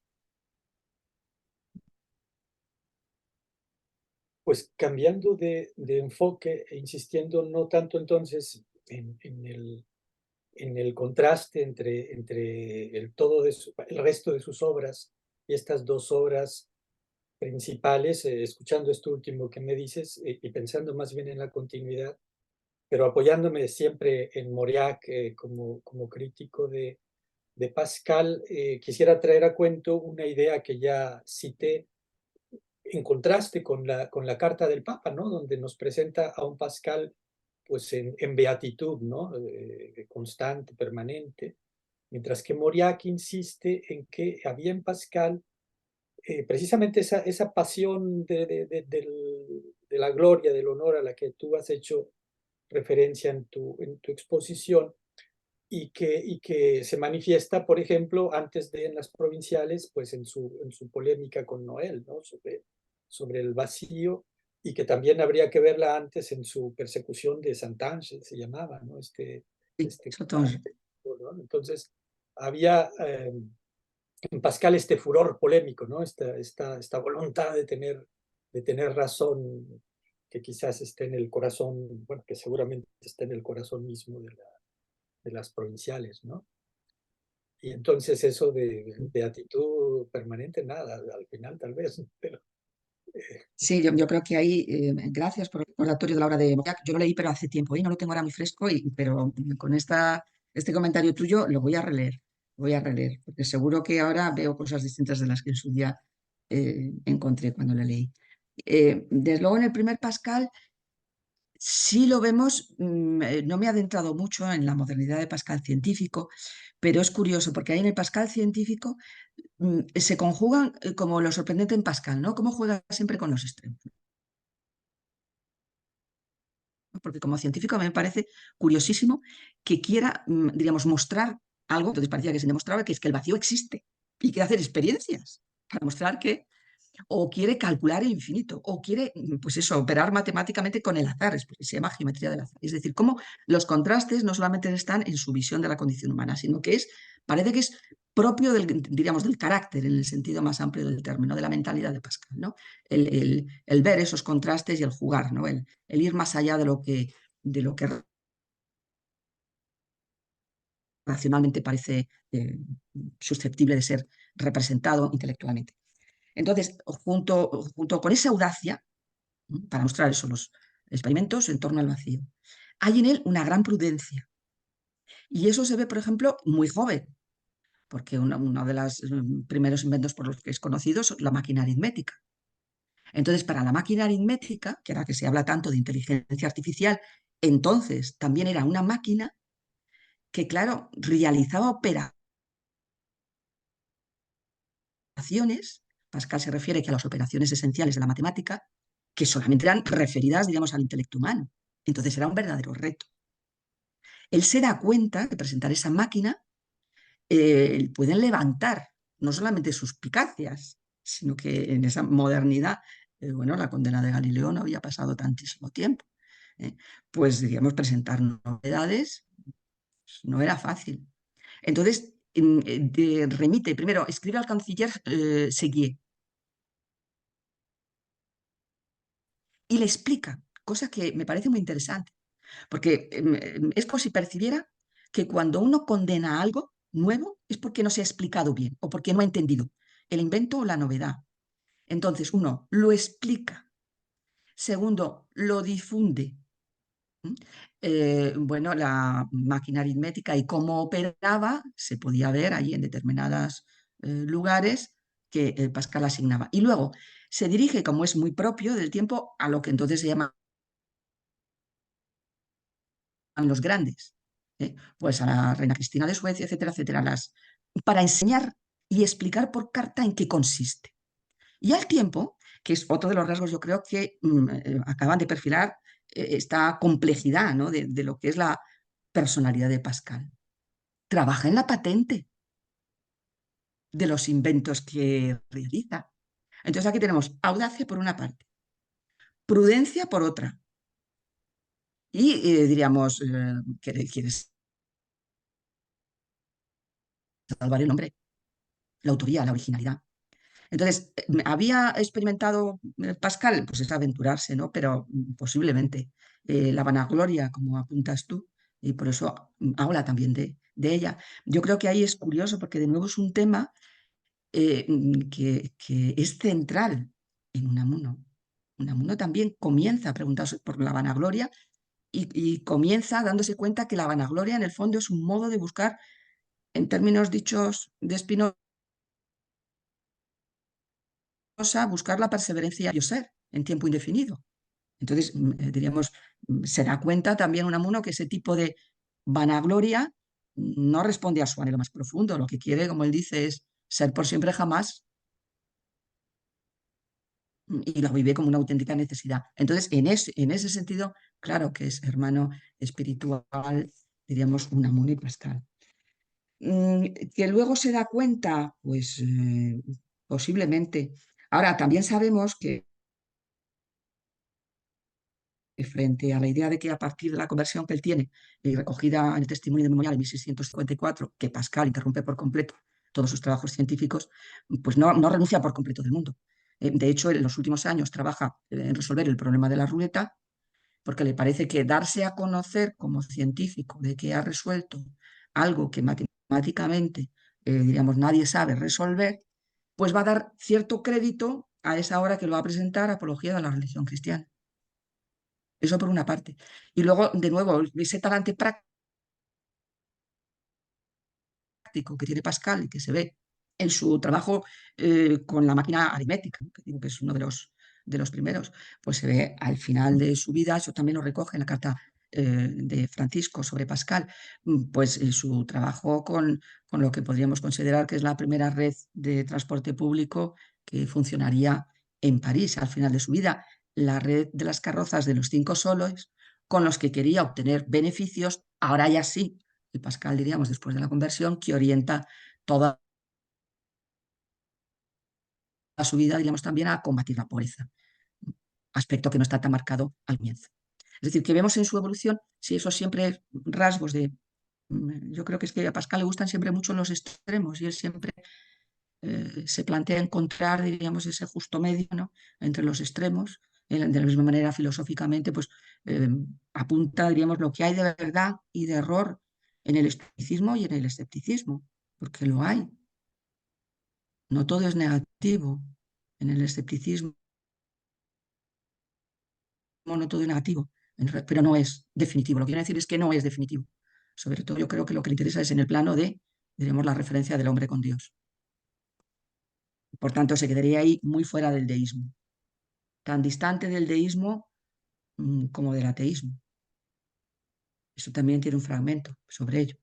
Pues cambiando de enfoque e insistiendo no tanto entonces en el contraste entre el resto de sus obras y estas dos obras principales, escuchando esto último que me dices y pensando más bien en la continuidad, pero apoyándome siempre en Mauriac como crítico de Pascal, quisiera traer a cuento una idea que ya cité en contraste con la carta del Papa, ¿no? Donde nos presenta a un Pascal pues en beatitud, ¿no? Constante, permanente, mientras que Mauriac insiste en que había en Pascal precisamente esa pasión de la gloria, del honor a la que tú has hecho referencia en tu exposición, y que se manifiesta, por ejemplo, antes de en las provinciales, pues en su polémica con Noel, ¿no? Sobre el vacío, y que también habría que verla antes en su persecución de Santange, se llamaba, ¿no? Sí, Este Sotonge. carácter, ¿no? Entonces, había en Pascal este furor polémico, ¿no? Esta voluntad de tener razón, que quizás esté en el corazón, bueno, que seguramente está en el corazón mismo de las provinciales, ¿no? Y entonces eso de actitud permanente, nada, al final tal vez, pero Sí, yo creo que ahí, gracias por el recordatorio de la obra de Mauriac. Yo lo leí, pero hace tiempo, y no lo tengo ahora muy fresco, pero con este comentario tuyo lo voy a releer, porque seguro que ahora veo cosas distintas de las que en su día encontré cuando lo leí. Desde luego, en el primer Pascal sí lo vemos, no me he adentrado mucho en la modernidad de Pascal científico, pero es curioso, porque ahí en el Pascal científico se conjugan como lo sorprendente en Pascal, ¿no? Cómo juega siempre con los extremos. Porque como científico me parece curiosísimo que quiera, diríamos, mostrar algo, entonces parecía que se demostraba que es que el vacío existe y quiere hacer experiencias para mostrar que, o quiere calcular el infinito, o quiere, pues eso, operar matemáticamente con el azar, es porque se llama geometría del azar. Es decir, cómo los contrastes no solamente están en su visión de la condición humana, sino que parece que es propio diríamos, del carácter, en el sentido más amplio del término, de la mentalidad de Pascal, ¿no? El ver esos contrastes y el jugar, ¿no? El ir más allá de lo que racionalmente parece susceptible de ser representado intelectualmente. Entonces, junto con esa audacia, para mostrar eso, los experimentos en torno al vacío, hay en él una gran prudencia. Y eso se ve, por ejemplo, muy joven, porque uno de los primeros inventos por los que es conocido es la máquina aritmética. Entonces, para la máquina aritmética, que ahora que se habla tanto de inteligencia artificial, entonces también era una máquina que, claro, realizaba operaciones Pascal se refiere que a las operaciones esenciales de la matemática, que solamente eran referidas, digamos, al intelecto humano. Entonces era un verdadero reto. Él se da cuenta que presentar esa máquina pueden levantar no solamente suspicacias, sino que en esa modernidad, bueno, la condena de Galileo no había pasado tantísimo tiempo. Pues, digamos, presentar novedades pues, no era fácil. Entonces, remite, primero, escribe al canciller Seguier y le explica, cosa que me parece muy interesante, porque es como si percibiera que cuando uno condena algo nuevo es porque no se ha explicado bien o porque no ha entendido el invento o la novedad. Entonces, uno, lo explica. Segundo, lo difunde. Bueno, la máquina aritmética y cómo operaba se podía ver ahí en determinados lugares que Pascal asignaba. Y luego se dirige, como es muy propio del tiempo, a lo que entonces se llama los grandes, pues a la reina Cristina de Suecia, etcétera, etcétera, para enseñar y explicar por carta en qué consiste. Y al tiempo, que es otro de los rasgos, yo creo que acaban de perfilar esta complejidad, ¿no? de lo que es la personalidad de Pascal. Trabaja en la patente de los inventos que realiza. Entonces aquí tenemos audacia por una parte, prudencia por otra, y diríamos, quieres salvar el nombre, la autoría, la originalidad. Entonces, ¿había experimentado Pascal? Pues es aventurarse, ¿no? Pero posiblemente la vanagloria, como apuntas tú, y por eso habla también de ella. Yo creo que ahí es curioso porque de nuevo es un tema que es central en Unamuno. Unamuno también comienza a preguntarse por la vanagloria y comienza dándose cuenta que la vanagloria en el fondo es un modo de buscar, en términos dichos de Spinoza, buscar la perseverancia y ser en tiempo indefinido. Entonces, diríamos, se da cuenta también Unamuno que ese tipo de vanagloria no responde a su anhelo más profundo. Lo que quiere, como él dice, es ser por siempre jamás y lo vive como una auténtica necesidad. Entonces, en ese sentido, claro que es hermano espiritual, diríamos, Unamuno y Pascal. Que luego se da cuenta, pues posiblemente. Ahora, también sabemos que frente a la idea de que a partir de la conversión que él tiene, recogida en el testimonio de memorial en 1654, que Pascal interrumpe por completo todos sus trabajos científicos, pues no renuncia por completo del mundo. De hecho, en los últimos años trabaja en resolver el problema de la ruleta, porque le parece que darse a conocer como científico de que ha resuelto algo que matemáticamente, diríamos, nadie sabe resolver, pues va a dar cierto crédito a esa obra que lo va a presentar, Apología de la Religión Cristiana. Eso por una parte. Y luego, de nuevo, ese talante práctico que tiene Pascal y que se ve en su trabajo con la máquina aritmética, que digo que es uno de los primeros, pues se ve al final de su vida, eso también lo recoge en la carta de Francisco sobre Pascal, pues su trabajo con lo que podríamos considerar que es la primera red de transporte público que funcionaría en París al final de su vida, la red de las carrozas de los 5 soles, con los que quería obtener beneficios, ahora ya sí, y Pascal, diríamos, después de la conversión, que orienta toda su vida, diríamos, también a combatir la pobreza, aspecto que no está tan marcado al comienzo. Es decir, que vemos en su evolución, si esos siempre rasgos de... Yo creo que es que a Pascal le gustan siempre mucho los extremos y él siempre se plantea encontrar, diríamos, ese justo medio, ¿no?, entre los extremos. De la misma manera, filosóficamente, pues apunta, diríamos, lo que hay de verdad y de error en el estoicismo y en el escepticismo, porque lo hay. No todo es negativo. En el escepticismo no todo es negativo, pero no es definitivo. Lo que quiero decir es que no es definitivo. Sobre todo yo creo que lo que le interesa es en el plano de, diremos, la referencia del hombre con Dios. Por tanto, se quedaría ahí muy fuera del deísmo, tan distante del deísmo como del ateísmo. Eso también tiene un fragmento sobre ello.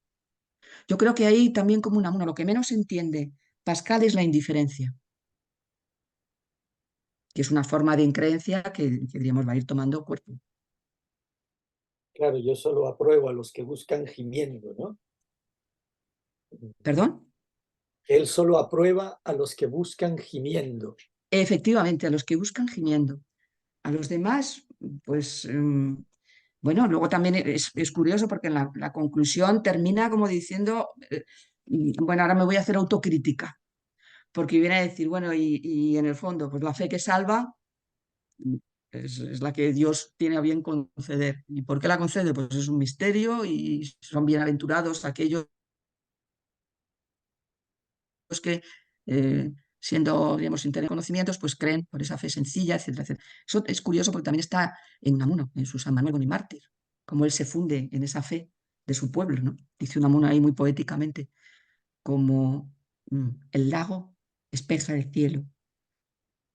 Yo creo que ahí también como Unamuno, lo que menos entiende Pascal es la indiferencia. que es una forma de increencia que diríamos va a ir tomando cuerpo. Claro, yo solo apruebo a los que buscan gimiendo, ¿no? ¿Perdón? Él solo aprueba a los que buscan gimiendo. Efectivamente, a los que buscan gimiendo. A los demás, pues bueno, luego también es curioso porque en la conclusión termina como diciendo, bueno, ahora me voy a hacer autocrítica, porque viene a decir, bueno, y en el fondo, pues la fe que salva es la que Dios tiene a bien conceder. ¿Y por qué la concede? Pues es un misterio y son bienaventurados aquellos que, siendo, digamos, sin tener conocimientos, pues creen por esa fe sencilla, etcétera, etcétera. Eso es curioso porque también está en Unamuno, en su San Manuel Mártir, como él se funde en esa fe de su pueblo, ¿no? Dice Unamuno ahí muy poéticamente, como el lago espeja el cielo.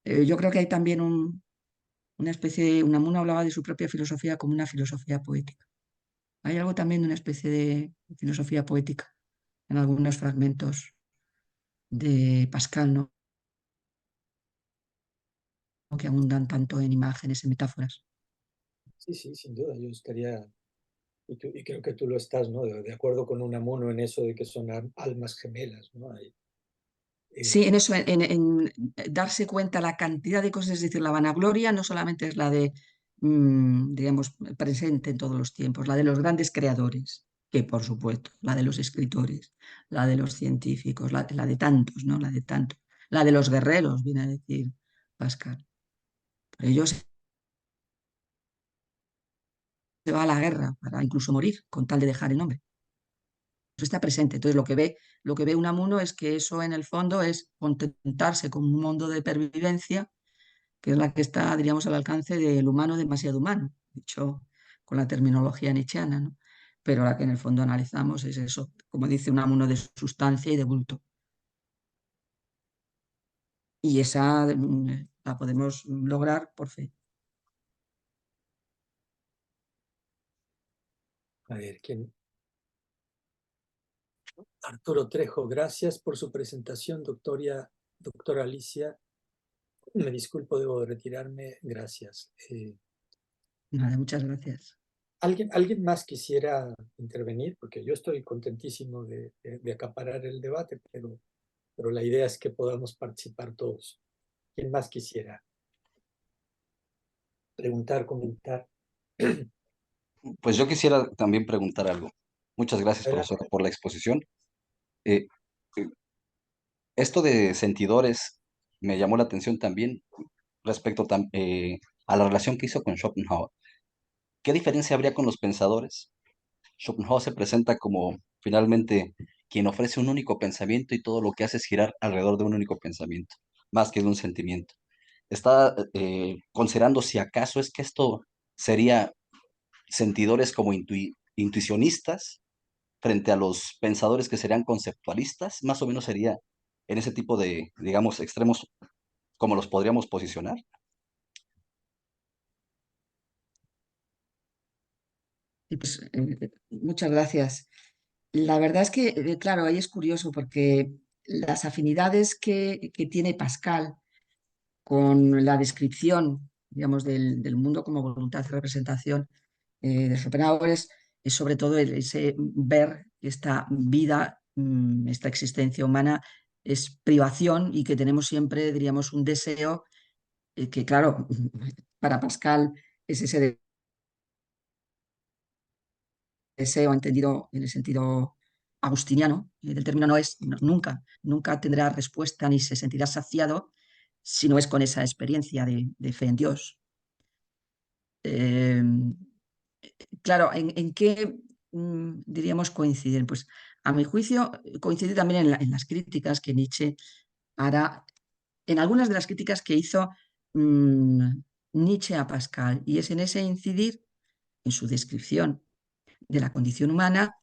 Yo creo que hay también una especie de, Unamuno hablaba de su propia filosofía como una filosofía poética. Hay algo también de una especie de filosofía poética en algunos fragmentos de Pascal, ¿no? Que abundan tanto en imágenes, en metáforas. Sí, sí, sin duda, yo estaría, y creo que tú lo estás, ¿no? De acuerdo con Unamuno en eso de que son almas gemelas, ¿no? Sí, Eh, en eso, en darse cuenta la cantidad de cosas, es decir, la vanagloria no solamente es la de, digamos, presente en todos los tiempos, la de los grandes creadores, que por supuesto, la de los escritores, la de los científicos, la de tantos, ¿no? La de tantos, la de los guerreros, viene a decir Pascal. Ellos se va a la guerra para incluso morir con tal de dejar el nombre. Eso está presente. Entonces lo que ve Unamuno es que eso en el fondo es contentarse con un mundo de pervivencia, que es la que está, diríamos, al alcance del humano demasiado humano, dicho con la terminología nietzscheana, ¿no? Pero la que en el fondo analizamos es eso, como dice Unamuno, de sustancia y de bulto. Y esa la podemos lograr por fe. a ver, ¿quién? Arturo Trejo, gracias por su presentación, doctora Alicia. Me disculpo, debo de retirarme. Gracias. Nada, muchas gracias. ¿Alguien más quisiera intervenir? Porque yo estoy contentísimo de acaparar el debate, pero la idea es que podamos participar todos. ¿Quién más quisiera preguntar, comentar? Pues yo quisiera también preguntar algo. Muchas gracias, profesora, Adelante. por la exposición. Eh, eh, Esto de sentidores me llamó la atención también respecto a la relación que hizo con Schopenhauer. ¿Qué diferencia habría con los pensadores? Schopenhauer se presenta como finalmente quien ofrece un único pensamiento y todo lo que hace es girar alrededor de un único pensamiento, más que de un sentimiento. Está considerando si acaso es que esto sería sentidores como intuicionistas frente a los pensadores que serían conceptualistas, más o menos sería en ese tipo de, digamos, extremos como los podríamos posicionar. Y pues, muchas gracias. La verdad es que, claro, ahí es curioso porque las afinidades que tiene Pascal con la descripción, digamos, del mundo como voluntad y representación de Schopenhauer es sobre todo ese ver que esta vida, esta existencia humana es privación y que tenemos siempre, diríamos, un deseo que, claro, para Pascal es ese deseo entendido en el sentido agustiniano del término, no es nunca, nunca tendrá respuesta ni se sentirá saciado si no es con esa experiencia de fe en Dios. Eh, claro, ¿en qué diríamos coinciden? Pues a mi juicio coincide también en las críticas que Nietzsche hará, en algunas de las críticas que hizo mm, Nietzsche a Pascal, y es en ese incidir en su descripción de la condición humana,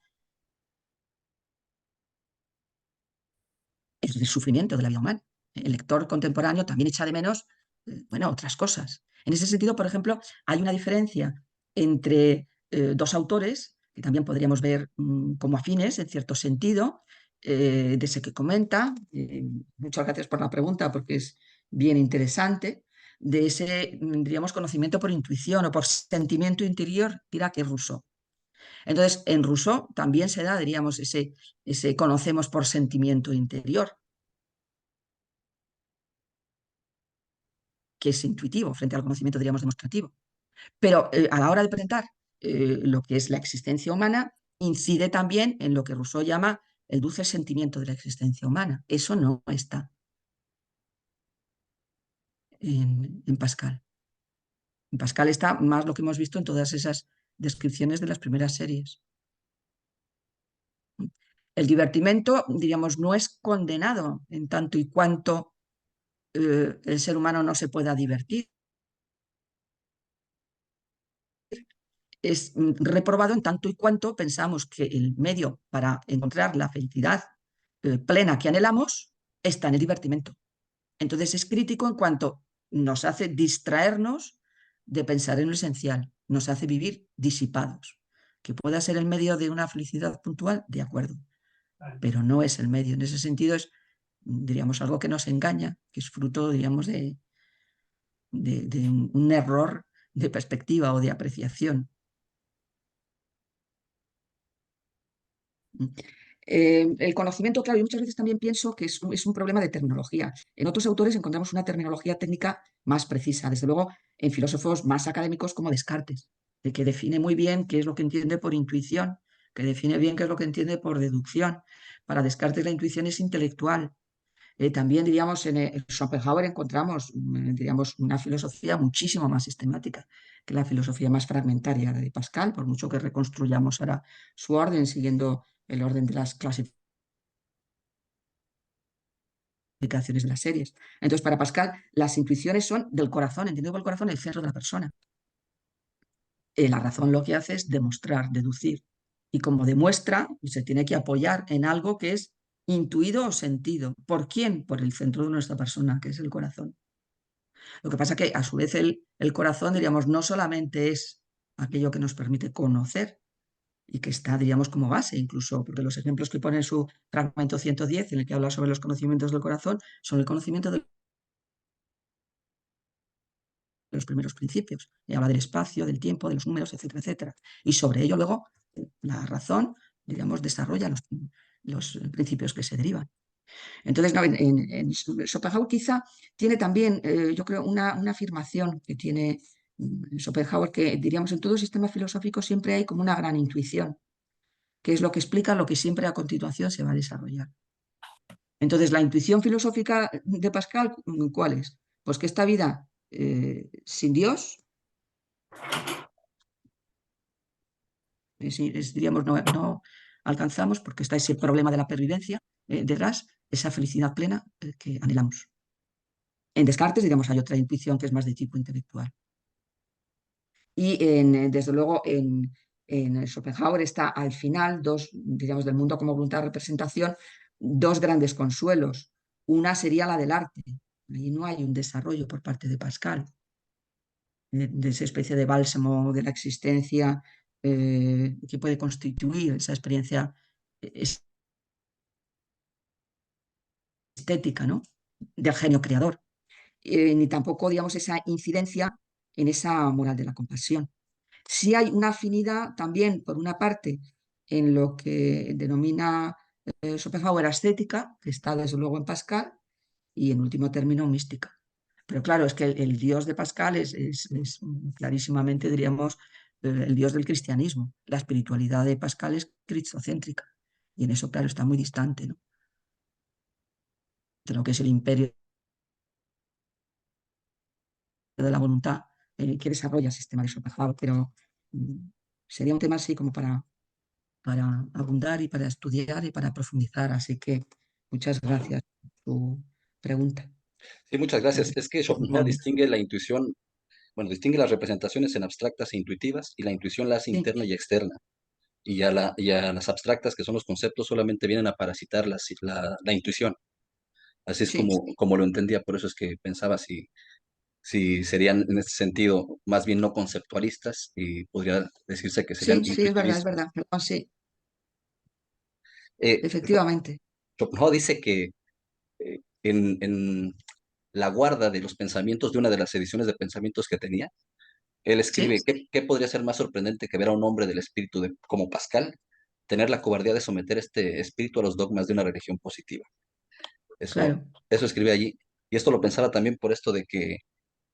el del sufrimiento de la vida humana. El lector contemporáneo también echa de menos, bueno, otras cosas. En ese sentido, por ejemplo, hay una diferencia entre dos autores que también podríamos ver como afines, en cierto sentido, de ese que comenta. Muchas gracias por la pregunta porque es bien interesante. de ese, diríamos, conocimiento por intuición o por sentimiento interior, dirá que es Rousseau. Entonces, en Rousseau también se da, diríamos, ese conocemos por sentimiento interior, que es intuitivo frente al conocimiento, diríamos, demostrativo. Pero a la hora de presentar lo que es la existencia humana, incide también en lo que Rousseau llama el dulce sentimiento de la existencia humana. Eso no está en Pascal. En Pascal está más lo que hemos visto en todas esas descripciones de las primeras series. El divertimento, diríamos, no es condenado en tanto y cuanto el ser humano no se pueda divertir. Es reprobado en tanto y cuanto pensamos que el medio para encontrar la felicidad plena que anhelamos está en el divertimento. Entonces es crítico en cuanto nos hace distraernos de pensar en lo esencial, nos hace vivir disipados. Que pueda ser el medio de una felicidad puntual, de acuerdo, pero no es el medio. En ese sentido es, diríamos, algo que nos engaña, que es fruto, diríamos, de un error de perspectiva o de apreciación. El conocimiento, claro, yo muchas veces también pienso que es un problema de terminología. En otros autores encontramos una terminología técnica más precisa, desde luego en filósofos más académicos como Descartes, de que define muy bien qué es lo que entiende por intuición, que define bien qué es lo que entiende por deducción. Para Descartes la intuición es intelectual. También, diríamos, en Schopenhauer encontramos, diríamos, una filosofía muchísimo más sistemática que la filosofía más fragmentaria de Pascal, por mucho que reconstruyamos ahora su orden siguiendo el orden de las clasificaciones de las series. Entonces, para Pascal, las intuiciones son del corazón, entendido por el corazón, el centro de la persona. La razón lo que hace es demostrar, deducir. Y como demuestra, se tiene que apoyar en algo que es intuido o sentido. ¿Por quién? Por el centro de nuestra persona, que es el corazón. Lo que pasa es que, a su vez, el corazón, diríamos, no solamente es aquello que nos permite conocer, y que está, diríamos, como base, incluso porque los ejemplos que pone en su fragmento 110, en el que habla sobre los conocimientos del corazón, son el conocimiento de los primeros principios. Y habla del espacio, del tiempo, de los números, etcétera, etcétera. Y sobre ello luego la razón, digamos, desarrolla los principios que se derivan. Entonces, no, en Schopenhauer quizá tiene también, yo creo, una afirmación que tiene Schopenhauer, que diríamos en todo sistema filosófico siempre hay como una gran intuición, que es lo que explica lo que siempre a continuación se va a desarrollar. Entonces, la intuición filosófica de Pascal, ¿cuál es? Pues que esta vida sin Dios, diríamos, no alcanzamos, porque está ese problema de la pervivencia detrás, esa felicidad plena que anhelamos. En Descartes, digamos, hay otra intuición que es más de tipo intelectual. Y desde luego en Schopenhauer está al final, digamos, del mundo como voluntad de representación, dos grandes consuelos. Una sería la del arte. Ahí no hay un desarrollo por parte de Pascal, de esa especie de bálsamo de la existencia que puede constituir esa experiencia estética, ¿no? Del genio creador. Ni tampoco, digamos, esa incidencia en esa moral de la compasión. Sí hay una afinidad también, por una parte, en lo que denomina Schopenhauer estética, que está desde luego en Pascal, y en último término mística. Pero claro, es que el Dios de Pascal es clarísimamente, diríamos, el Dios del cristianismo. La espiritualidad de Pascal es cristocéntrica. Y en eso, claro, está muy distante, ¿no?, de lo que es el imperio de la voluntad que desarrolla el sistema de Schopenhauer. Pero sería un tema así como para abundar y para estudiar y para profundizar. Así que muchas gracias por tu pregunta. Sí, muchas gracias. Es que Schopenhauer Realmente. distingue la intuición, bueno, distingue las representaciones en abstractas e intuitivas, y la intuición la hace Sí, interna y externa. Y a las abstractas, que son los conceptos, solamente vienen a parasitar la intuición. Así es sí, como lo entendía, por eso es que pensaba si serían en este sentido más bien no conceptualistas, y podría decirse que serían sí, sí, es intuitivistas. verdad, perdón, sí, Eh, efectivamente. Schopenhauer dice que en la guarda de los pensamientos de una de las ediciones de pensamientos que tenía. Él escribe, ¿Sí? ¿qué podría ser más sorprendente que ver a un hombre del espíritu como Pascal tener la cobardía de someter este espíritu a los dogmas de una religión positiva? Eso, Claro, eso escribe allí. Y esto lo pensaba también por esto de que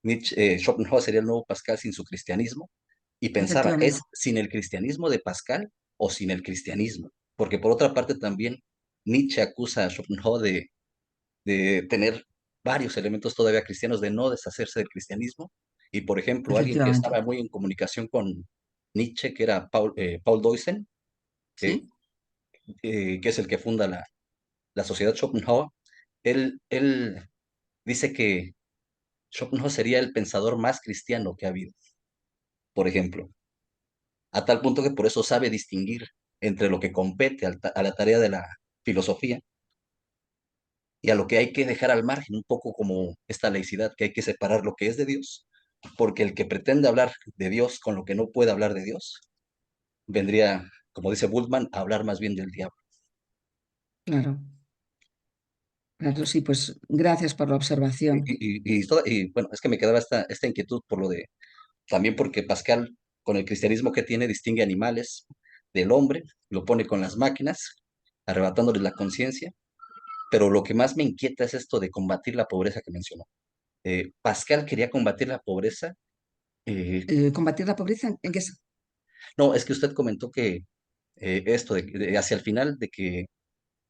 Schopenhauer sería el nuevo Pascal sin su cristianismo. Y pensaba, ¿es efectivamente. sin el cristianismo de Pascal o sin el cristianismo? Porque por otra parte también Nietzsche acusa a Schopenhauer de tener varios elementos todavía cristianos, de no deshacerse del cristianismo. Y por ejemplo, alguien que Efectivamente. estaba muy en comunicación con Nietzsche, que era Paul Deussen, eh, ¿Sí? que es el que funda la Sociedad Schopenhauer, él dice que Schopenhauer sería el pensador más cristiano que ha habido, por ejemplo, a tal punto que por eso sabe distinguir entre lo que compete a la tarea de la filosofía y a lo que hay que dejar al margen, un poco como esta laicidad, que hay que separar lo que es de Dios, porque el que pretende hablar de Dios con lo que no puede hablar de Dios, vendría, como dice Bultmann, a hablar más bien del diablo. Claro. Claro, sí, pues gracias por la observación. Bueno, es que me quedaba esta inquietud por lo de, también porque Pascal, con el cristianismo que tiene, distingue animales del hombre, lo pone con las máquinas, arrebatándoles la conciencia, pero lo que más me inquieta es esto de combatir la pobreza que mencionó. Pascal quería combatir la pobreza. ¿Combatir la pobreza? ¿En qué? No, es que usted comentó que esto hacia el final de que,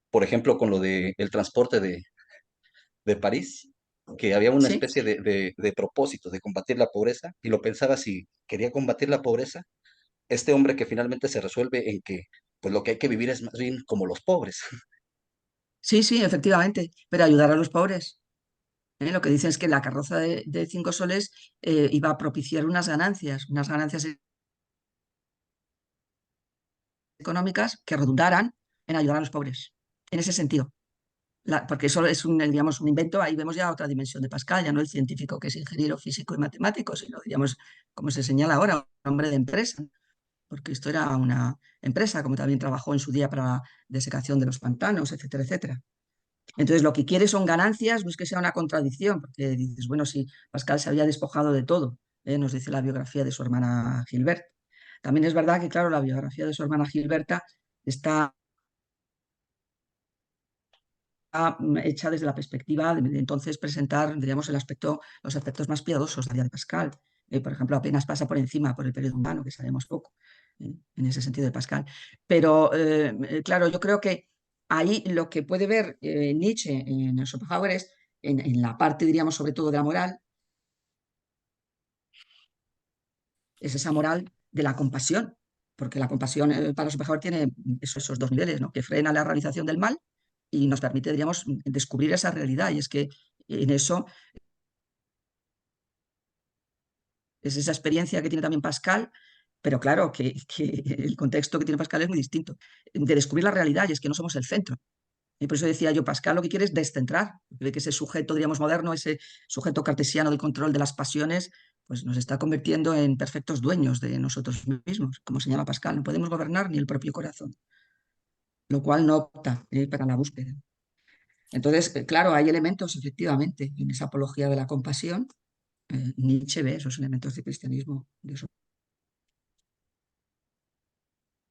por ejemplo, con lo de el transporte de París, que había una Sí, especie de propósito de combatir la pobreza, y lo pensaba si quería combatir la pobreza, este hombre que finalmente se resuelve en que pues lo que hay que vivir es más bien como los pobres. sí, sí, efectivamente, pero ayudar a los pobres. ¿Eh? Lo que dicen es que la carroza de 5 soles iba a propiciar unas ganancias económicas que redundaran en ayudar a los pobres, en ese sentido. Porque eso es un, digamos, un invento, ahí vemos ya otra dimensión de Pascal, ya no el científico que es ingeniero físico y matemático, sino, digamos, como se señala ahora, un hombre de empresa, porque esto era una empresa, como también trabajó en su día para la desecación de los pantanos, etcétera, etcétera. Entonces, lo que quiere son ganancias, no es que sea una contradicción, porque dices, bueno, si Pascal se había despojado de todo, nos dice la biografía de su hermana Gilbert. También es verdad que, claro, la biografía de su hermana Gilberta está hecha desde la perspectiva de entonces presentar, diríamos, los aspectos más piadosos de la vida de Pascal. Por ejemplo, apenas pasa por encima por el periodo humano, que sabemos poco, en ese sentido de Pascal. Pero, claro, yo creo que ahí lo que puede ver Nietzsche en Schopenhauer es en la parte, diríamos, sobre todo de la moral, es esa moral de la compasión, porque la compasión para Schopenhauer tiene esos 2 niveles, ¿no? Que frena la realización del mal y nos permite, diríamos, descubrir esa realidad. Y es que en eso es esa experiencia que tiene también Pascal, pero claro que el contexto que tiene Pascal es muy distinto, de descubrir la realidad, y es que no somos el centro. Y por eso decía yo, Pascal lo que quiere es descentrar, porque ve que ese sujeto, diríamos, moderno, ese sujeto cartesiano del control de las pasiones, pues nos está convirtiendo en perfectos dueños de nosotros mismos, como señala Pascal, no podemos gobernar ni el propio corazón, lo cual no opta para la búsqueda. Entonces, claro, hay elementos, efectivamente, en esa apología de la compasión. Nietzsche ve esos elementos de cristianismo, de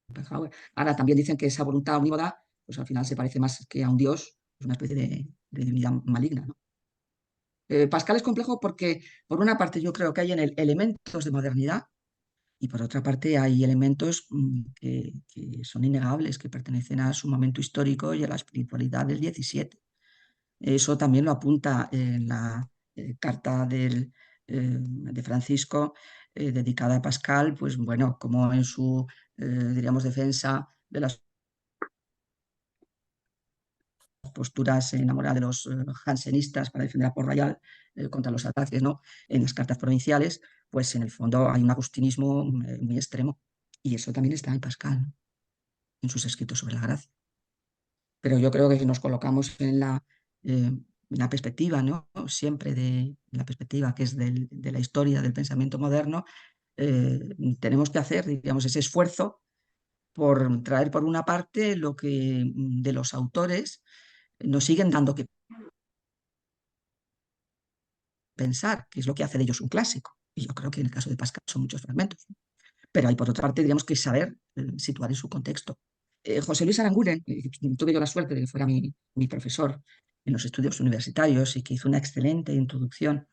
Schopenhauer. Ahora también dicen que esa voluntad omnímoda, pues al final se parece más que a un dios, es una especie de divinidad maligna, ¿no? Pascal es complejo porque, por una parte, yo creo que hay en él elementos de modernidad y, por otra parte, hay elementos que son innegables, que pertenecen a su momento histórico y a la espiritualidad del 17. Eso también lo apunta en la carta de Francisco dedicada a Pascal, pues bueno, como en su, diríamos, defensa de las posturas enamoradas de los jansenistas para defender a Port-Royal contra los ataques, ¿no? En las cartas provinciales, pues en el fondo hay un agustinismo muy extremo. Y eso también está en Pascal, ¿no? En sus escritos sobre la gracia. Pero yo creo que si nos colocamos en la perspectiva, ¿no? Siempre de la perspectiva que es de la historia del pensamiento moderno, tenemos que hacer, digamos, ese esfuerzo por traer por una parte lo que de los autores nos siguen dando que pensar, que es lo que hace de ellos un clásico. Y yo creo que en el caso de Pascal son muchos fragmentos. Pero hay, por otra parte, diríamos que saber situar en su contexto. José Luis Aranguren, tuve yo la suerte de que fuera mi profesor en los estudios universitarios y que hizo una excelente introducción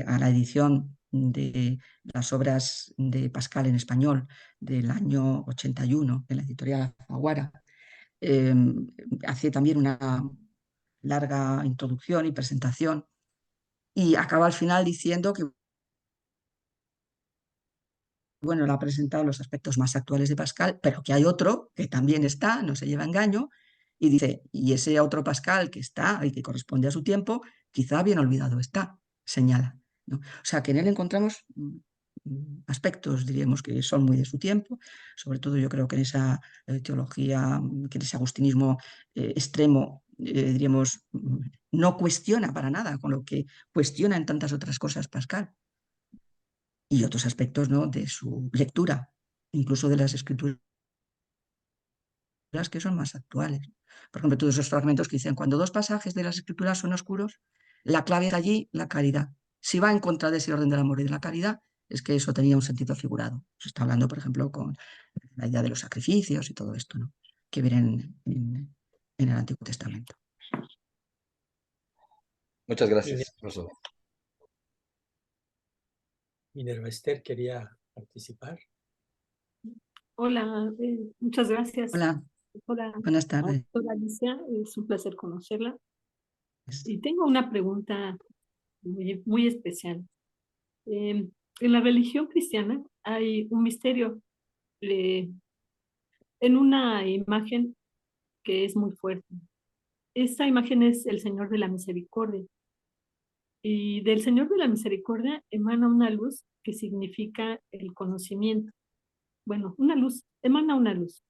a la edición de las obras de Pascal en español del año 81 en la editorial Alfaguara. Hace también una larga introducción y presentación y acaba al final diciendo que bueno, él ha presentado los aspectos más actuales de Pascal, pero que hay otro que también está, no se lleva engaño, y dice, y ese otro Pascal que está y que corresponde a su tiempo, quizá bien olvidado está, señala, ¿no? O sea, que en él encontramos aspectos, diríamos, que son muy de su tiempo, sobre todo yo creo que en esa teología, que en ese agustinismo extremo, diríamos, no cuestiona para nada, con lo que cuestiona en tantas otras cosas Pascal y otros aspectos, ¿no?, de su lectura, incluso de las escrituras que son más actuales. Por ejemplo, todos esos fragmentos que dicen, cuando dos pasajes de las escrituras son oscuros, la clave es allí la caridad. Si va en contra de ese orden del amor y de la caridad, es que eso tenía un sentido figurado. Se está hablando, por ejemplo, con la idea de los sacrificios y todo esto, ¿no?, que vienen en el Antiguo Testamento. Muchas gracias, profesor. Minerva Esther quería participar. Hola, muchas gracias. Hola, Hola, buenas tardes. doctora Alicia, es un placer conocerla. Y tengo una pregunta muy, muy especial. En la religión cristiana hay un misterio en una imagen que es muy fuerte. Esta imagen es el Señor de la Misericordia. Y del Señor de la Misericordia emana una luz que significa el conocimiento. Bueno, una luz, emana una luz.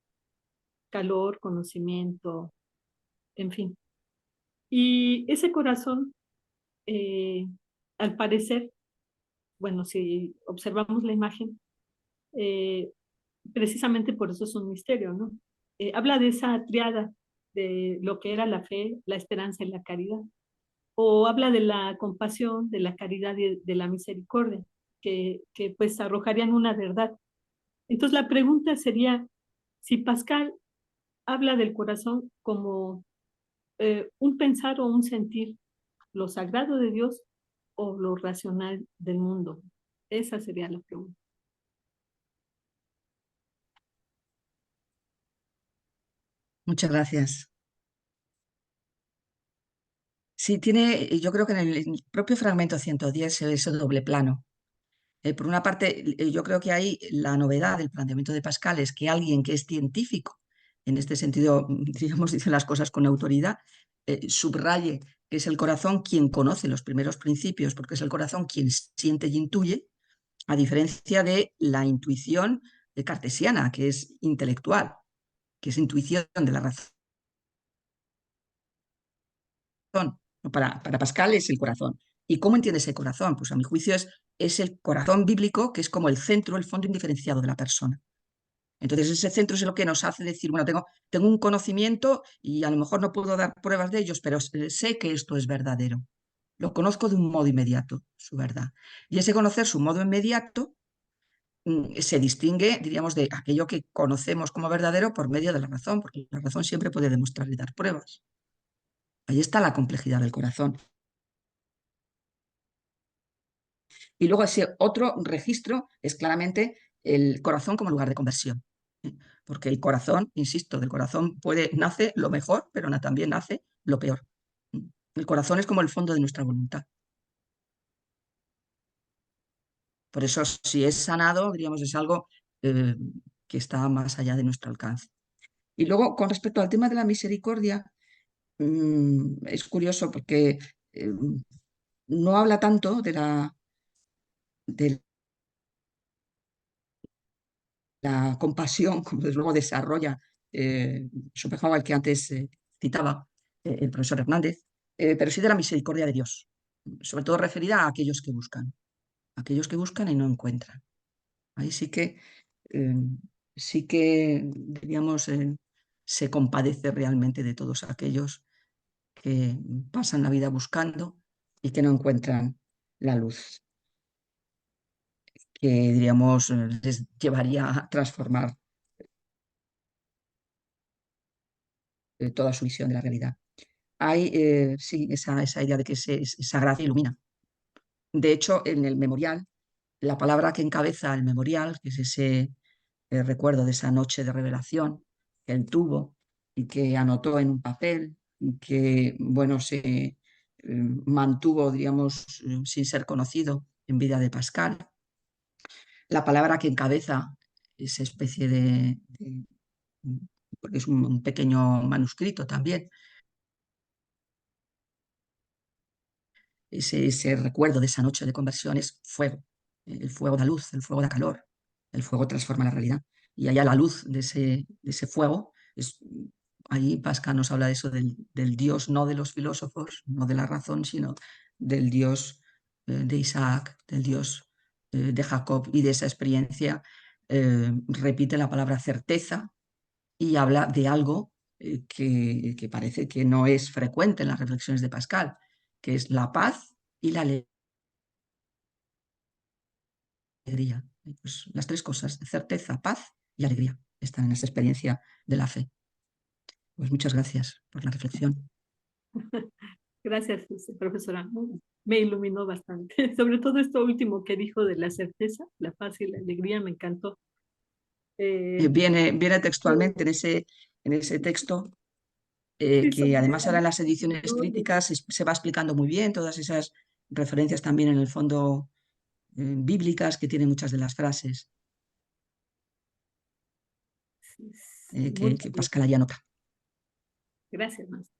Calor, conocimiento, en fin. Y ese corazón, al parecer, bueno, si observamos la imagen, precisamente por eso es un misterio, ¿no? Habla de esa triada de lo que era la fe, la esperanza y la caridad. O habla de la compasión, de la caridad y de la misericordia, que pues arrojarían una verdad. Entonces la pregunta sería, si Pascal habla del corazón como un pensar o un sentir, lo sagrado de Dios o lo racional del mundo. Esa sería la pregunta. Muchas gracias. Sí, tiene, yo creo que en el propio fragmento 110 se ve ese doble plano. Por una parte, yo creo que ahí la novedad del planteamiento de Pascal es que alguien que es científico, en este sentido, digamos, dice las cosas con autoridad, subraye que es el corazón quien conoce los primeros principios, porque es el corazón quien siente y intuye, a diferencia de la intuición cartesiana, que es intelectual, que es intuición de la razón. Para Pascal es el corazón. ¿Y cómo entiende ese corazón? Pues a mi juicio es el corazón bíblico, que es como el centro, el fondo indiferenciado de la persona. Entonces ese centro es lo que nos hace decir, bueno, tengo un conocimiento y a lo mejor no puedo dar pruebas de ellos, pero sé que esto es verdadero. Lo conozco de un modo inmediato, su verdad. Y ese conocer su modo inmediato se distingue, diríamos, de aquello que conocemos como verdadero por medio de la razón, porque la razón siempre puede demostrar y dar pruebas. Ahí está la complejidad del corazón. Y luego ese otro registro es claramente el corazón como lugar de conversión. Porque el corazón, insisto, del corazón nace lo mejor, pero también nace lo peor. El corazón es como el fondo de nuestra voluntad. Por eso, si es sanado, diríamos, es algo que está más allá de nuestro alcance. Y luego, con respecto al tema de la misericordia, es curioso porque no habla tanto de la compasión, como desde luego desarrolla Schopenhauer, que antes citaba el profesor Hernández, pero sí de la misericordia de Dios, sobre todo referida a aquellos que buscan y no encuentran. Ahí sí que diríamos, se compadece realmente de todos aquellos que pasan la vida buscando y que no encuentran la luz, que diríamos les llevaría a transformar toda su visión de la realidad. Hay, sí, esa idea de que esa gracia ilumina. De hecho, en el memorial, la palabra que encabeza el memorial, que es ese recuerdo de esa noche de revelación que él tuvo y que anotó en un papel y que, bueno, se mantuvo, digamos, sin ser conocido en vida de Pascal. La palabra que encabeza esa especie porque es un pequeño manuscrito también, ese recuerdo de esa noche de conversión es fuego. El fuego da luz, el fuego da calor, el fuego transforma la realidad. Y allá la luz de ese fuego, ahí Pascal nos habla de eso, del Dios no de los filósofos, no de la razón, sino del Dios de Isaac, del Dios de Jacob, y de esa experiencia repite la palabra certeza y habla de algo que parece que no es frecuente en las reflexiones de Pascal, que es la paz y la alegría. Pues las tres cosas, certeza, paz y alegría, están en esa experiencia de la fe. Pues muchas gracias por la reflexión. Gracias, profesora. Me iluminó bastante. Sobre todo esto último que dijo de la certeza, la paz y la alegría, me encantó. Viene textualmente en ese texto, Sí, que además ahora en las sobre ediciones todo, críticas se va explicando muy bien todas esas referencias también en el fondo bíblicas que tienen muchas de las frases sí, sí, que muchas Pascal ahí anota. gracias, maestra.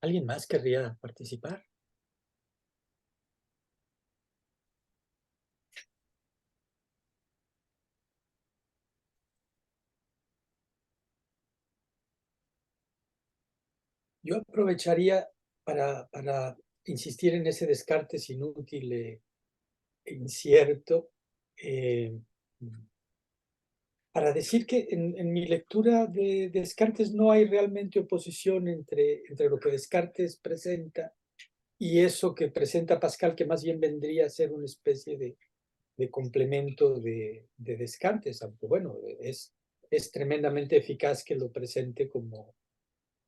¿Alguien más querría participar? Yo aprovecharía para insistir en ese Descartes inútil e incierto, para decir que en mi lectura de Descartes no hay realmente oposición entre lo que Descartes presenta y eso que presenta Pascal, que más bien vendría a ser una especie de complemento de Descartes, aunque bueno, es tremendamente eficaz que lo presente como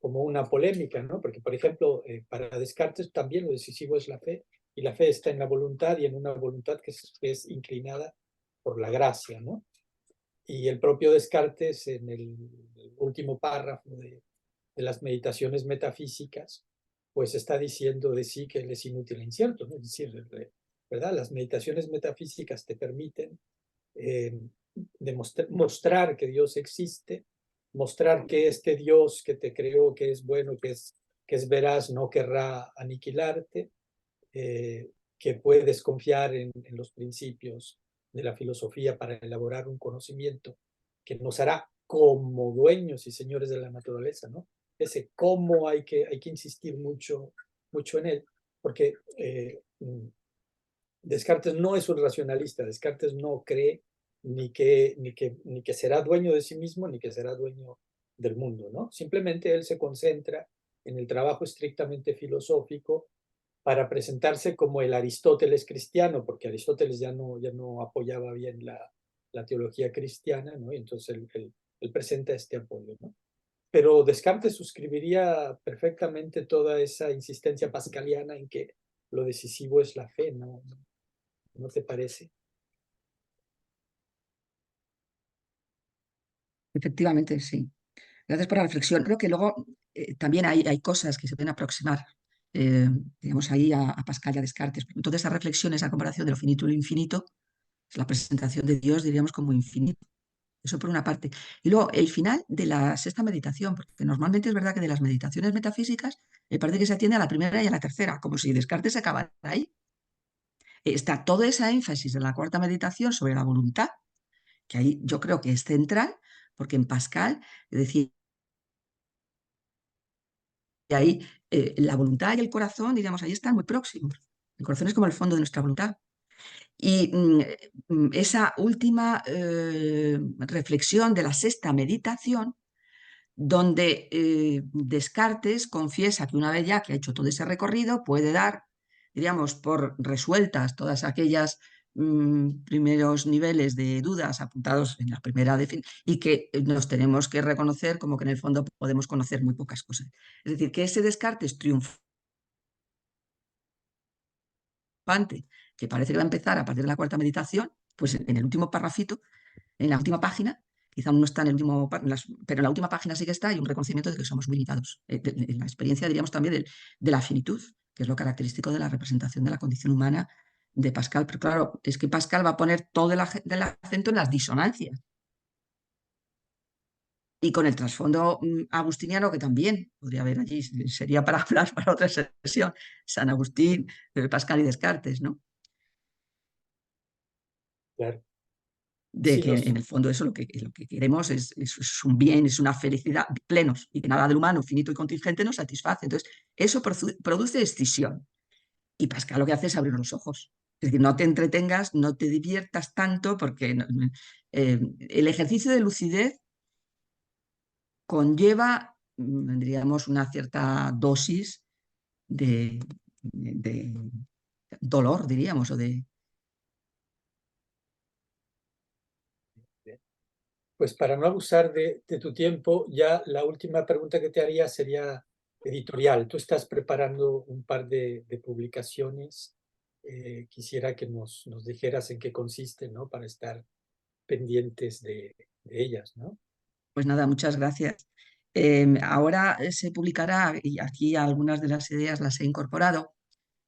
una polémica, ¿no? Porque, por ejemplo, para Descartes también lo decisivo es la fe, y la fe está en la voluntad y en una voluntad que es inclinada por la gracia, ¿no? Y el propio Descartes, en el último párrafo de las meditaciones metafísicas, pues está diciendo de sí que él es inútil e incierto, ¿no? Es decir, ¿verdad? Las meditaciones metafísicas te permiten mostrar que Dios existe, mostrar que este Dios que te creó, que es bueno, que es veraz, no querrá aniquilarte, que puedes confiar en los principios de la filosofía para elaborar un conocimiento que nos hará como dueños y señores de la naturaleza, ¿no? Ese cómo hay que insistir mucho en él, porque Descartes no es un racionalista, Descartes no cree ni que será dueño de sí mismo, ni que será dueño del mundo, ¿no? Simplemente él se concentra en el trabajo estrictamente filosófico para presentarse como el Aristóteles cristiano, porque Aristóteles ya no apoyaba bien la teología cristiana, ¿no? Y entonces él presenta este apoyo, ¿no? Pero Descartes suscribiría perfectamente toda esa insistencia pascaliana en que lo decisivo es la fe, ¿no? ¿No te parece? Efectivamente, sí. Gracias por la reflexión. Creo que luego también hay cosas que se pueden aproximar, digamos, ahí a Pascal y a Descartes. Toda esa reflexión, esa comparación de lo finito y lo infinito, es la presentación de Dios, diríamos, como infinito. Eso por una parte. Y luego el final de la sexta meditación, porque normalmente es verdad que de las meditaciones metafísicas me parece que se atiende a la primera y a la tercera, como si Descartes se acabara ahí. Está todo ese énfasis de la cuarta meditación sobre la voluntad, que ahí yo creo que es central, porque en Pascal decía ahí la voluntad y el corazón, digamos, ahí están muy próximos. El corazón es como el fondo de nuestra voluntad. Y esa última reflexión de la sexta meditación donde Descartes confiesa que una vez ya que ha hecho todo ese recorrido, puede dar, diríamos, por resueltas todas aquellas primeros niveles de dudas apuntados en la primera definición, y que nos tenemos que reconocer como que en el fondo podemos conocer muy pocas cosas. Es decir, que ese Descartes triunfante, que parece que va a empezar a partir de la cuarta meditación, pues en el último parrafito, en la última página, quizá no está en el último, pero en la última página sí que está, hay un reconocimiento de que somos muy limitados. En la experiencia, diríamos, también de la finitud, que es lo característico de la representación de la condición humana de Pascal. Pero claro, es que Pascal va a poner todo el acento en las disonancias. Y con el trasfondo agustiniano, que también podría haber allí, sería para hablar para otra sesión, San Agustín, Pascal y Descartes, ¿no? Claro. De Sí, que en el fondo eso lo que queremos es un bien, es una felicidad plenos, y que nada del humano finito y contingente nos satisface. Entonces, eso produce escisión. Y Pascal lo que hace es abrir los ojos. Es decir, no te entretengas, no te diviertas tanto, porque el ejercicio de lucidez conlleva, diríamos, una cierta dosis de dolor, diríamos, o de... Pues para no abusar de tu tiempo, ya la última pregunta que te haría sería editorial. Tú estás preparando un par de publicaciones. Quisiera que nos dijeras en qué consiste, ¿no? Para estar pendientes de ellas, ¿no? Pues nada, muchas gracias. Ahora se publicará, y aquí algunas de las ideas las he incorporado,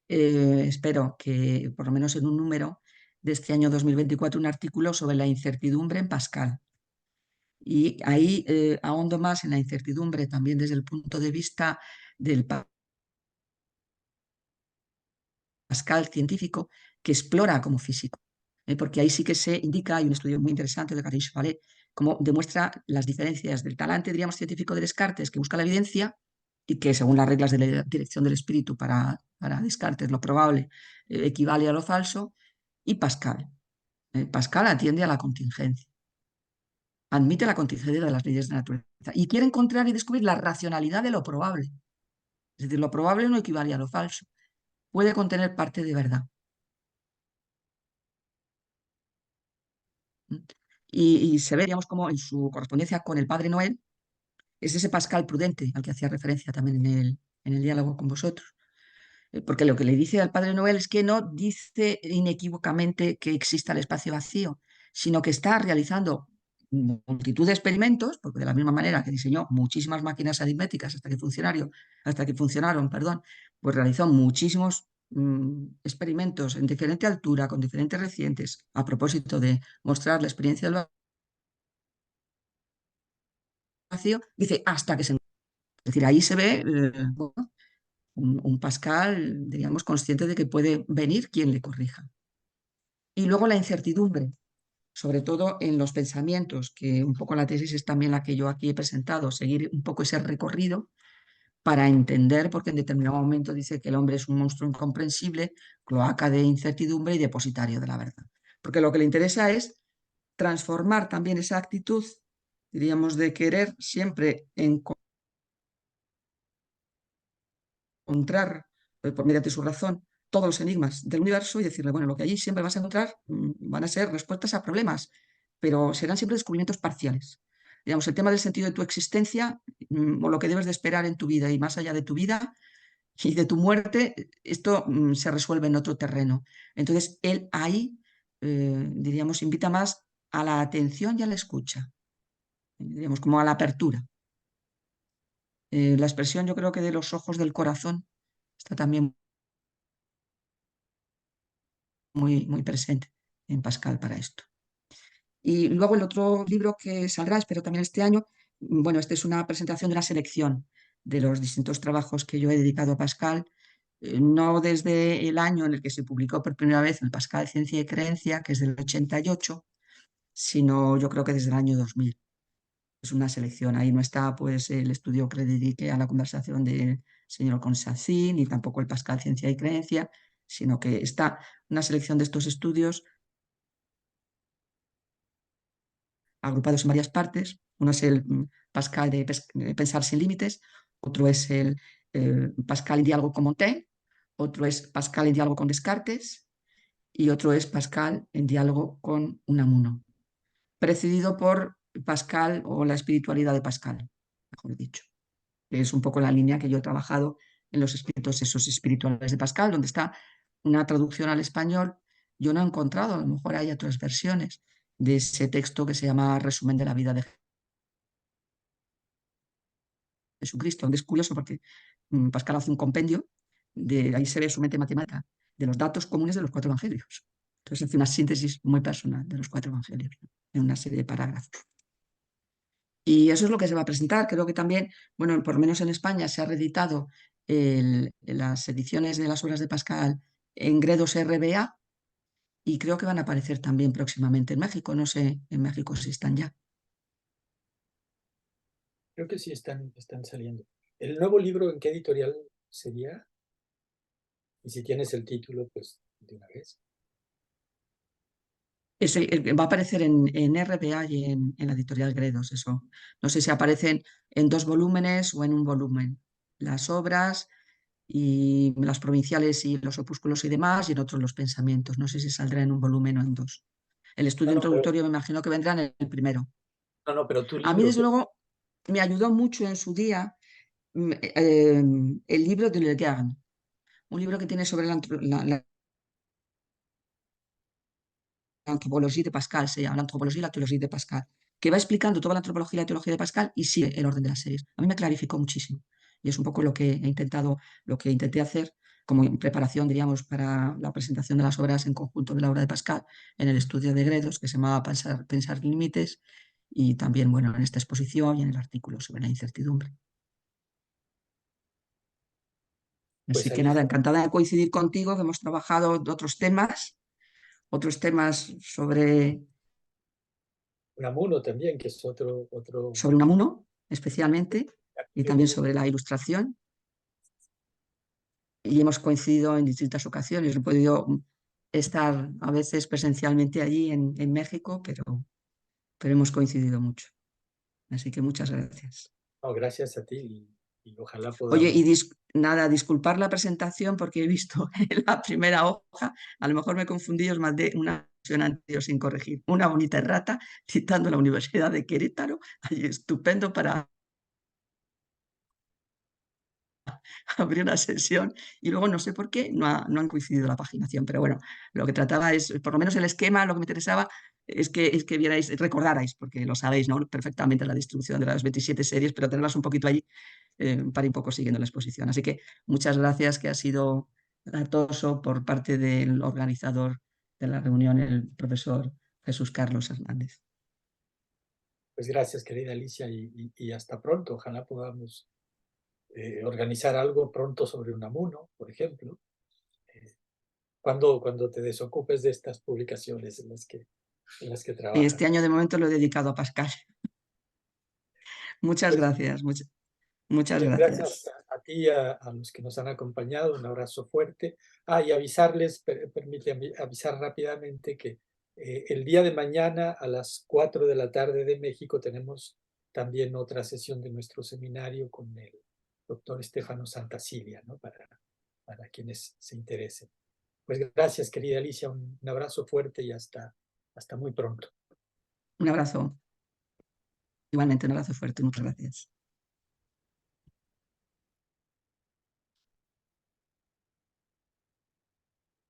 espero que por lo menos en un número de este año 2024, un artículo sobre la incertidumbre en Pascal. Y ahí ahondo más en la incertidumbre también desde el punto de vista del Pascal científico, que explora como físico. Porque ahí sí que se indica, hay un estudio muy interesante de Garish Vallée, cómo demuestra las diferencias del talante, diríamos, científico de Descartes, que busca la evidencia y que según las reglas de la dirección del espíritu para Descartes lo probable equivale a lo falso, y Pascal. Pascal atiende a la contingencia, admite la contingencia de las leyes de la naturaleza y quiere encontrar y descubrir la racionalidad de lo probable. Es decir, lo probable no equivale a lo falso, puede contener parte de verdad. Y se ve, digamos, como en su correspondencia con el Padre Noel, es ese Pascal prudente al que hacía referencia también en el diálogo con vosotros. Porque lo que le dice al Padre Noel es que no dice inequívocamente que exista el espacio vacío, sino que está realizando multitud de experimentos, porque de la misma manera que diseñó muchísimas máquinas aritméticas hasta que funcionaron, perdón, pues realizó muchísimos experimentos en diferente altura, con diferentes recientes, a propósito de mostrar la experiencia del vacío, dice hasta que se... Es decir, ahí se ve bueno, un Pascal, digamos, consciente de que puede venir quien le corrija. Y luego la incertidumbre, sobre todo en los pensamientos, que un poco la tesis es también la que yo aquí he presentado, seguir un poco ese recorrido para entender, porque en determinado momento dice que el hombre es un monstruo incomprensible, cloaca de incertidumbre y depositario de la verdad. Porque lo que le interesa es transformar también esa actitud, diríamos, de querer siempre encontrar, por mediante su razón, todos los enigmas del universo y decirle, bueno, lo que allí siempre vas a encontrar van a ser respuestas a problemas, pero serán siempre descubrimientos parciales. Digamos, el tema del sentido de tu existencia o lo que debes de esperar en tu vida y más allá de tu vida y de tu muerte, esto se resuelve en otro terreno. Entonces, él ahí, diríamos, invita más a la atención y a la escucha, diríamos, como a la apertura. La expresión, yo creo que de los ojos del corazón está también muy, muy presente en Pascal para esto. Y luego el otro libro que saldrá, espero también este año, bueno, este es una presentación de una selección de los distintos trabajos que yo he dedicado a Pascal, no desde el año en el que se publicó por primera vez el Pascal Ciencia y Creencia, que es del 88, sino yo creo que desde el año 2000. Es una selección, ahí no está pues el estudio que le dediqué a la conversación del señor Constancí, ni tampoco el Pascal Ciencia y Creencia, sino que está una selección de estos estudios agrupados en varias partes. Uno es el Pascal de Pensar sin límites, otro es el Pascal en diálogo con Montaigne, otro es Pascal en diálogo con Descartes y otro es Pascal en diálogo con Unamuno, precedido por Pascal o la espiritualidad de Pascal, mejor dicho. Es un poco la línea que yo he trabajado en los escritos esos espirituales de Pascal, donde está una traducción al español. Yo no he encontrado, a lo mejor hay otras versiones de ese texto que se llama Resumen de la vida de Jesucristo. Es curioso porque Pascal hace un compendio, ahí se ve su mente matemática, de los datos comunes de los 4 evangelios. Entonces hace una síntesis muy personal de los 4 evangelios, ¿no?, en una serie de parágrafos. Y eso es lo que se va a presentar. Creo que también, bueno, por lo menos en España se ha reeditado las ediciones de las obras de Pascal en Gredos RBA y creo que van a aparecer también próximamente en México. No sé en México si están ya. Creo que sí están saliendo. ¿El nuevo libro en qué editorial sería? Y si tienes el título, pues de una vez. Va a aparecer en RBA y en la editorial Gredos, eso. No sé si aparecen en 2 volúmenes o en un volumen. Las obras y las provinciales y los opúsculos y demás, y en otros los pensamientos. No sé si saldrá en un volumen o en 2. El estudio introductorio me imagino que vendrá en el primero. No, pero tu A mí, libro. desde luego, me ayudó mucho en su día el libro de Le Guin, un libro que tiene sobre la antropología de Pascal, se llama la antropología y la teología de Pascal, que va explicando toda la antropología y la teología de Pascal y sigue el orden de las series. A mí me clarificó muchísimo y es un poco lo que intenté hacer como preparación, diríamos, para la presentación de las obras en conjunto de la obra de Pascal en el estudio de Gredos, que se llamaba Pensar límites, y también, bueno, en esta exposición y en el artículo sobre la incertidumbre. Pues Así que Alicia, nada, encantada de coincidir contigo, que hemos trabajado otros temas sobre Unamuno también, que es otro Unamuno, especialmente, y también libro. sobre la ilustración. Y hemos coincidido en distintas ocasiones. He podido estar a veces presencialmente allí en México, pero hemos coincidido mucho. Así que muchas gracias. No, gracias a ti y ojalá Oye, podamos. y disculpar la presentación porque he visto en la primera hoja, a lo mejor me confundí, os mandé una versión anterior sin corregir, una bonita errata citando la Universidad de Querétaro, allí estupendo para abrir una sesión, y luego no sé por qué no han coincidido la paginación, pero bueno, lo que trataba es, por lo menos el esquema, lo que me interesaba es que vierais, recordarais, porque lo sabéis, ¿no?, perfectamente, la distribución de las 27 series, pero tenerlas un poquito allí para ir un poco siguiendo la exposición. Así que muchas gracias, que ha sido gratoso por parte del organizador de la reunión, el profesor Jesús Carlos Hernández. Pues gracias, querida Alicia, y hasta pronto. Ojalá podamos organizar algo pronto sobre Unamuno, por ejemplo, cuando te desocupes de estas publicaciones en las que trabajas. Este año de momento lo he dedicado a Pascal. Muchas Pues, gracias. Muchas muchas gracias gracias. a ti y a los que nos han acompañado. Un abrazo fuerte. Y avisarles, permíteme avisar rápidamente que el día de mañana a las 4 de la tarde de México tenemos también otra sesión de nuestro seminario con el doctor Estefano Santacilia, ¿no?, para quienes se interesen. Pues gracias, querida Alicia, un abrazo fuerte y hasta muy pronto. Un abrazo. Igualmente, un abrazo fuerte. Muchas gracias.